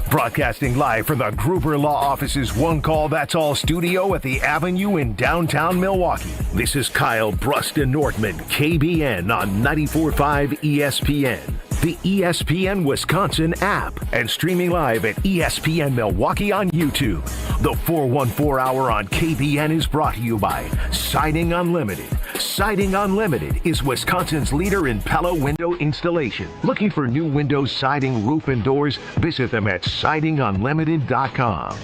Broadcasting live from the Gruber Law Office's One Call That's All studio at the Avenue in downtown Milwaukee. This is Kyle, Brust, and Nortman, KBN on 94.5 ESPN. the ESPN Wisconsin app, and streaming live at ESPN Milwaukee on YouTube. The 414 Hour on KBN is brought to you by Siding Unlimited. Siding Unlimited is Wisconsin's leader in Pella window installation. Looking for new windows, siding, roof, and doors? Visit them at sidingunlimited.com.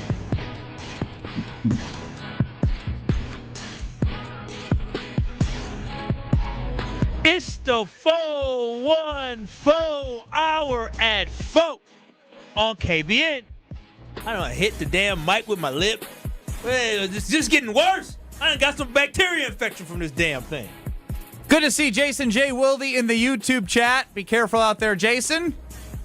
It's the 414 Hour at 4 on KBN. I don't hit the damn mic with my lip. It's just getting worse. I done got some bacteria infection from this damn thing. Good to see Jason J. Wilde in the YouTube chat. Be careful out there, Jason.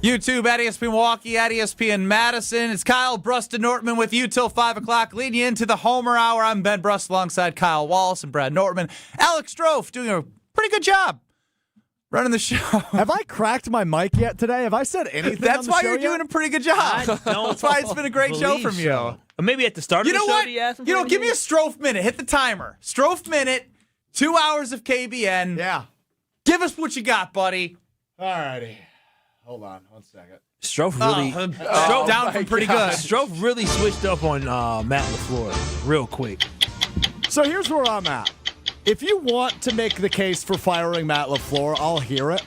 YouTube at ESPN Milwaukee, at ESPN Madison. It's Kyle Brust Nortman with you till 5 o'clock, leading you into the Homer Hour. I'm Ben Brust alongside Kyle Wallace and Brad Nortman. Alex Strofe doing a pretty good job running the show. Have I cracked my mic yet today? Have I said anything? That's on the why show you're doing a pretty good job. That's why it's been a great show from you. Or maybe at the start of the show. You know what? Give me a Strofe minute. Hit the timer. Strofe minute. 2 hours of KBN. Yeah. Give us what you got, buddy. All righty. Hold on 1 second. Strofe really Strofe down from pretty good. Strofe really switched up on Matt LaFleur real quick. So here's where I'm at. If you want to make the case for firing Matt LaFleur, I'll hear it.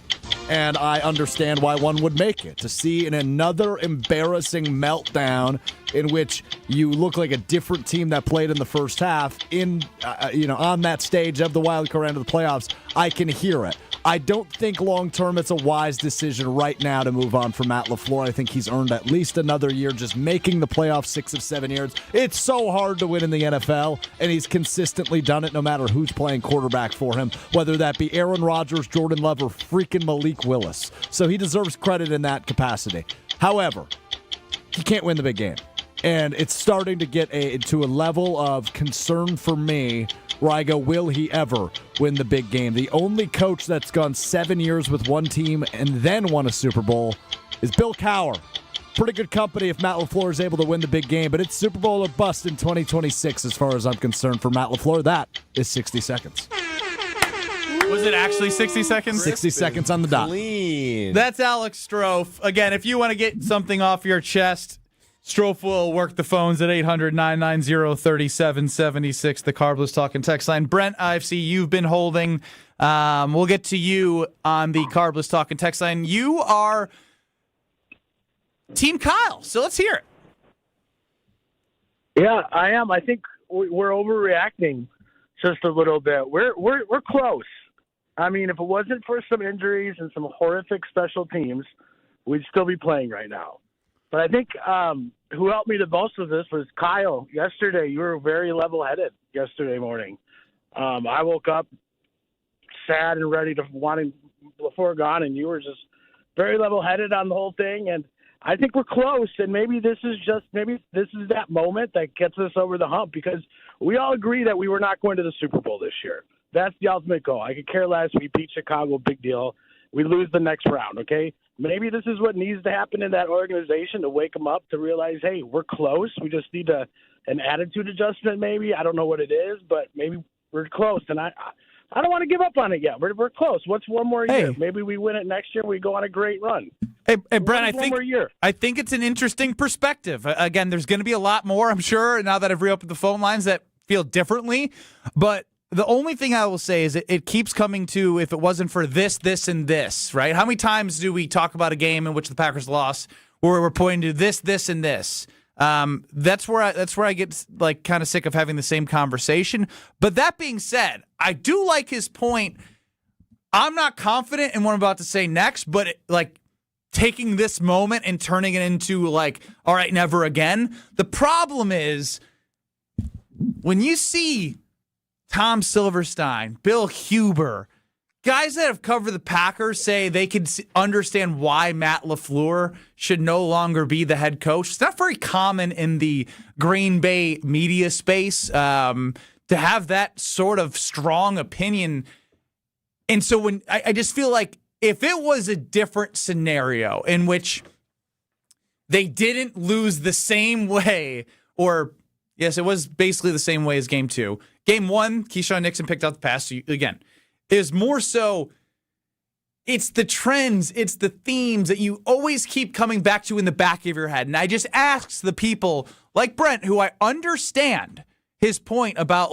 And I understand why one would make it. To see in another embarrassing meltdown in which you look like a different team that played in the first half on that stage of the wild card end of the playoffs, I can hear it. I don't think long-term it's a wise decision right now to move on from Matt LaFleur. I think he's earned at least another year just making the playoffs 6 of 7 years. It's so hard to win in the NFL, and he's consistently done it no matter who's playing quarterback for him, whether that be Aaron Rodgers, Jordan Love, or freaking Malik Willis. So he deserves credit in that capacity. However, he can't win the big game. And it's starting to get to a level of concern for me where I go, will he ever win the big game? The only coach that's gone 7 years with one team and then won a Super Bowl is Bill Cowher. Pretty good company if Matt LaFleur is able to win the big game, but it's Super Bowl or bust in 2026 as far as I'm concerned for Matt LaFleur. That is 60 seconds. Was it actually 60 seconds? 60 seconds on the dot. Clean. That's Alex Strofe. Again, if you want to get something off your chest, Strofe will work the phones at 800-990-3776, the Carbless Talking text line. Brent, I see you've been holding. We'll get to you on the Carbless Talking text line. You are Team Kyle, so let's hear it. Yeah, I am. I think we're overreacting just a little bit. We're close. I mean, if it wasn't for some injuries and some horrific special teams, we'd still be playing right now. But I think who helped me the most with this was Kyle. Yesterday, you were very level-headed yesterday morning. I woke up sad and ready to wanting LaFleur gone, and you were just very level-headed on the whole thing. And I think we're close, and maybe this is that moment that gets us over the hump, because we all agree that we were not going to the Super Bowl this year. That's the ultimate goal. I could care less. We beat Chicago, big deal. We lose the next round, okay? Maybe this is what needs to happen in that organization to wake them up to realize, hey, we're close. We just need an attitude adjustment maybe. I don't know what it is, but maybe we're close. And I don't want to give up on it yet. We're close. What's one more year? Maybe we win it next year. We go on a great run. Hey Brent, I think it's an interesting perspective. Again, there's going to be a lot more, I'm sure, now that I've reopened the phone lines that feel differently. But the only thing I will say is it keeps coming to, if it wasn't for this, this, and this, right? How many times do we talk about a game in which the Packers lost where we're pointing to this, this, and this? That's where I get like kind of sick of having the same conversation. But that being said, I do like his point. I'm not confident in what I'm about to say next, but taking this moment and turning it into all right, never again. The problem is when you see Tom Silverstein, Bill Huber, guys that have covered the Packers say they could understand why Matt LaFleur should no longer be the head coach. It's not very common in the Green Bay media space to have that sort of strong opinion. And so when I just feel like if it was a different scenario in which they didn't lose the same way, or yes, it was basically the same way as game 2. Game 1, Keyshawn Nixon picked out the pass. So again, is more so it's the trends, it's the themes that you always keep coming back to in the back of your head. And I just asked the people like Brent, who I understand his point about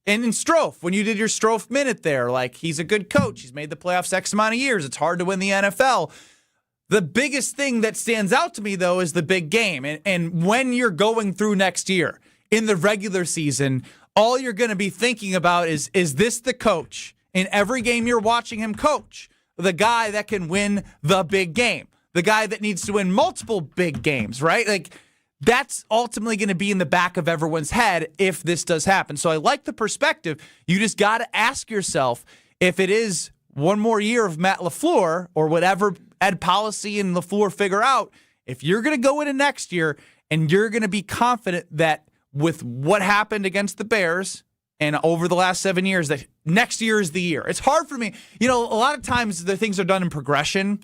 and in Strofe, when you did your Strofe minute there, he's a good coach. He's made the playoffs X amount of years. It's hard to win the NFL. The biggest thing that stands out to me, though, is the big game. And when you're going through next year in the regular season, all you're going to be thinking about is this the coach in every game you're watching him coach? The guy that can win the big game, the guy that needs to win multiple big games, right? That's ultimately going to be in the back of everyone's head if this does happen. So I like the perspective. You just got to ask yourself if it is one more year of Matt LaFleur or whatever Ed Policy and LaFleur figure out, if you're going to go into next year and you're going to be confident that with what happened against the Bears and over the last 7 years, that next year is the year. It's hard for me. A lot of times the things are done in progression.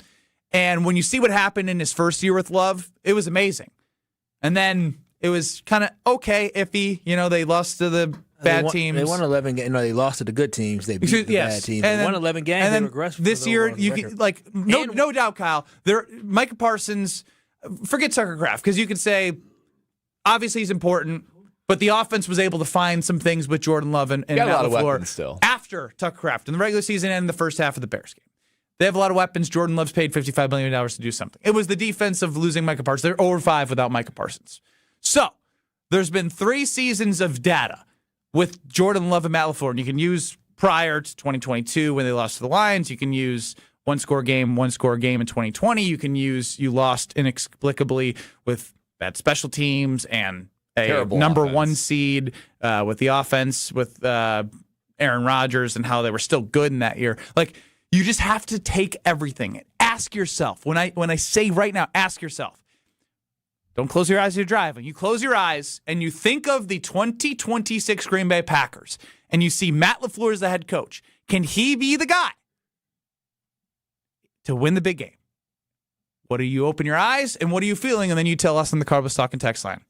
And when you see what happened in his first year with Love, it was amazing. And then it was kind of okay, iffy. They lost to the bad teams. They won 11 games. They lost to the good teams. They beat the bad teams. They won 11 games. And then they regressed this year, no doubt, Kyle, Micah Parsons, forget Tucker Kraft, because you could say, obviously he's important, but the offense was able to find some things with Jordan Love and Matt LaFleur still after Tucker Kraft in the regular season and in the first half of the Bears game. They have a lot of weapons. Jordan Love's paid $55 million to do something. It was the defense of losing Micah Parsons. They're 0-5 without Micah Parsons. So there's been 3 seasons of data with Jordan Love and Matt LaFleur. And you can use prior to 2022 when they lost to the Lions. You can use one-score game in 2020. You can use you lost inexplicably with bad special teams and a terrible number offense. 1 seed with the offense with Aaron Rodgers and how they were still good in that year. You just have to take everything. Ask yourself, when I say right now, ask yourself, don't close your eyes as you're driving. You close your eyes and you think of the 2026 Green Bay Packers and you see Matt LaFleur as the head coach. Can he be the guy to win the big game? What do you open your eyes and what are you feeling? And then you tell us on the Carbos Talking text line.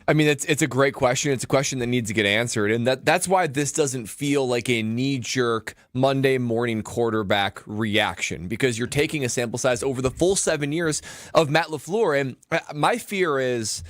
I mean, it's a great question. It's a question that needs to get answered. And that's why this doesn't feel like a knee-jerk Monday morning quarterback reaction, because you're taking a sample size over the full 7 years of Matt LaFleur. And my fear is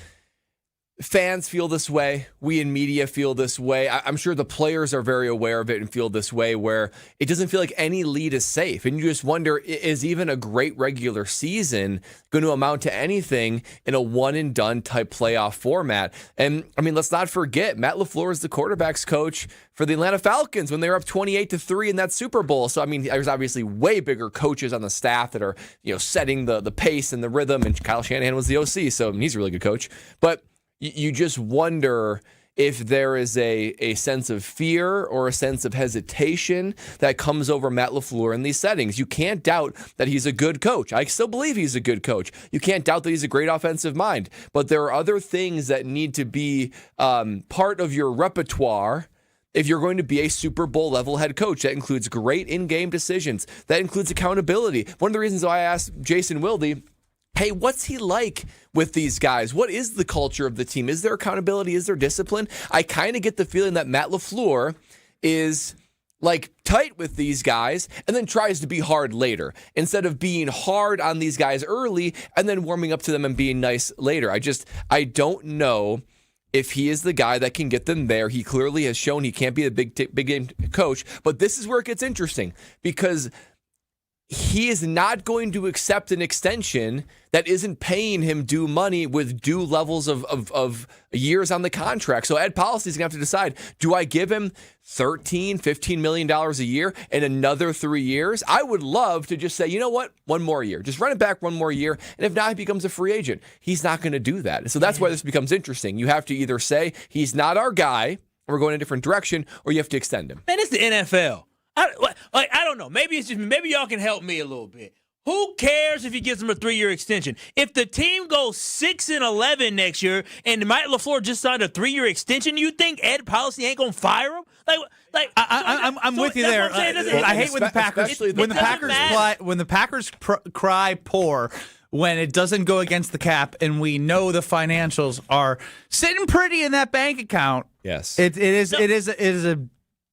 fans feel this way. We in media feel this way. I'm sure the players are very aware of it and feel this way, where it doesn't feel like any lead is safe. And you just wonder, is even a great regular season going to amount to anything in a one-and-done type playoff format? And, I mean, let's not forget, Matt LaFleur is the quarterback's coach for the Atlanta Falcons when they were up 28-3 in that Super Bowl. So, I mean, there's obviously way bigger coaches on the staff that are, setting the pace and the rhythm. And Kyle Shanahan was the OC, so he's a really good coach. But you just wonder if there is a sense of fear or a sense of hesitation that comes over Matt LaFleur in these settings. You can't doubt that he's a good coach. I still believe he's a good coach. You can't doubt that he's a great offensive mind. But there are other things that need to be part of your repertoire if you're going to be a Super Bowl level head coach. That includes great in-game decisions. That includes accountability. One of the reasons why I asked Jason Wilde, hey, what's he like with these guys? What is the culture of the team? Is there accountability? Is there discipline? I kind of get the feeling that Matt LaFleur is tight with these guys and then tries to be hard later instead of being hard on these guys early and then warming up to them and being nice later. I don't know if he is the guy that can get them there. He clearly has shown he can't be a big game coach, but this is where it gets interesting, because he is not going to accept an extension that isn't paying him due money with due levels of years on the contract. So Ed Policy is going to have to decide, do I give him $13, $15 million a year in another 3 years? I would love to just say, you know what, one more year. Just run it back one more year. And if not, he becomes a free agent. He's not going to do that. So that's why this becomes interesting. You have to either say, he's not our guy, and we're going a different direction, or you have to extend him. Man, it's the NFL. I don't know. Maybe it's just maybe y'all can help me a little bit. Who cares if he gives them a 3-year extension? If the team goes 6-11 next year and Matt LaFleur just signed a 3-year extension, you think Ed Policy ain't gonna fire him? I'm with you there. I hate when the Packers cry poor when it doesn't go against the cap, and we know the financials are sitting pretty in that bank account. Yes, it is a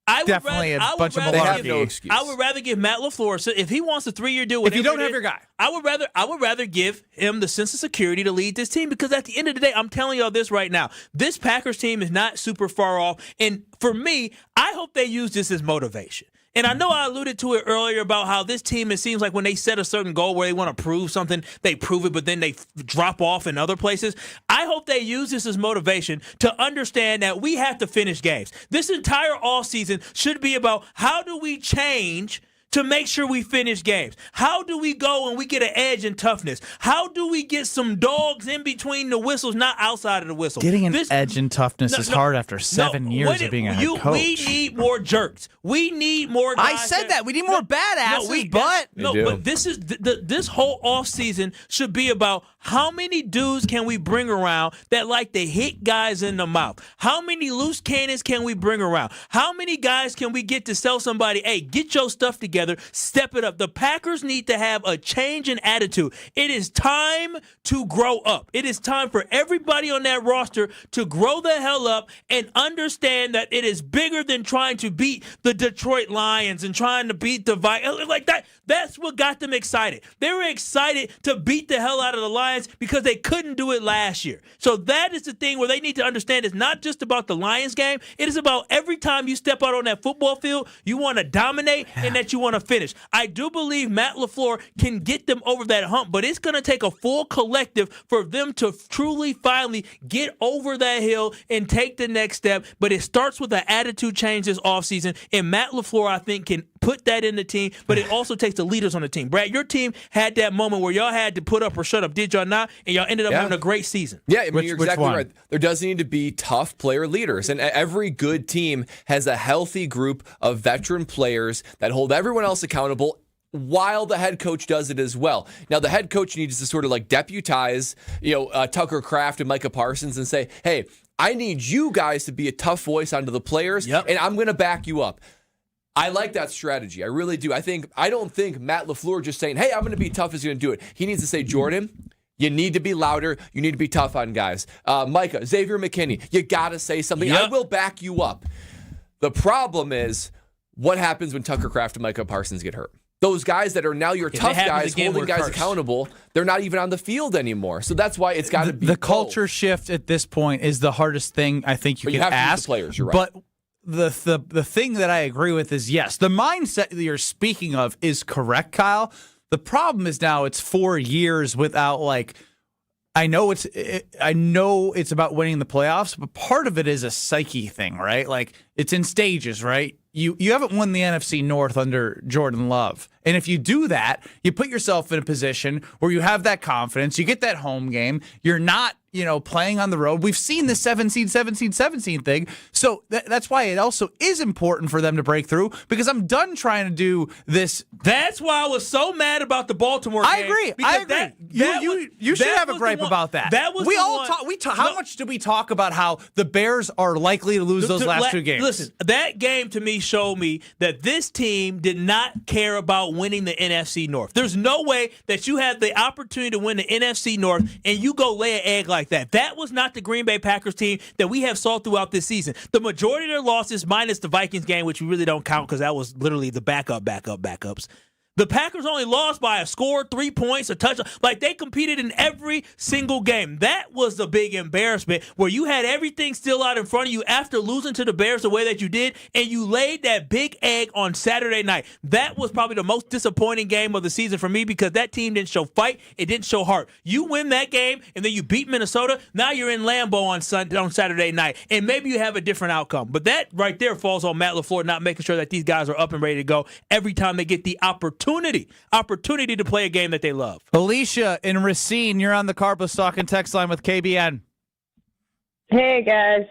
definitely a bunch of malarkey. They have no excuse. I would rather give Matt LaFleur, so if he wants a 3-year deal, if you don't have your guy, I would rather give him the sense of security to lead this team, because at the end of the day, I'm telling y'all this right now, this Packers team is not super far off. And for me, I hope they use this as motivation. And I know I alluded to it earlier about how this team, it seems like when they set a certain goal where they want to prove something, they prove it, but then they drop off in other places. I hope they use this as motivation to understand that we have to finish games. This entire offseason should be about how do we change to make sure we finish games? How do we go and we get an edge in toughness? How do we get some dogs in between the whistles, not outside of the whistle? Getting an edge in toughness is hard after 7 years of being a head coach. We need more jerks. We need more guys. I said that. We need more badasses, but this is this whole offseason should be about how many dudes can we bring around that like to hit guys in the mouth? How many loose cannons can we bring around? How many guys can we get to tell somebody, hey, get your stuff together, step it up? The Packers need to have a change in attitude. It is time to grow up. It is time for everybody on that roster to grow the hell up and understand that it is bigger than trying to beat the Detroit Lions and trying to beat the Vikings. Like that. That's what got them excited. They were excited to beat the hell out of the Lions because they couldn't do it last year. So that is the thing where they need to understand it's not just about the Lions game. It is about every time you step out on that football field, you want to dominate and that you want to finish. I do believe Matt LaFleur can get them over that hump, but it's going to take a full collective for them to truly, finally get over that hill and take the next step. But it starts with an attitude change this offseason, and Matt LaFleur, I think, can put that in the team, but it also takes the leaders on the team. Brad, your team had that moment where y'all had to put up or shut up, did y'all not? And y'all ended up having a great season. Yeah, I mean, you're exactly right. There does need to be tough player leaders, and every good team has a healthy group of veteran players that hold everyone else accountable, while the head coach does it as well. Now, the head coach needs to sort of like deputize, Tucker Kraft and Micah Parsons and say, hey, I need you guys to be a tough voice onto the players, and I'm going to back you up. I like that strategy. I really do. I don't think Matt LaFleur just saying, hey, I'm going to be tough is going to do it. He needs to say, Jordan, you need to be louder. You need to be tough on guys. Micah, Xavier McKinney, you got to say something. I will back you up. The problem is what happens when Tucker Kraft and Micah Parsons get hurt? Those guys that are now your tough guys holding guys accountable, they're not even on the field anymore. So that's why it's got to be the culture shift at this point is the hardest thing I think you can have ask. To use the players, you're right. But the thing that I agree with is, yes, the mindset that you're speaking of is correct, Kyle. The problem is now it's 4 years without, like, I know it's about winning the playoffs, but part of it is a psyche thing, right? Like, it's in stages, right? You haven't won the NFC North under Jordan Love. And if you do that, you put yourself in a position where you have that confidence, you get that home game, you're not, playing on the road. We've seen the 17 thing. So that's why it also is important for them to break through, because I'm done trying to do this. That's why I was so mad about the Baltimore game. I agree. You should have a gripe about that. That was how much did we talk about how the Bears are likely to lose those last two games? Listen, that game to me showed me that this team did not care about winning the NFC North. There's no way that you have the opportunity to win the NFC North and you go lay an egg like that. That was not the Green Bay Packers team that we have saw throughout this season. The majority of their losses, minus the Vikings game, which we really don't count because that was literally the backups. The Packers only lost by a score, 3 points, a touchdown. Like, they competed in every single game. That was the big embarrassment, where you had everything still out in front of you after losing to the Bears the way that you did, and you laid that big egg on Saturday night. That was probably the most disappointing game of the season for me, because that team didn't show fight. It didn't show heart. You win that game, and then you beat Minnesota. Now you're in Lambeau on Saturday night, and maybe you have a different outcome. But that right there falls on Matt LaFleur not making sure that these guys are up and ready to go every time they get the opportunity to play a game that they love. Alicia in Racine, you're on the Carpus Talking text line with KBN. Hey, guys.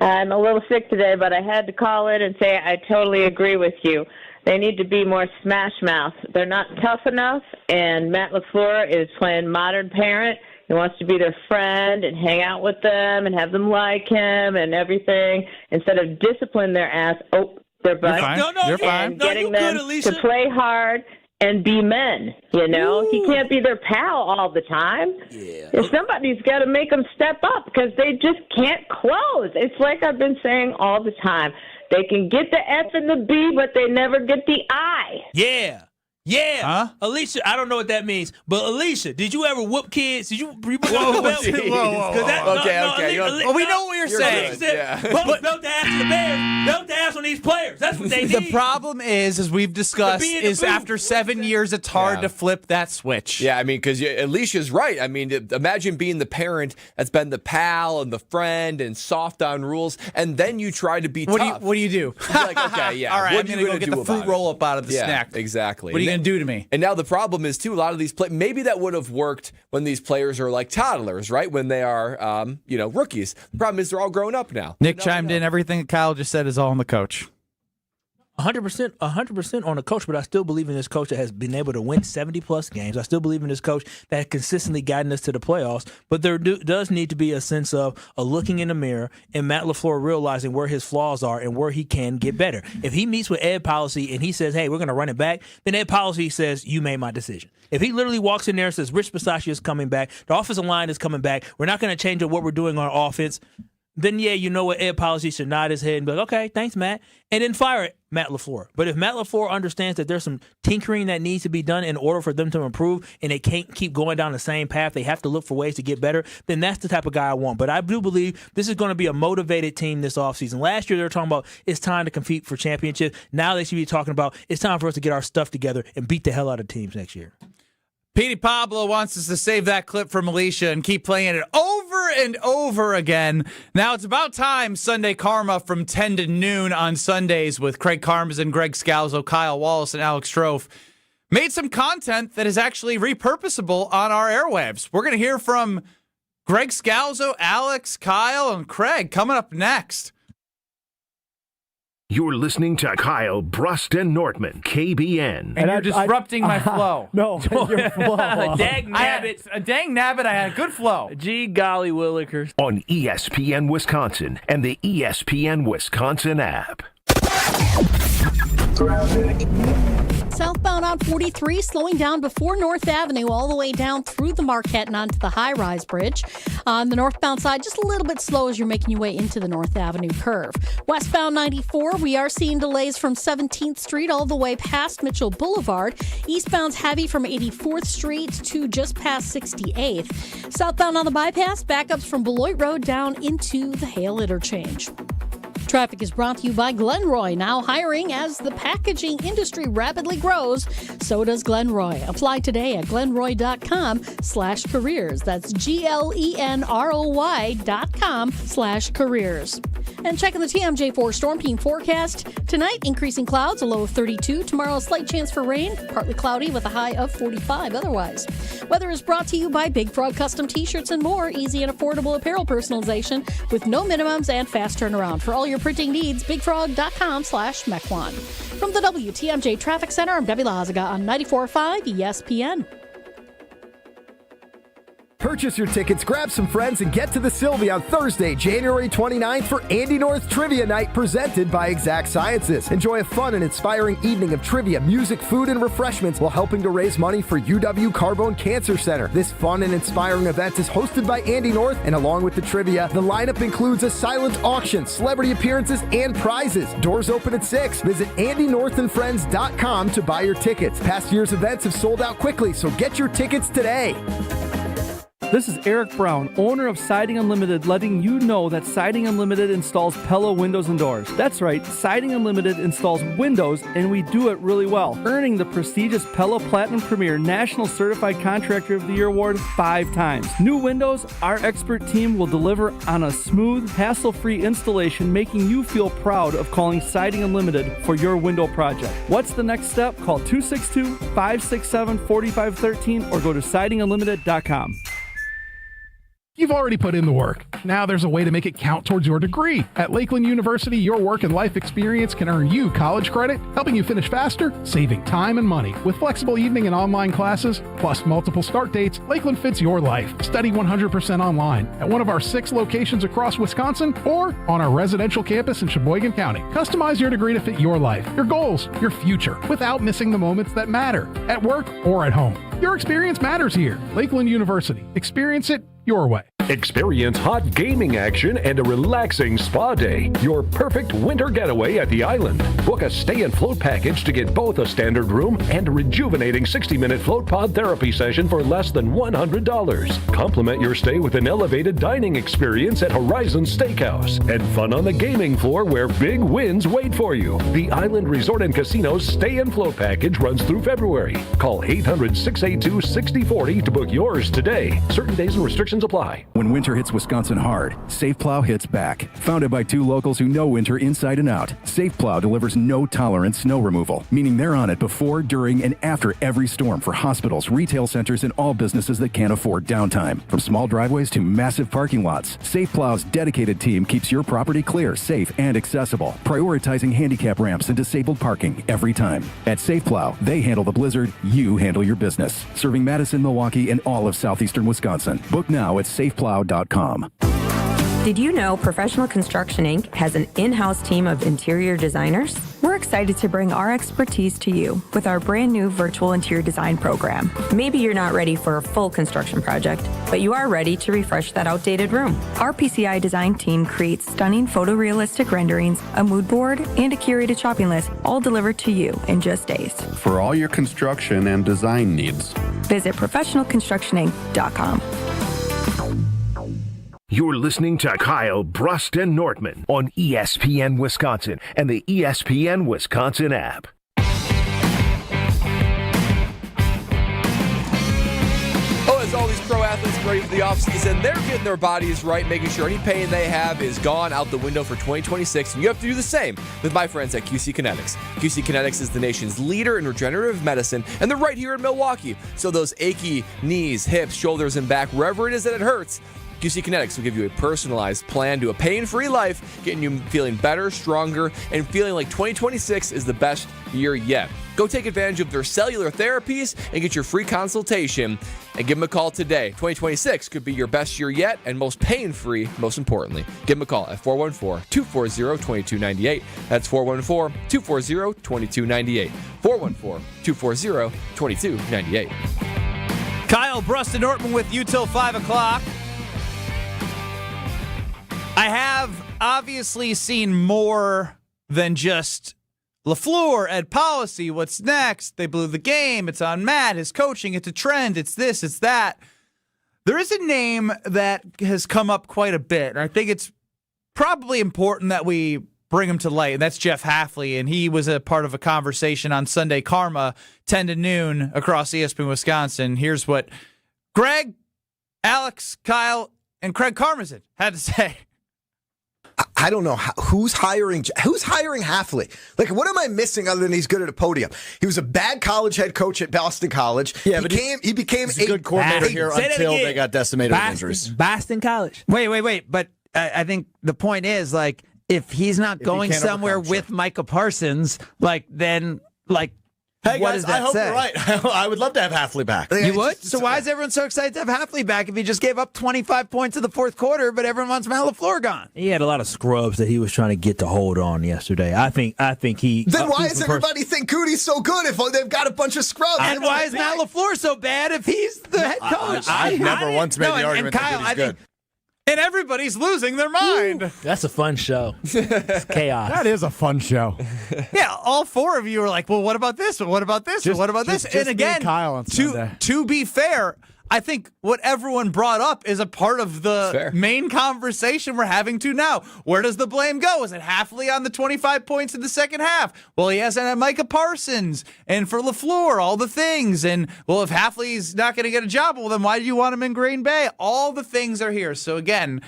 I'm a little sick today, but I had to call in and say I totally agree with you. They need to be more smash mouth. They're not tough enough, and Matt LaFleur is playing modern parent. He wants to be their friend and hang out with them and have them like him and everything, instead of discipline their ass. Their butt. You're fine. Getting them to play hard and be men, He can't be their pal all the time. Yeah. Somebody's got to make them step up, because they just can't close. It's like I've been saying all the time. They can get the F and the B, but they never get the I. Yeah. Yeah. Huh? Alicia, I don't know what that means, but Alicia, did you ever whoop kids? Did you put on the belt? Okay. We know what you're saying. Belt the ass of the Bears. Belt the ass on these players. That's what they need. The problem is, as we've discussed, is after 7 years, it's hard to flip that switch. Yeah, I mean, because Alicia's right. I mean, imagine being the parent that's been the pal and the friend and soft on rules, and then you try to be tough. What do you do? You're like, okay, yeah. All right, what I'm going to go get the fruit roll-up out of the snack. Exactly. What are you going to do to me? And now the problem is, too, a lot of these maybe that would have worked when these players are like toddlers, right? When they are, rookies. The problem is they're all grown up now. Nick chimed in. Everything that Kyle just said is all on the coach. 100% on the coach, but I still believe in this coach that has been able to win 70-plus games. I still believe in this coach that has consistently gotten us to the playoffs, but there does need to be a sense of a looking in the mirror and Matt LaFleur realizing where his flaws are and where he can get better. If he meets with Ed Policy and he says, hey, we're going to run it back, then Ed Policy says, you made my decision. If he literally walks in there and says, Rich Bisaccia is coming back, the offensive line is coming back, we're not going to change what we're doing on offense, then, yeah, you know what, Ed Policy should nod his head and be like, okay, thanks, Matt, and then fire Matt LaFleur. But if Matt LaFleur understands that there's some tinkering that needs to be done in order for them to improve and they can't keep going down the same path, they have to look for ways to get better, then that's the type of guy I want. But I do believe this is going to be a motivated team this offseason. Last year, they were talking about it's time to compete for championships. Now they should be talking about it's time for us to get our stuff together and beat the hell out of teams next year. Petey Pablo wants us to save that clip from Alicia and keep playing it over and over again. Now it's about time. Sunday Karma from 10 to noon on Sundays with Craig Karmazin, Greg Scalzo, Kyle Wallace, and Alex Strofe made some content that is actually repurposable on our airwaves. We're going to hear from Greg Scalzo, Alex, Kyle, and Craig coming up next. You're listening to Kyle, Brust, and Nortman, KBN. And you're disrupting my flow. No, your flow. Dang nabbit. Dang nabbit, I had a good flow. Gee golly willikers. On ESPN Wisconsin and the ESPN Wisconsin app. Southbound on 43, slowing down before North Avenue, all the way down through the Marquette and onto the high-rise bridge. On the northbound side, just a little bit slow as you're making your way into the North Avenue curve. Westbound 94, we are seeing delays from 17th Street all the way past Mitchell Boulevard. Eastbound's heavy from 84th Street to just past 68th. Southbound on the bypass, backups from Beloit Road down into the Hale Interchange. Traffic is brought to you by Glenroy, now hiring as the packaging industry rapidly grows. So does Glenroy. Apply today at glenroy.com/careers. That's GLENROY.com/careers. And checking the TMJ4 Storm Team forecast. Tonight, increasing clouds, a low of 32. Tomorrow, a slight chance for rain, partly cloudy with a high of 45 otherwise. Weather is brought to you by Big Frog Custom T-shirts and more. Easy and affordable apparel personalization with no minimums and fast turnaround. For all your printing needs, bigfrog.com/Mequon. From the WTMJ Traffic Center, I'm Debbie Lazaga on 94.5 ESPN. Purchase your tickets, grab some friends, and get to the Sylvie on Thursday, January 29th for Andy North Trivia Night presented by Exact Sciences. Enjoy a fun and inspiring evening of trivia, music, food, and refreshments while helping to raise money for UW Carbone Cancer Center. This fun and inspiring event is hosted by Andy North, and along with the trivia, the lineup includes a silent auction, celebrity appearances, and prizes. Doors open at 6. Visit AndyNorthAndFriends.com to buy your tickets. Past year's events have sold out quickly, so get your tickets today. This is Eric Brown, owner of Siding Unlimited, letting you know that Siding Unlimited installs Pella windows and doors. That's right, Siding Unlimited installs windows, and we do it really well, earning the prestigious Pella Platinum Premier National Certified Contractor of the Year award 5 times. New windows, our expert team will deliver on a smooth, hassle-free installation, making you feel proud of calling Siding Unlimited for your window project. What's the next step? Call 262-567-4513 or go to sidingunlimited.com. You've already put in the work. Now there's a way to make it count towards your degree. At Lakeland University, your work and life experience can earn you college credit, helping you finish faster, saving time and money. With flexible evening and online classes, plus multiple start dates, Lakeland fits your life. Study 100% online at one of our 6 locations across Wisconsin or on our residential campus in Sheboygan County. Customize your degree to fit your life, your goals, your future, without missing the moments that matter, at work or at home. Your experience matters here. Lakeland University. Experience it your way. Experience hot gaming action and a relaxing spa day. Your perfect winter getaway at the island. Book a stay and float package to get both a standard room and a rejuvenating 60-minute float pod therapy session for less than $100. Complement your stay with an elevated dining experience at Horizon Steakhouse and fun on the gaming floor where big wins wait for you. The Island Resort and Casino's stay and float package runs through February. Call 800-682-6040 to book yours today. Certain days and restrictions apply. When winter hits Wisconsin hard, Safe Plow hits back. Founded by two locals who know winter inside and out, Safe Plow delivers no-tolerance snow removal, meaning they're on it before, during, and after every storm for hospitals, retail centers, and all businesses that can't afford downtime. From small driveways to massive parking lots, Safe Plow's dedicated team keeps your property clear, safe, and accessible, prioritizing handicap ramps and disabled parking every time. At Safe Plow, they handle the blizzard, you handle your business. Serving Madison, Milwaukee, and all of southeastern Wisconsin. Book now at safeplow.com. Did you know Professional Construction Inc. has an in-house team of interior designers? We're excited to bring our expertise to you with our brand new virtual interior design program. Maybe you're not ready for a full construction project, but you are ready to refresh that outdated room. Our PCI design team creates stunning photorealistic renderings, a mood board, and a curated shopping list, all delivered to you in just days. For all your construction and design needs, visit professionalconstructioninc.com. You're listening to Kyle, Brust, and Nortman on ESPN Wisconsin and the ESPN Wisconsin app. Oh, as all these pro athletes get ready for the offseason, they're getting their bodies right, making sure any pain they have is gone out the window for 2026. And you have to do the same with my friends at QC Kinetics. QC Kinetics is the nation's leader in regenerative medicine, and they're right here in Milwaukee. So those achy knees, hips, shoulders, and back, wherever it is that it hurts, QC Kinetics will give you a personalized plan to a pain-free life, getting you feeling better, stronger, and feeling like 2026 is the best year yet. Go take advantage of their cellular therapies and get your free consultation and give them a call today. 2026 could be your best year yet and most pain-free, most importantly. Give them a call at 414-240-2298. That's 414-240-2298. 414-240-2298. Kyle, Brust, and Nortman with you till 5 o'clock. I have obviously seen more than just LaFleur, Ed Policy, what's next? They blew the game. It's on Matt, his coaching. It's a trend. It's this, it's that. There is a name that has come up quite a bit, and I think it's probably important that we bring him to light, and that's Jeff Hafley, and he was a part of a conversation on Sunday Karma, 10 to noon across ESPN Wisconsin. Here's what Greg, Alex, Kyle, and Craig Karmazin had to say. I don't know who's hiring Hafley. Like, what am I missing other than he's good at a podium? He was a bad college head coach at Boston College. Yeah, he became a good coordinator here until they got decimated with injuries. Boston College. Wait. But I think the point is, like, if he's not going somewhere with Micah Parsons, like, then, like, hey, what guys, does that I hope say? you're right. I would love to have Hafley back. You would? So why is everyone so excited to have Hafley back if he just gave up 25 points in the fourth quarter, but everyone wants Matt LaFleur gone? He had a lot of scrubs that he was trying to get to hold on yesterday. I think he. Then why does everybody think Goody's so good if they've got a bunch of scrubs? And why is Matt LaFleur so bad if he's the head coach? I've never once made the argument that Goody's good. And everybody's losing their mind. Ooh, that's a fun show. It's chaos. That is a fun show. Yeah, all four of you are like, well, what about this? What about this? What about this? Just and again, Kyle on to be fair, I think what everyone brought up is a part of the main conversation we're having to now. Where does the blame go? Is it Hafley on the 25 points in the second half? Well, he hasn't had Micah Parsons. And for LaFleur, all the things. And, well, if Hafley's not going to get a job, well, then why do you want him in Green Bay? All the things are here. So, again,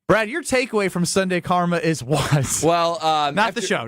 Brad, your takeaway from Sunday Karma is what? Well, not the show.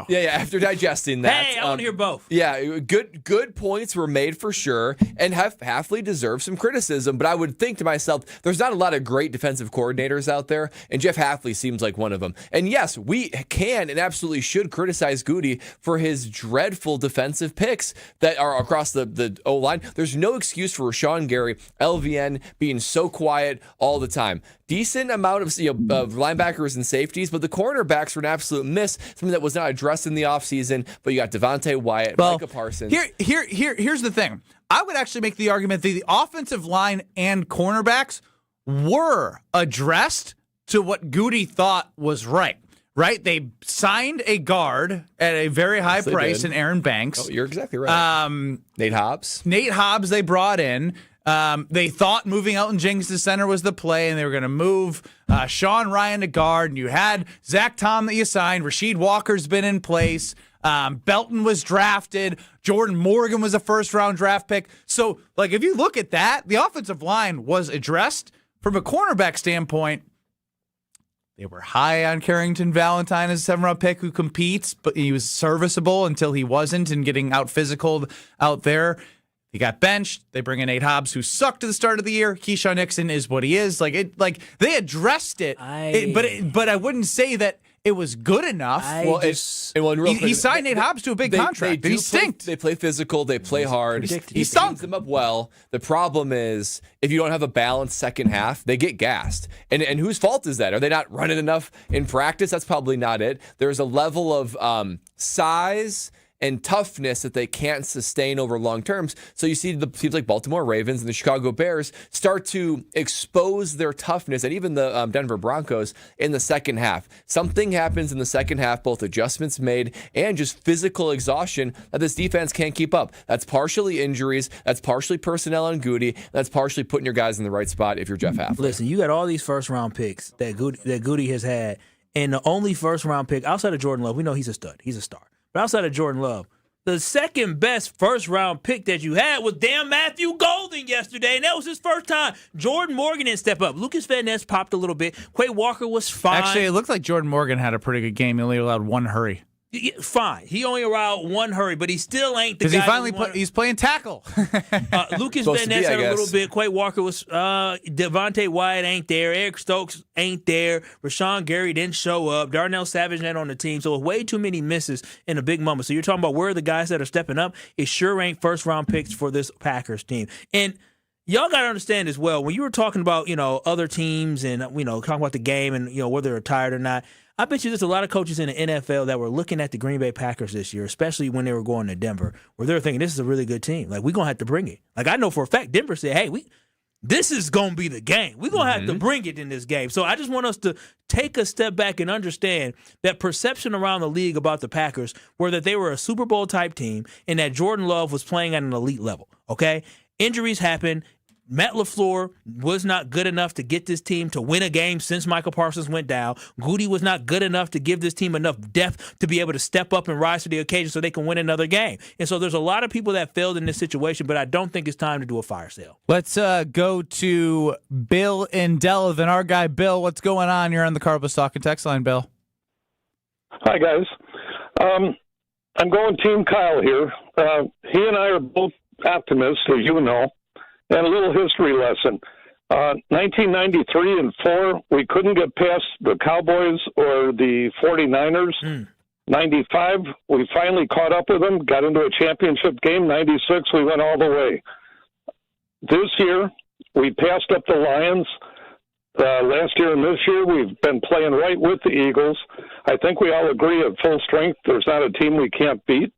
Yeah. After digesting that, hey, I want to hear both. Yeah, good points were made for sure, and Hafley deserves some criticism. But I would think to myself, there's not a lot of great defensive coordinators out there, and Jeff Hafley seems like one of them. And yes, we can and absolutely should criticize Goody for his dreadful defensive picks that are across the O line. There's no excuse for Rashawn Gary, LVN being so quiet all the time. Decent amount of linebackers and safeties, but the cornerbacks were an absolute miss, something that was not addressed in the offseason. But you got Devontae Wyatt, Micah Parsons. Here's the thing. I would actually make the argument that the offensive line and cornerbacks were addressed to what Goody thought was right. Right? They signed a guard at a very high price in Aaron Banks. Oh, you're exactly right. Nate Hobbs. Nate Hobbs they brought in. They thought moving Elton Jenkins to center was the play, and they were going to move Sean Ryan to guard. And you had Zach Tom that you signed. Rasheed Walker's been in place. Belton was drafted. Jordan Morgan was a first-round draft pick. So, like, if you look at that, the offensive line was addressed. From a cornerback standpoint, they were high on Carrington Valentine as a 7th-round pick who competes, but he was serviceable until he wasn't and getting out-physicaled out there. He got benched. They bring in Nate Hobbs, who sucked at the start of the year. Keyshawn Nixon is what he is. Like they addressed it, but I wouldn't say that it was good enough. He signed Nate Hobbs to a big contract. He stinked. They play physical. They play hard. He sums them up well. The problem is if you don't have a balanced second half, they get gassed. And whose fault is that? Are they not running enough in practice? That's probably not it. There's a level of size and toughness that they can't sustain over long terms. So you see the teams like Baltimore Ravens and the Chicago Bears start to expose their toughness, and even the Denver Broncos in the second half. Something happens in the second half, both adjustments made and just physical exhaustion that this defense can't keep up. That's partially injuries. That's partially personnel on Goody. That's partially putting your guys in the right spot if you're Jeff Hafley. Listen, you got all these first-round picks that Goody has had, and the only first-round pick outside of Jordan Love, we know he's a stud. He's a star. But outside of Jordan Love, the second best first-round pick that you had was damn Matthew Golden yesterday, and that was his first time. Jordan Morgan didn't step up. Lucas Van Ness popped a little bit. Quay Walker was fine. Actually, it looked like Jordan Morgan had a pretty good game. He only allowed one hurry. Fine. He only allowed one hurry, but he still ain't the guy. Because he's playing tackle. Lucas Van Ness had a little bit. Quay Walker was. Devontae Wyatt ain't there. Eric Stokes ain't there. Rashawn Gary didn't show up. Darnell Savage ain't on the team. So way too many misses in a big moment. So you're talking about where are the guys that are stepping up? It sure ain't first-round picks for this Packers team. And y'all got to understand as well, when you were talking about, other teams and, talking about the game and, whether they're tired or not, I bet you there's a lot of coaches in the NFL that were looking at the Green Bay Packers this year, especially when they were going to Denver, where they were thinking, this is a really good team. Like, we're going to have to bring it. Like, I know for a fact Denver said, hey, this is going to be the game. We're going to have to bring it in this game. So I just want us to take a step back and understand that perception around the league about the Packers were that they were a Super Bowl-type team and that Jordan Love was playing at an elite level, okay? Injuries happen. Matt LaFleur was not good enough to get this team to win a game since Michael Parsons went down. Goody was not good enough to give this team enough depth to be able to step up and rise to the occasion so they can win another game. And so there's a lot of people that failed in this situation, but I don't think it's time to do a fire sale. Let's go to Bill in Delavan. Our guy, Bill, what's going on? You're on the Carbos Talk and Text line, Bill. Hi, guys. I'm going Team Kyle here. He and I are both optimists, as you know. And a little history lesson. 1993 and 4, we couldn't get past the Cowboys or the 49ers. 95, we finally caught up with them, got into a championship game. 96, we went all the way. This year, we passed up the Lions. Last year and this year, we've been playing right with the Eagles. I think we all agree at full strength there's not a team we can't beat.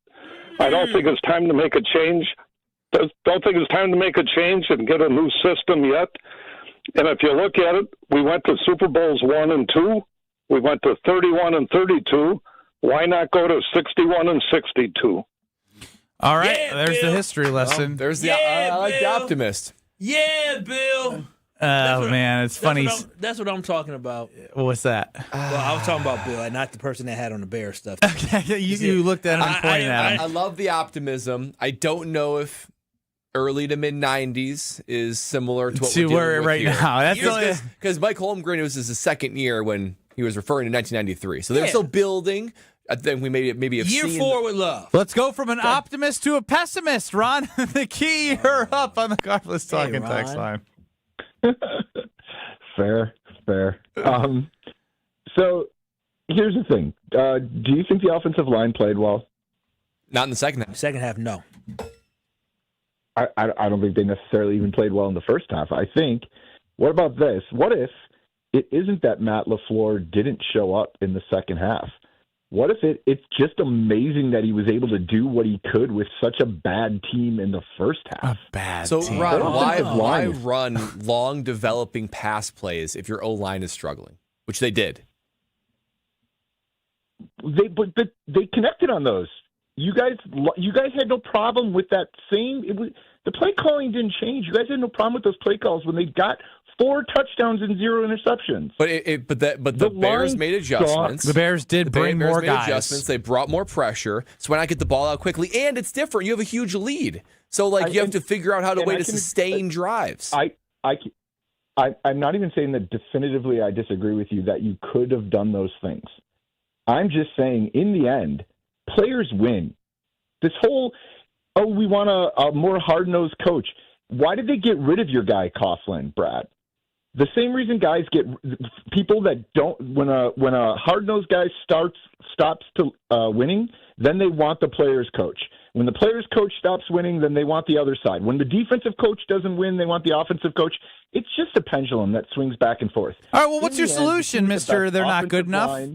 I don't think it's time to make a change. Don't think it's time to make a change and get a new system yet. And if you look at it, we went to Super Bowls 1 and 2. We went to 31 and 32. Why not go to 61 and 62? All right, there's Bill. The history lesson. There's the I like the optimist. Yeah, Bill. Oh, man, it's funny. That's what I'm talking about. What's that? Well, I was talking about Bill, not the person that had on the Bears stuff. Okay, you looked at him and pointed at him. I love the optimism. I don't know if early to mid 90s is similar to what we're dealing with right here. now. That's because Mike Holmgren was his second year when he was referring to 1993, so they're still building. I think we maybe have year seen 4 with love. Let's go from an optimist to a pessimist, Ron. The key, you're up on the Carbos Talk and Text line. Fair. So here's the thing. Do you think the offensive line played well? Not in the second half. Second half, no. I don't think they necessarily even played well in the first half. I think, what about this? What if it isn't that Matt LaFleur didn't show up in the second half? What if it's just amazing that he was able to do what he could with such a bad team in the first half? A bad So, team. Ron, why run long developing pass plays if your O-line is struggling, which they did? But they connected on those. You guys had no problem with that same. The play calling didn't change. You guys had no problem with those play calls when they got 4 touchdowns and 0 interceptions. But the Bears made adjustments. The Bears did bring more guys. Adjustments. They brought more pressure. So why not get the ball out quickly? And it's different. You have a huge lead. So you have to figure out how to sustain drives. I'm not even saying that definitively I disagree with you that you could have done those things. I'm just saying, in the end, players win. This whole, we want a more hard-nosed coach. Why did they get rid of your guy, Coughlin, Brad? The same reason guys get people that don't, when a hard-nosed guy stops to winning, then they want the players coach. When the players coach stops winning, then they want the other side. When the defensive coach doesn't win, they want the offensive coach. It's just a pendulum that swings back and forth. All right, well, what's your solution, Mr. They're not good enough?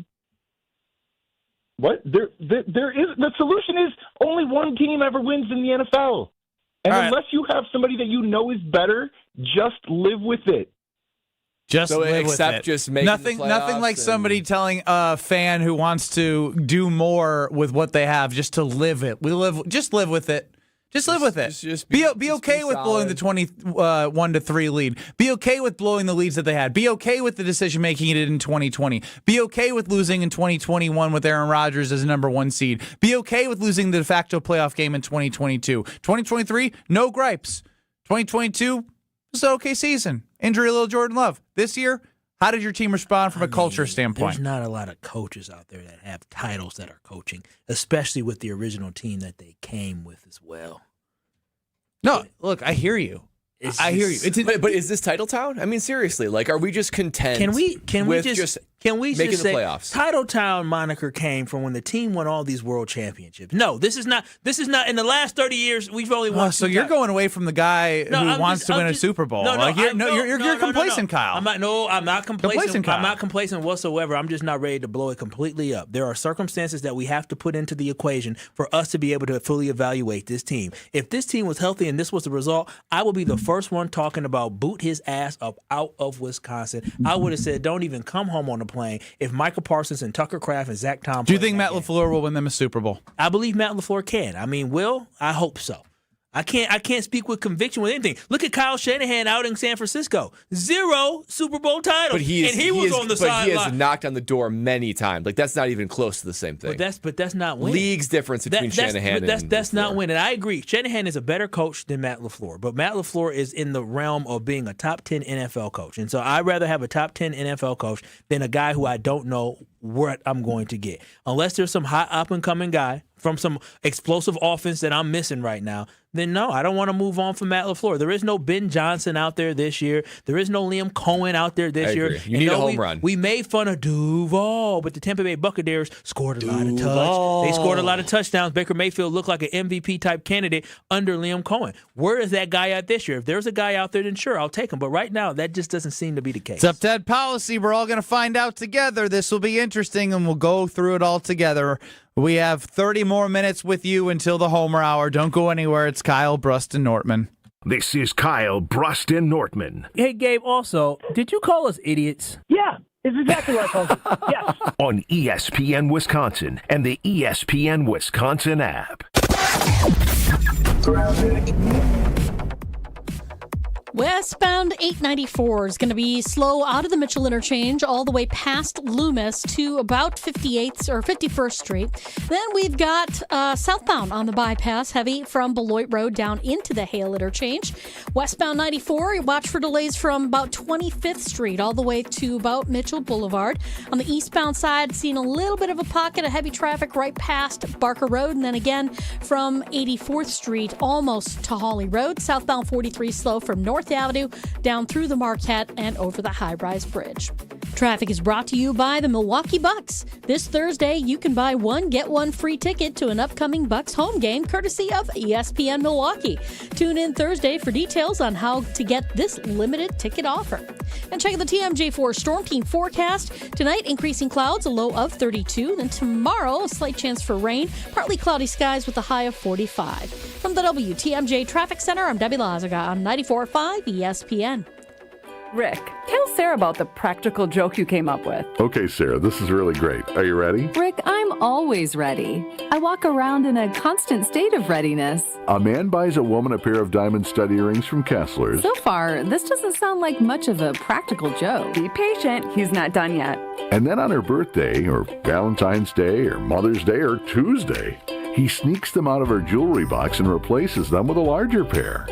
What? There is the solution is only one team ever wins in the NFL. And unless you have somebody that you know is better, just live with it. Just live with it. Just making nothing like somebody telling a fan who wants to do more with what they have just to live it. Just live with it. Just live with it. Be okay with blowing the 21-3 lead. Be okay with blowing the leads that they had. Be okay with the decision making you did in 2020. Be okay with losing in 2021 with Aaron Rodgers as a number 1 seed. Be okay with losing the de facto playoff game in 2022. 2023, no gripes. 2022, it's an okay season. Injury, a little Jordan Love. This year, how did your team respond from a culture standpoint? There's not a lot of coaches out there that have titles that are coaching, especially with the original team that they came with as well. No, look, I hear you. I hear you. But is this Titletown? I mean, seriously, are we just content? Can we just say playoffs? Titletown moniker came from when the team won all these world championships. No, this is not in the last 30 years we've only won. So you're going away from the guy who wants to win a Super Bowl. You're complacent, Kyle. I'm not complacent. I'm not complacent whatsoever. I'm just not ready to blow it completely up. There are circumstances that we have to put into the equation for us to be able to fully evaluate this team. If this team was healthy and this was the result, I would be the first one talking about boot his ass up out of Wisconsin. I would have said don't even come home on the plane if Michael Parsons and Tucker Kraft and Zach Tom. Do you think Matt LaFleur will win them a Super Bowl? I believe Matt LaFleur can. I mean, I hope so. I can't speak with conviction with anything. Look at Kyle Shanahan out in San Francisco. 0 Super Bowl titles. But he has knocked on the door many times. That's not even close to the same thing. But that's not winning. League's difference between Shanahan and that's not winning. I agree. Shanahan is a better coach than Matt LaFleur. But Matt LaFleur is in the realm of being a top 10 NFL coach. And so I'd rather have a top 10 NFL coach than a guy who I don't know what I'm going to get. Unless there's some hot up-and-coming guy from some explosive offense that I'm missing right now, then no, I don't want to move on from Matt LaFleur. There is no Ben Johnson out there this year. There is no Liam Cohen out there this year. You need a home run. We made fun of Duval, but the Tampa Bay Buccaneers scored a lot of touchdowns. They scored a lot of touchdowns. Baker Mayfield looked like an MVP-type candidate under Liam Cohen. Where is that guy at this year? If there's a guy out there, then sure, I'll take him. But right now, that just doesn't seem to be the case. It's up to Ed Policy. We're all going to find out together. This will be interesting, and we'll go through it all together. We have 30 more minutes with you until the Homer Hour. Don't go anywhere. It's Kyle, Brust, and Nortman. This is Kyle, Brust, and Nortman. Hey, Gabe, also, did you call us idiots? Yeah, it's exactly what I called you. Yes. On ESPN Wisconsin and the ESPN Wisconsin app. Westbound 894 is going to be slow out of the Mitchell interchange all the way past Loomis to about 58th or 51st Street. Then we've got southbound on the bypass, heavy from Beloit Road down into the Hale interchange. Westbound 94, watch for delays from about 25th Street all the way to about Mitchell Boulevard. On the eastbound side, seeing a little bit of a pocket of heavy traffic right past Barker Road, and then again from 84th Street almost to Hawley Road. Southbound 43 slow from North Avenue down through the Marquette and over the high-rise bridge. Traffic is brought to you by the Milwaukee Bucks. This Thursday, you can buy one, get one free ticket to an upcoming Bucks home game, courtesy of ESPN Milwaukee. Tune in Thursday for details on how to get this limited ticket offer. And check the TMJ4 Storm Team forecast. Tonight, increasing clouds, a low of 32. Then tomorrow, a slight chance for rain, partly cloudy skies with a high of 45. From the WTMJ Traffic Center, I'm Debbie Lazaga on 94.5 ESPN. Rick, tell Sarah about the practical joke you came up with. Okay, Sarah, this is really great. Are you ready? Rick, I'm always ready. I walk around in a constant state of readiness. A man buys a woman a pair of diamond stud earrings from Kessler's. So far, this doesn't sound like much of a practical joke. Be patient, he's not done yet. And then on her birthday, or Valentine's Day, or Mother's Day, or Tuesday, he sneaks them out of her jewelry box and replaces them with a larger pair.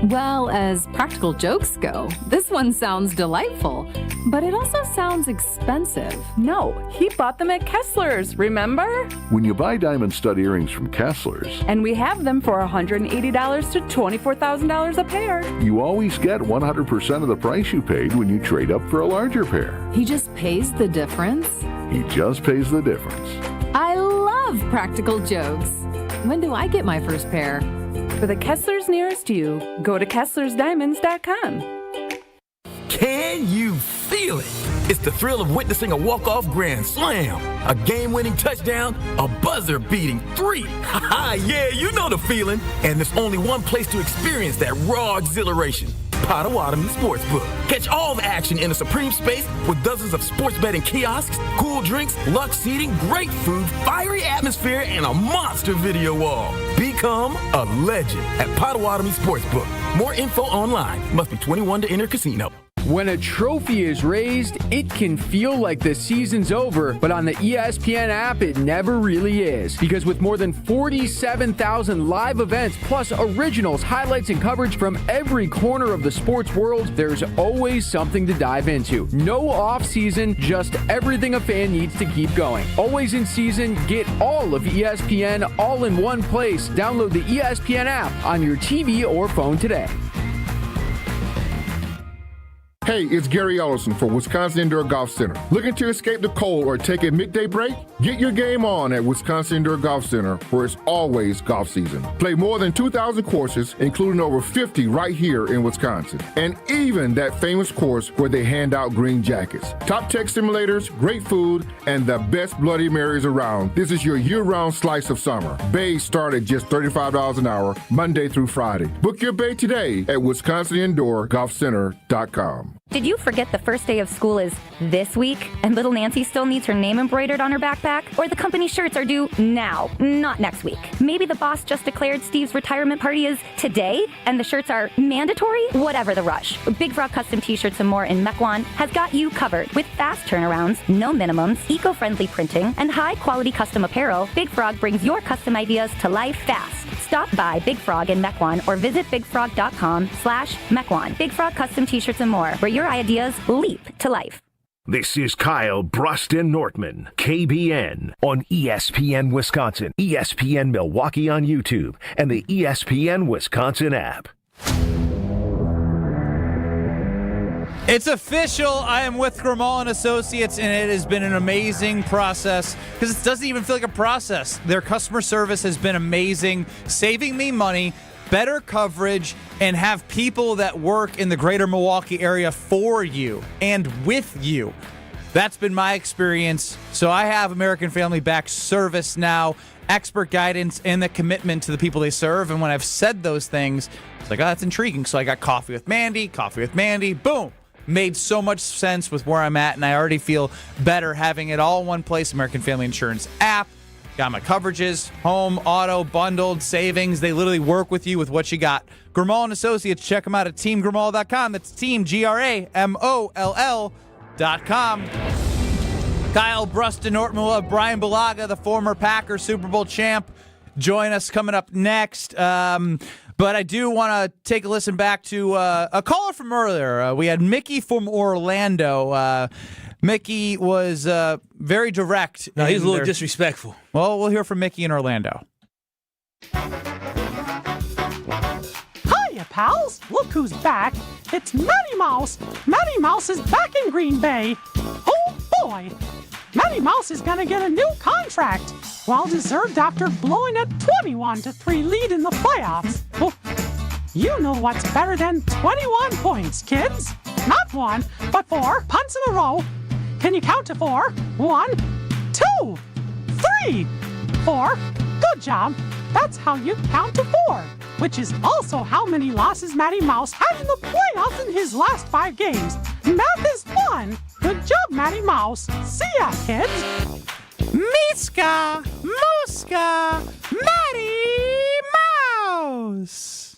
Well, as practical jokes go, this one sounds delightful, but it also sounds expensive. No, he bought them at Kessler's, remember? When you buy diamond stud earrings from Kessler's, And we have them for $180 to $24,000 a pair. you always get 100% of the price you paid when you trade up for a larger pair. He just pays the difference? He just pays the difference. I love practical jokes. When do I get my first pair? For the Kessler's nearest you, go to Kessler'sDiamonds.com. Can you feel it? It's the thrill of witnessing a walk-off grand slam, a game-winning touchdown, a buzzer-beating 3. Yeah, you know the feeling. And there's only one place to experience that raw exhilaration. Potawatomi Sportsbook. Catch all the action in a supreme space with dozens of sports betting kiosks, cool drinks, luxe seating, great food, fiery atmosphere, and a monster video wall. Become a legend at Potawatomi Sportsbook. More info online. Must be 21 to enter casino. When a trophy is raised, it can feel like the season's over, but on the ESPN app, it never really is. Because with more than 47,000 live events, plus originals, highlights, and coverage from every corner of the sports world, there's always something to dive into. No off-season, just everything a fan needs to keep going. Always in season, get all of ESPN all in one place. Download the ESPN app on your TV or phone today. Hey, it's Gary Ellison for Wisconsin Indoor Golf Center. Looking to escape the cold or take a midday break? Get your game on at Wisconsin Indoor Golf Center, where it's always golf season. Play more than 2,000 courses, including over 50 right here in Wisconsin. And even that famous course where they hand out green jackets. Top tech simulators, great food, and the best Bloody Marys around. This is your year-round slice of summer. Bays start at just $35 an hour, Monday through Friday. Book your bay today at WisconsinIndoorGolfCenter.com. Did you forget the first day of school is this week and little Nancy still needs her name embroidered on her backpack? Or the company shirts are due now, not next week? Maybe the boss just declared Steve's retirement party is today and the shirts are mandatory? Whatever the rush, Big Frog Custom T-shirts and more in Mequon has got you covered. With fast turnarounds, no minimums, eco-friendly printing, and high-quality custom apparel, Big Frog brings your custom ideas to life fast. Stop by Big Frog in Mequon or visit bigfrog.com/Mequon. Big Frog Custom T-shirts and more, where your ideas leap to life. This is Kyle Brust Nortman, KBN, on ESPN Wisconsin, ESPN Milwaukee on YouTube, and the ESPN Wisconsin app. It's official. I am with Grimal & Associates, and it has been an amazing process because it doesn't even feel like a process. Their customer service has been amazing, saving me money, better coverage, and have people that work in the greater Milwaukee area for you and with you. That's been my experience. So I have American Family Back service now, expert guidance, and the commitment to the people they serve. And when I've said those things, it's like, oh, that's intriguing. So I got Coffee with Mandy, boom. Made so much sense with where I'm at, and I already feel better having it all in one place. American Family Insurance app. Got my coverages, home, auto, bundled, savings. They literally work with you with what you got. Grimal & Associates, check them out at teamgrimal.com. That's team, GRAMOLL.com. Kyle Brust Nortman will have Brian Bulaga, the former Packers Super Bowl champ, join us coming up next. But I do want to take a listen back to a caller from earlier. We had Mickey from Orlando. Mickey was very direct. No, he's a little disrespectful. Well, we'll hear from Mickey in Orlando. Hiya, pals. Look who's back. it's Matty Mouse. Matty Mouse is back in Green Bay. Oh, boy. Matty Mouse is going to get a new contract. Well-deserved after blowing a 21-3 lead in the playoffs. Oh, you know what's better than 21 points, kids. Not 1, but 4 punts in a row. Can you count to 4? 1, 2, 3, 4. Good job. That's how you count to 4, which is also how many losses Matty Mouse had in the playoffs in his last 5 games. Math is fun. Good job, Matty Mouse. See ya, kids. Miska, Muska, Matty Mouse.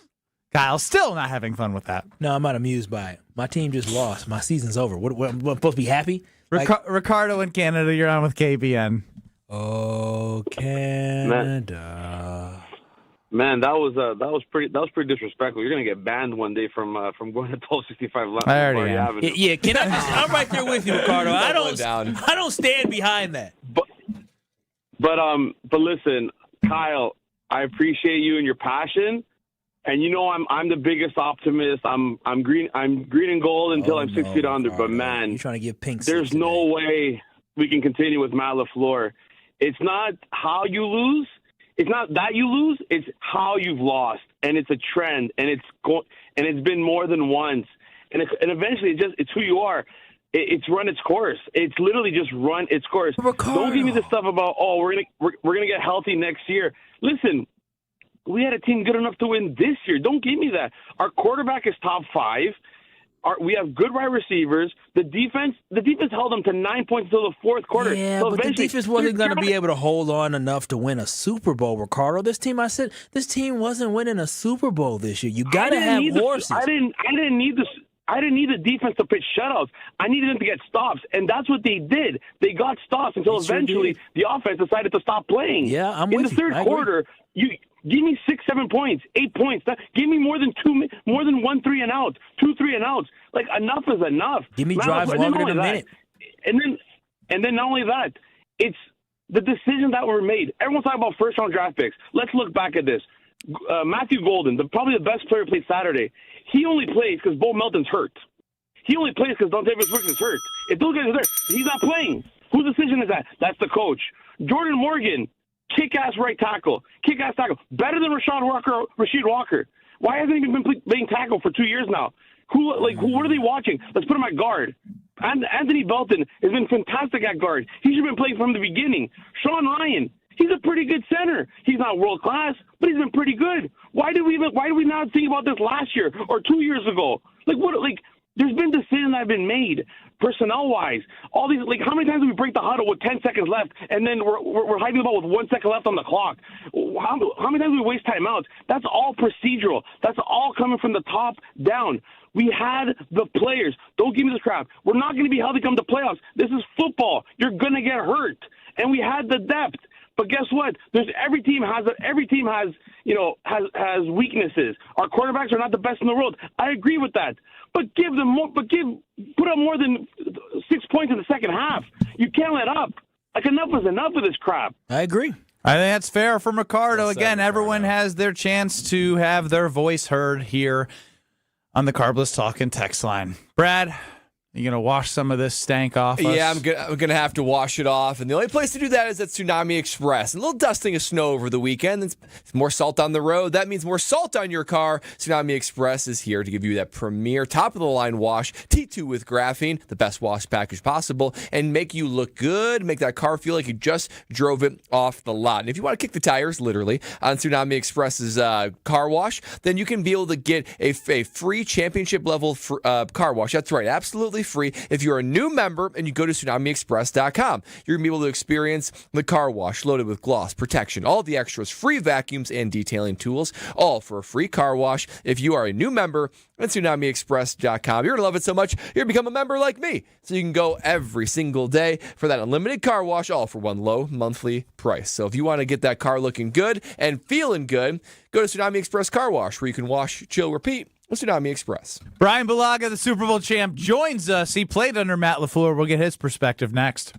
Kyle, still not having fun with that. No, I'm not amused by it. My team just lost. My season's over. What I'm supposed to be happy? Ricardo in Canada, you're on with KBN. Oh, Canada. Man, that was pretty disrespectful. You're gonna get banned one day from going to 1265 Left. I already am. Yeah, can I just, I'm right there with you, Ricardo. I don't stand behind that. But listen, Kyle, I appreciate you and your passion. And you know I'm the biggest optimist. I'm green and gold until I'm 6 feet under. But man, you're trying to get pink. There's no way we can continue with Matt LaFleur. It's not how you lose. It's not that you lose. It's how you've lost, and it's a trend, and it's been more than once, and eventually it's who you are. It's run its course. It's literally just run its course. Ricardo. Don't give me this stuff about we're gonna get healthy next year. Listen. We had a team good enough to win this year. Don't give me that. Our quarterback is top 5. We have good wide receivers. The defense held them to 9 points until the fourth quarter. Yeah, so but the defense wasn't going to be able to hold on enough to win a Super Bowl, Ricardo. This team wasn't winning a Super Bowl this year. You got to have horses. I didn't need the defense to pitch shutouts. I needed them to get stops, and that's what they did. They got stops until eventually the offense decided to stop playing. Yeah, I'm with you. In the third quarter, give me 6-7 points, 8 points. Give me more than 1 3 and out, 2 3 and outs. Like enough is enough. Give me drives longer than a minute. And then not only that, it's the decisions that were made. Everyone's talking about first round draft picks. Let's look back at this. Matthew Golden, probably the best player, played Saturday. He only plays because Bo Melton's hurt. He only plays because Dontavius Brooks is hurt. If those guys are there, he's not playing. Whose decision is that? That's the coach. Jordan Morgan. Kick-ass right tackle. Kick-ass tackle. Better than Rasheed Walker. Why hasn't he been playing tackle for 2 years now? What are they watching? Let's put him at guard. And Anthony Belton has been fantastic at guard. He should have been playing from the beginning. Sean Ryan, he's a pretty good center. He's not world class, but he's been pretty good. Why did we not think about this last year or 2 years ago? There's been decisions that have been made, personnel-wise. All these, how many times do we break the huddle with 10 seconds left, and then we're hiding the ball with 1 second left on the clock? How many times do we waste timeouts? That's all procedural. That's all coming from the top down. We had the players. Don't give me this crap. We're not going to be healthy come to playoffs. This is football. You're going to get hurt. And we had the depth. But guess what? Every team has weaknesses. Our quarterbacks are not the best in the world. I agree with that. But put up more than 6 points in the second half. You can't let up. Enough is enough of this crap. I agree. I think that's fair from Ricardo. Again, everyone has their chance to have their voice heard here on the Carbless Talking text line. Brad, you going to wash some of this stank off us? Yeah, I'm going to have to wash it off. And the only place to do that is at Tsunami Express. A little dusting of snow over the weekend. It's more salt on the road. That means more salt on your car. Tsunami Express is here to give you that premier top-of-the-line wash, T2 with graphene, the best wash package possible, and make you look good, make that car feel like you just drove it off the lot. And if you want to kick the tires, literally, on Tsunami Express's car wash, then you can be able to get a free championship-level car wash. That's right, absolutely free if you're a new member and you go to tsunamiexpress.com. You're going to be able to experience the car wash loaded with gloss, protection, all the extras, free vacuums and detailing tools, all for a free car wash if you are a new member at tsunamiexpress.com. You're going to love it so much, you're going to become a member like me. So you can go every single day for that unlimited car wash, all for one low monthly price. So if you want to get that car looking good and feeling good, go to Tsunami Express Car Wash, where you can wash, chill, repeat with Tsunami Express. Bryan Bulaga, the Super Bowl champ, joins us. He played under Matt LaFleur. We'll get his perspective next.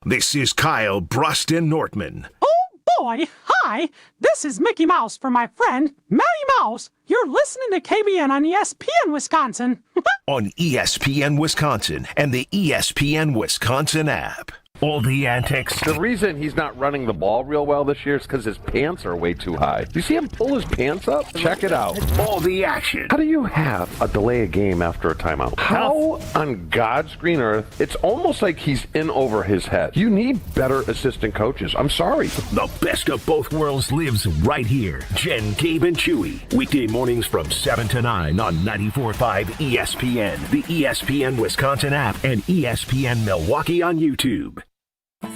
This is Kyle Brust Nortman. Oh, boy! Hi, this is Mickey Mouse for my friend, Matty Mouse. You're listening to KBN on ESPN Wisconsin. On ESPN Wisconsin and the ESPN Wisconsin app. All the antics. The reason he's not running the ball real well this year is because his pants are way too high. You see him pull his pants up? Check it out. All the action. How do you have a delay a game after a timeout? How on God's green earth? It's almost like he's in over his head. You need better assistant coaches. I'm sorry. The best of both worlds lives right here. Jen, Gabe, and Chewy. Weekday mornings from 7 to 9 on 94.5 ESPN, the ESPN Wisconsin app, and ESPN Milwaukee on YouTube.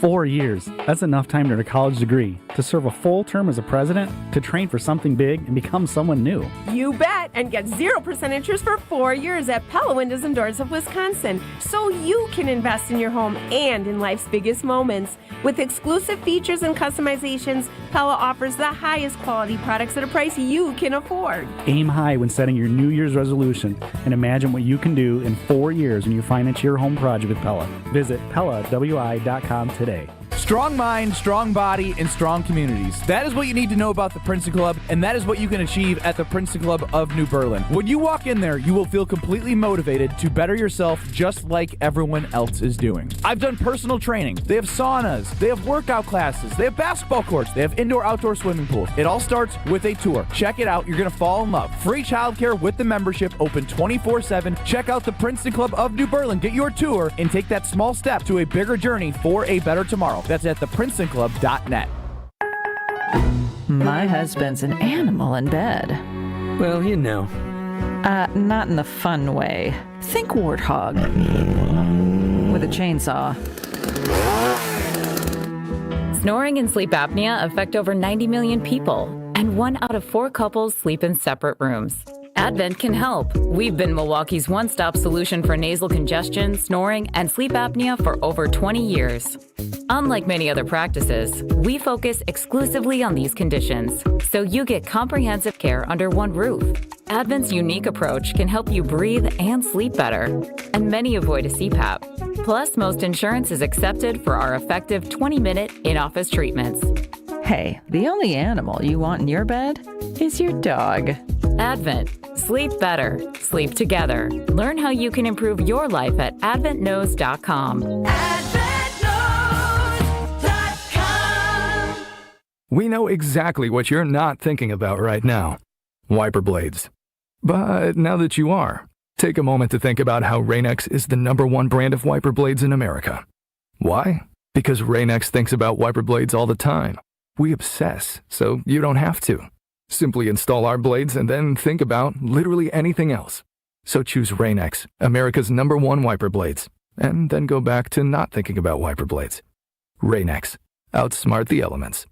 4 years. That's enough time to earn a college degree, to serve a full term as a president, to train for something big and become someone new. You bet, and get 0% interest for 4 years at Pella Windows and Doors of Wisconsin, so you can invest in your home and in life's biggest moments. With exclusive features and customizations, Pella offers the highest quality products at a price you can afford. Aim high when setting your New Year's resolution and imagine what you can do in 4 years when you finance your home project with Pella. Visit PellaWI.com today. Strong mind, strong body, and strong communities. That is what you need to know about the Princeton Club, and that is what you can achieve at the Princeton Club of New Berlin. When you walk in there, you will feel completely motivated to better yourself just like everyone else is doing. I've done personal training. They have saunas. They have workout classes. They have basketball courts. They have indoor-outdoor swimming pools. It all starts with a tour. Check it out. You're going to fall in love. Free childcare with the membership, open 24/7. Check out the Princeton Club of New Berlin. Get your tour and take that small step to a bigger journey for a better tomorrow. That's at theprincetonclub.net. My husband's an animal in bed. Well, you know. Not in the fun way. Think warthog. With a chainsaw. Snoring and sleep apnea affect over 90 million people, and 1 out of 4 couples sleep in separate rooms. Advent can help. We've been Milwaukee's one-stop solution for nasal congestion, snoring, and sleep apnea for over 20 years. Unlike many other practices, we focus exclusively on these conditions, so you get comprehensive care under one roof. Advent's unique approach can help you breathe and sleep better, and many avoid a CPAP. Plus, most insurance is accepted for our effective 20-minute in-office treatments. Hey, the only animal you want in your bed is your dog. Advent. Sleep better. Sleep together. Learn how you can improve your life at adventknows.com. We know exactly what you're not thinking about right now. Wiper blades. But now that you are, take a moment to think about how Rain-X is the #1 brand of wiper blades in America. Why? Because Rain-X thinks about wiper blades all the time. We obsess, so you don't have to. Simply install our blades and then think about literally anything else. So choose Rain-X, America's #1 wiper blades, and then go back to not thinking about wiper blades. Rain-X. Outsmart the elements.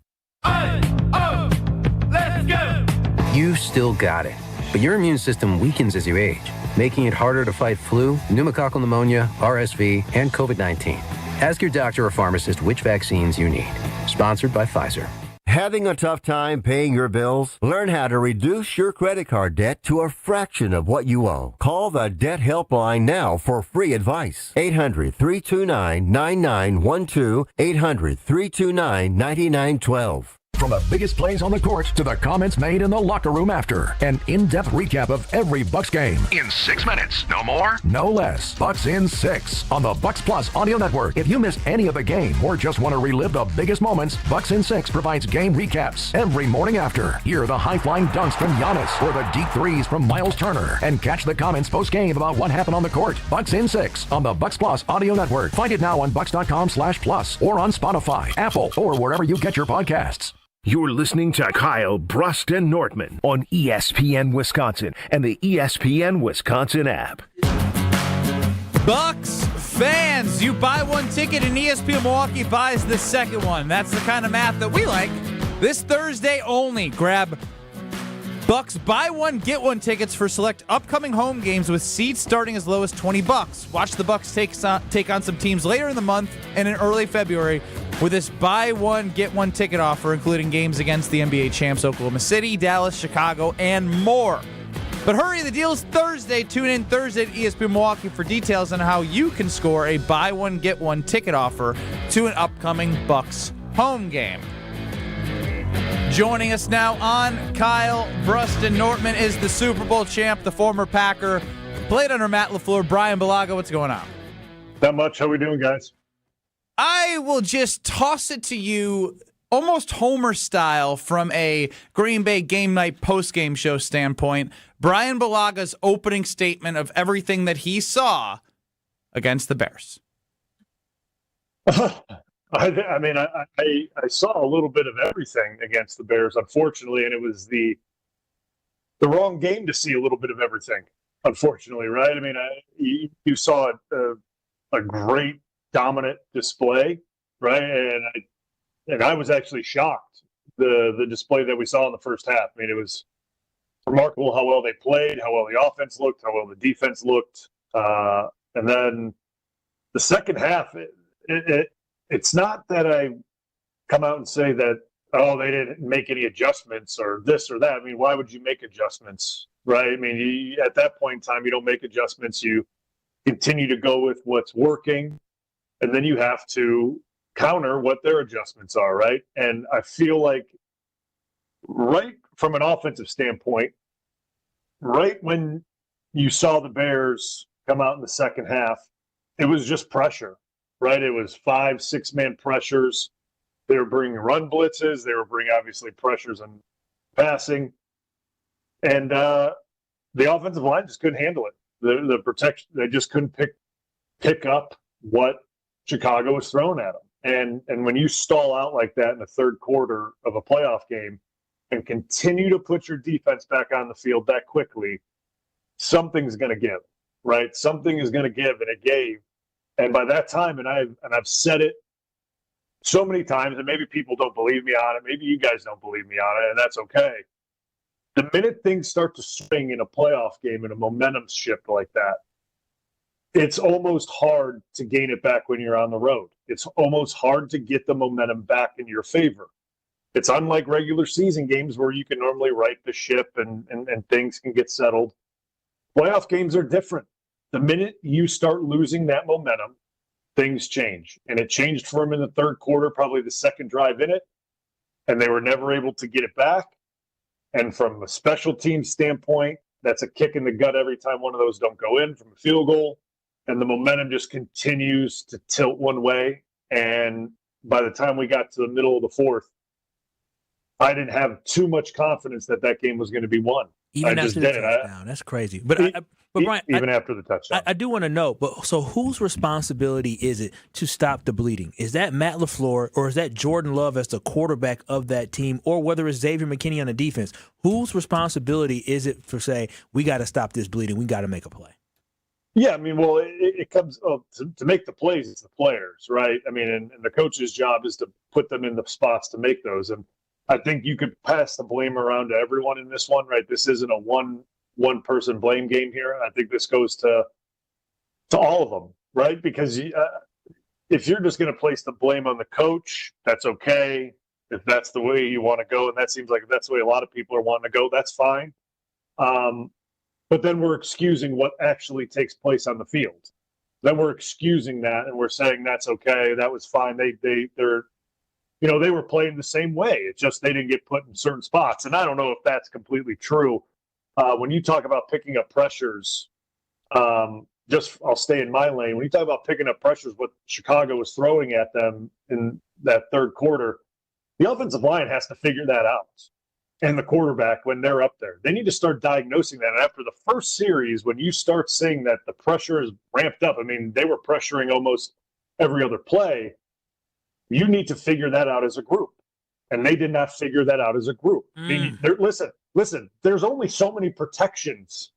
Let's go! You've still got it, but your immune system weakens as you age, making it harder to fight flu, pneumococcal pneumonia, RSV, and COVID-19. Ask your doctor or pharmacist which vaccines you need. Sponsored by Pfizer. Having a tough time paying your bills? Learn how to reduce your credit card debt to a fraction of what you owe. Call the Debt Helpline now for free advice. 800-329-9912. 800-329-9912. From the biggest plays on the court to the comments made in the locker room after. An in-depth recap of every Bucks game. In 6 minutes. No more, no less. Bucks in 6 on the Bucks Plus Audio Network. If you missed any of the game or just want to relive the biggest moments, Bucks in 6 provides game recaps every morning after. Hear the high-flying dunks from Giannis or the deep threes from Miles Turner. And catch the comments post-game about what happened on the court. Bucks in 6 on the Bucks Plus Audio Network. Find it now on bucks.com/plus or on Spotify, Apple, or wherever you get your podcasts. You're listening to Kyle, Brust, and Nortman on ESPN Wisconsin and the ESPN Wisconsin app. Bucks fans, you buy one ticket and ESPN Milwaukee buys the second one. That's the kind of math that we like. This Thursday only, grab Bucks buy one, get one tickets for select upcoming home games with seats starting as low as $20. Watch the Bucks take on some teams later in the month and in early February with this buy one, get one ticket offer, including games against the NBA champs Oklahoma City, Dallas, Chicago, and more. But hurry, the deal is Thursday. Tune in Thursday at ESPN Milwaukee for details on how you can score a buy one, get one ticket offer to an upcoming Bucks home game. Joining us now on Kyle, Brust Nortman is the Super Bowl champ, the former Packer, played under Matt LaFleur. Bryan Bulaga, what's going on? Not much. How we doing, guys? I will just toss it to you almost Homer style from a Green Bay game night post-game show standpoint. Bryan Bulaga's opening statement of everything that he saw against the Bears. I mean, I saw a little bit of everything against the Bears, unfortunately, and it was the wrong game to see a little bit of everything, unfortunately, right? I mean, you saw a great dominant display, right? And I was actually shocked the display that we saw in the first half. I mean, it was remarkable how well they played, how well the offense looked, how well the defense looked, and then the second half. It's not that I come out and say that, oh, they didn't make any adjustments or this or that. I mean, why would you make adjustments, right? I mean, at that point in time, you don't make adjustments. You continue to go with what's working, and then you have to counter what their adjustments are, right? And I feel like right from an offensive standpoint, right when you saw the Bears come out in the second half, it was just pressure. Right, it was 5-6-man pressures. They were bringing run blitzes. They were bringing obviously pressures and passing, and the offensive line just couldn't handle it. The protection, they just couldn't pick up what Chicago was throwing at them. And when you stall out like that in the third quarter of a playoff game and continue to put your defense back on the field that quickly, something's going to give. Right, something is going to give, and it gave. And by that time, and I've said it so many times, and maybe people don't believe me on it, maybe you guys don't believe me on it, and that's okay. The minute things start to swing in a playoff game in a momentum shift like that, it's almost hard to gain it back when you're on the road. It's almost hard to get the momentum back in your favor. It's unlike regular season games where you can normally right the ship and things can get settled. Playoff games are different. The minute you start losing that momentum, things change. And it changed for them in the third quarter, probably the second drive in it, and they were never able to get it back. And from a special team standpoint, that's a kick in the gut every time one of those don't go in from a field goal. And the momentum just continues to tilt one way. And by the time we got to the middle of the fourth, I didn't have too much confidence that that game was going to be won. Even after the touchdown. That's crazy. But Bryan, even after the touchdown. I do want to know, but so whose responsibility is it to stop the bleeding? Is that Matt LaFleur, or is that Jordan Love as the quarterback of that team, or whether it's Xavier McKinney on the defense? Whose responsibility is it for say, we got to stop this bleeding, we got to make a play? Yeah, I mean, well, it comes to make the plays, it's the players, right? I mean, and the coach's job is to put them in the spots to make those. And I think you could pass the blame around to everyone in this one, right? This isn't a one person blame game here. I think this goes to all of them, right? Because if you're just going to place the blame on the coach, that's okay. If that's the way you want to go, and that seems like that's the way a lot of people are wanting to go, that's fine. But then we're excusing what actually takes place on the field. Then we're excusing that, and we're saying that's okay. That was fine. They're they were playing the same way. It's just they didn't get put in certain spots. And I don't know if that's completely true. When you talk about picking up pressures, I'll stay in my lane. When you talk about picking up pressures, what Chicago was throwing at them in that third quarter, the offensive line has to figure that out. And the quarterback, when they're up there, they need to start diagnosing that. And after the first series, when you start seeing that the pressure is ramped up, I mean, they were pressuring almost every other play. You need to figure that out as a group. And they did not figure that out as a group. Listen, there's only so many protections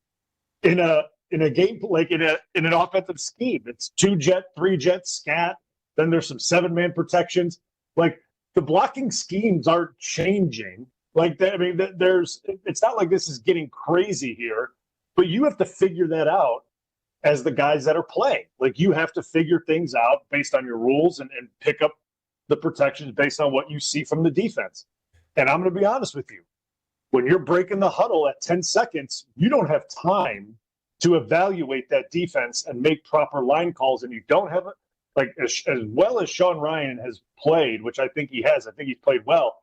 in a game, like in an offensive scheme. It's 2-jet, 3-jet, scat. Then there's some 7-man protections. Like, the blocking schemes aren't changing. Like that, I mean, it's not like this is getting crazy here, but you have to figure that out as the guys that are playing. Like, you have to figure things out based on your rules and pick up the protections based on what you see from the defense. And I'm going to be honest with you. When you're breaking the huddle at 10 seconds, you don't have time to evaluate that defense and make proper line calls, and you don't have it. Like, as well as Sean Ryan has played, which I think he has, I think he's played well.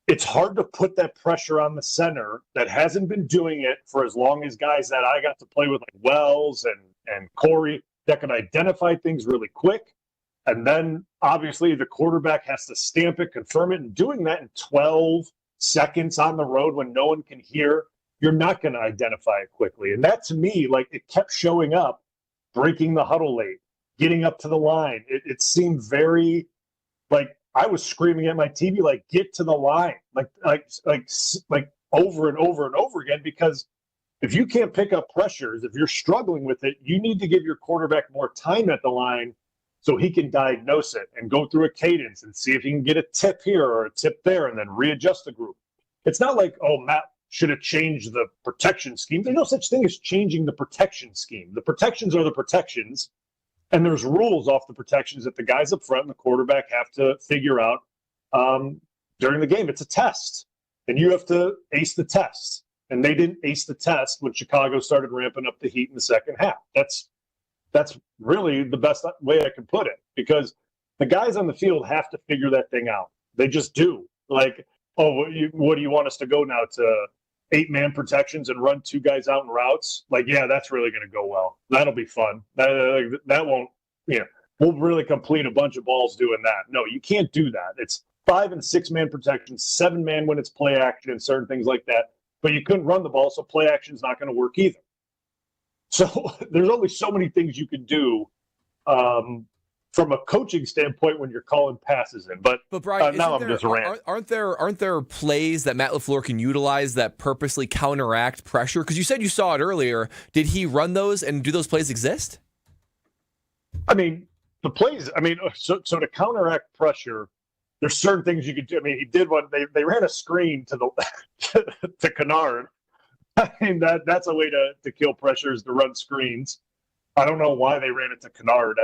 it's hard to put that pressure on the center that hasn't been doing it for as long as guys that I got to play with, like Wells and Corey, that can identify things really quick. And then obviously the quarterback has to stamp it, confirm it, and doing that in 12 seconds on the road when no one can hear, you're not going to identify it quickly. And that, to me, like, it kept showing up, breaking the huddle late, getting up to the line. It seemed very, like, I was screaming at my TV, like, get to the line, like over and over and over again, because if you can't pick up pressures, if you're struggling with it, you need to give your quarterback more time at the line so he can diagnose it and go through a cadence and see if he can get a tip here or a tip there and then readjust the group. It's not like, oh, Matt should have changed the protection scheme. There's no such thing as changing the protection scheme. The protections are the protections, and there's rules off the protections that the guys up front and the quarterback have to figure out during the game. It's a test, and you have to ace the test. And they didn't ace the test when Chicago started ramping up the heat in the second half. That's really the best way I can put it, because the guys on the field have to figure that thing out. They just do. Like, oh, what do you want us to go now to 8-man protections and run 2 guys out in routes? Like, yeah, that's really going to go well. That'll be fun. That won't, we'll really complete a bunch of balls doing that. No, you can't do that. It's 5- and 6-man protections, 7-man when it's play action and certain things like that. But you couldn't run the ball, so play action is not going to work either. So there's only so many things you can do from a coaching standpoint when you're calling passes in. But Bryan, now I'm just ranting. Aren't there plays that Matt LaFleur can utilize that purposely counteract pressure? Because you said you saw it earlier. Did he run those, and do those plays exist? I mean, the plays. I mean, so to counteract pressure, there's certain things you could do. I mean, he did one. They ran a screen to the to Kennard. I mean, that's a way to kill pressure, is to run screens. I don't know why they ran it to Kennard.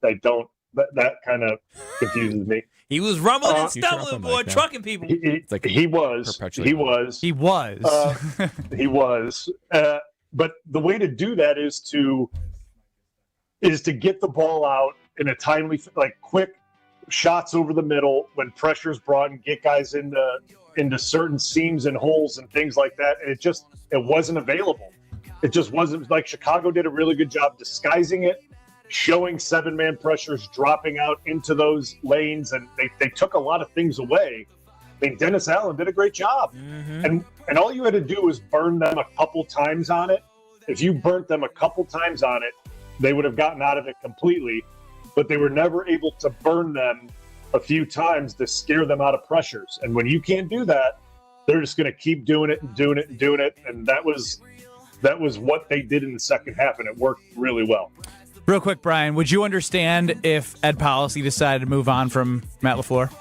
I don't. That kind of confuses me. He was rumbling and stumbling, boy, trucking people. He was. But the way to do that is to get the ball out in a timely, like, quick shots over the middle when pressure's brought, and get guys into certain seams and holes and things like that. And it wasn't available. It just wasn't. Like, Chicago did a really good job disguising it, showing 7-man pressures dropping out into those lanes, and they took a lot of things away. I mean, Dennis Allen did a great job. Mm-hmm. And all you had to do was burn them a couple times on it. If you burnt them a couple times on it, they would have gotten out of it completely. But they were never able to burn them a few times to scare them out of pressures. And when you can't do that, they're just going to keep doing it and doing it and doing it. And that was what they did in the second half, and it worked really well. Real quick, Bryan, would you understand if Ed Policy decided to move on from Matt LaFleur?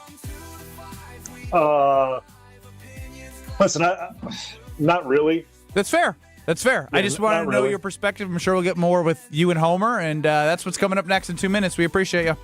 Listen, not really. That's fair. Yeah, I just wanted to know your perspective. I'm sure we'll get more with you and Homer, and that's what's coming up next in 2 minutes. We appreciate you.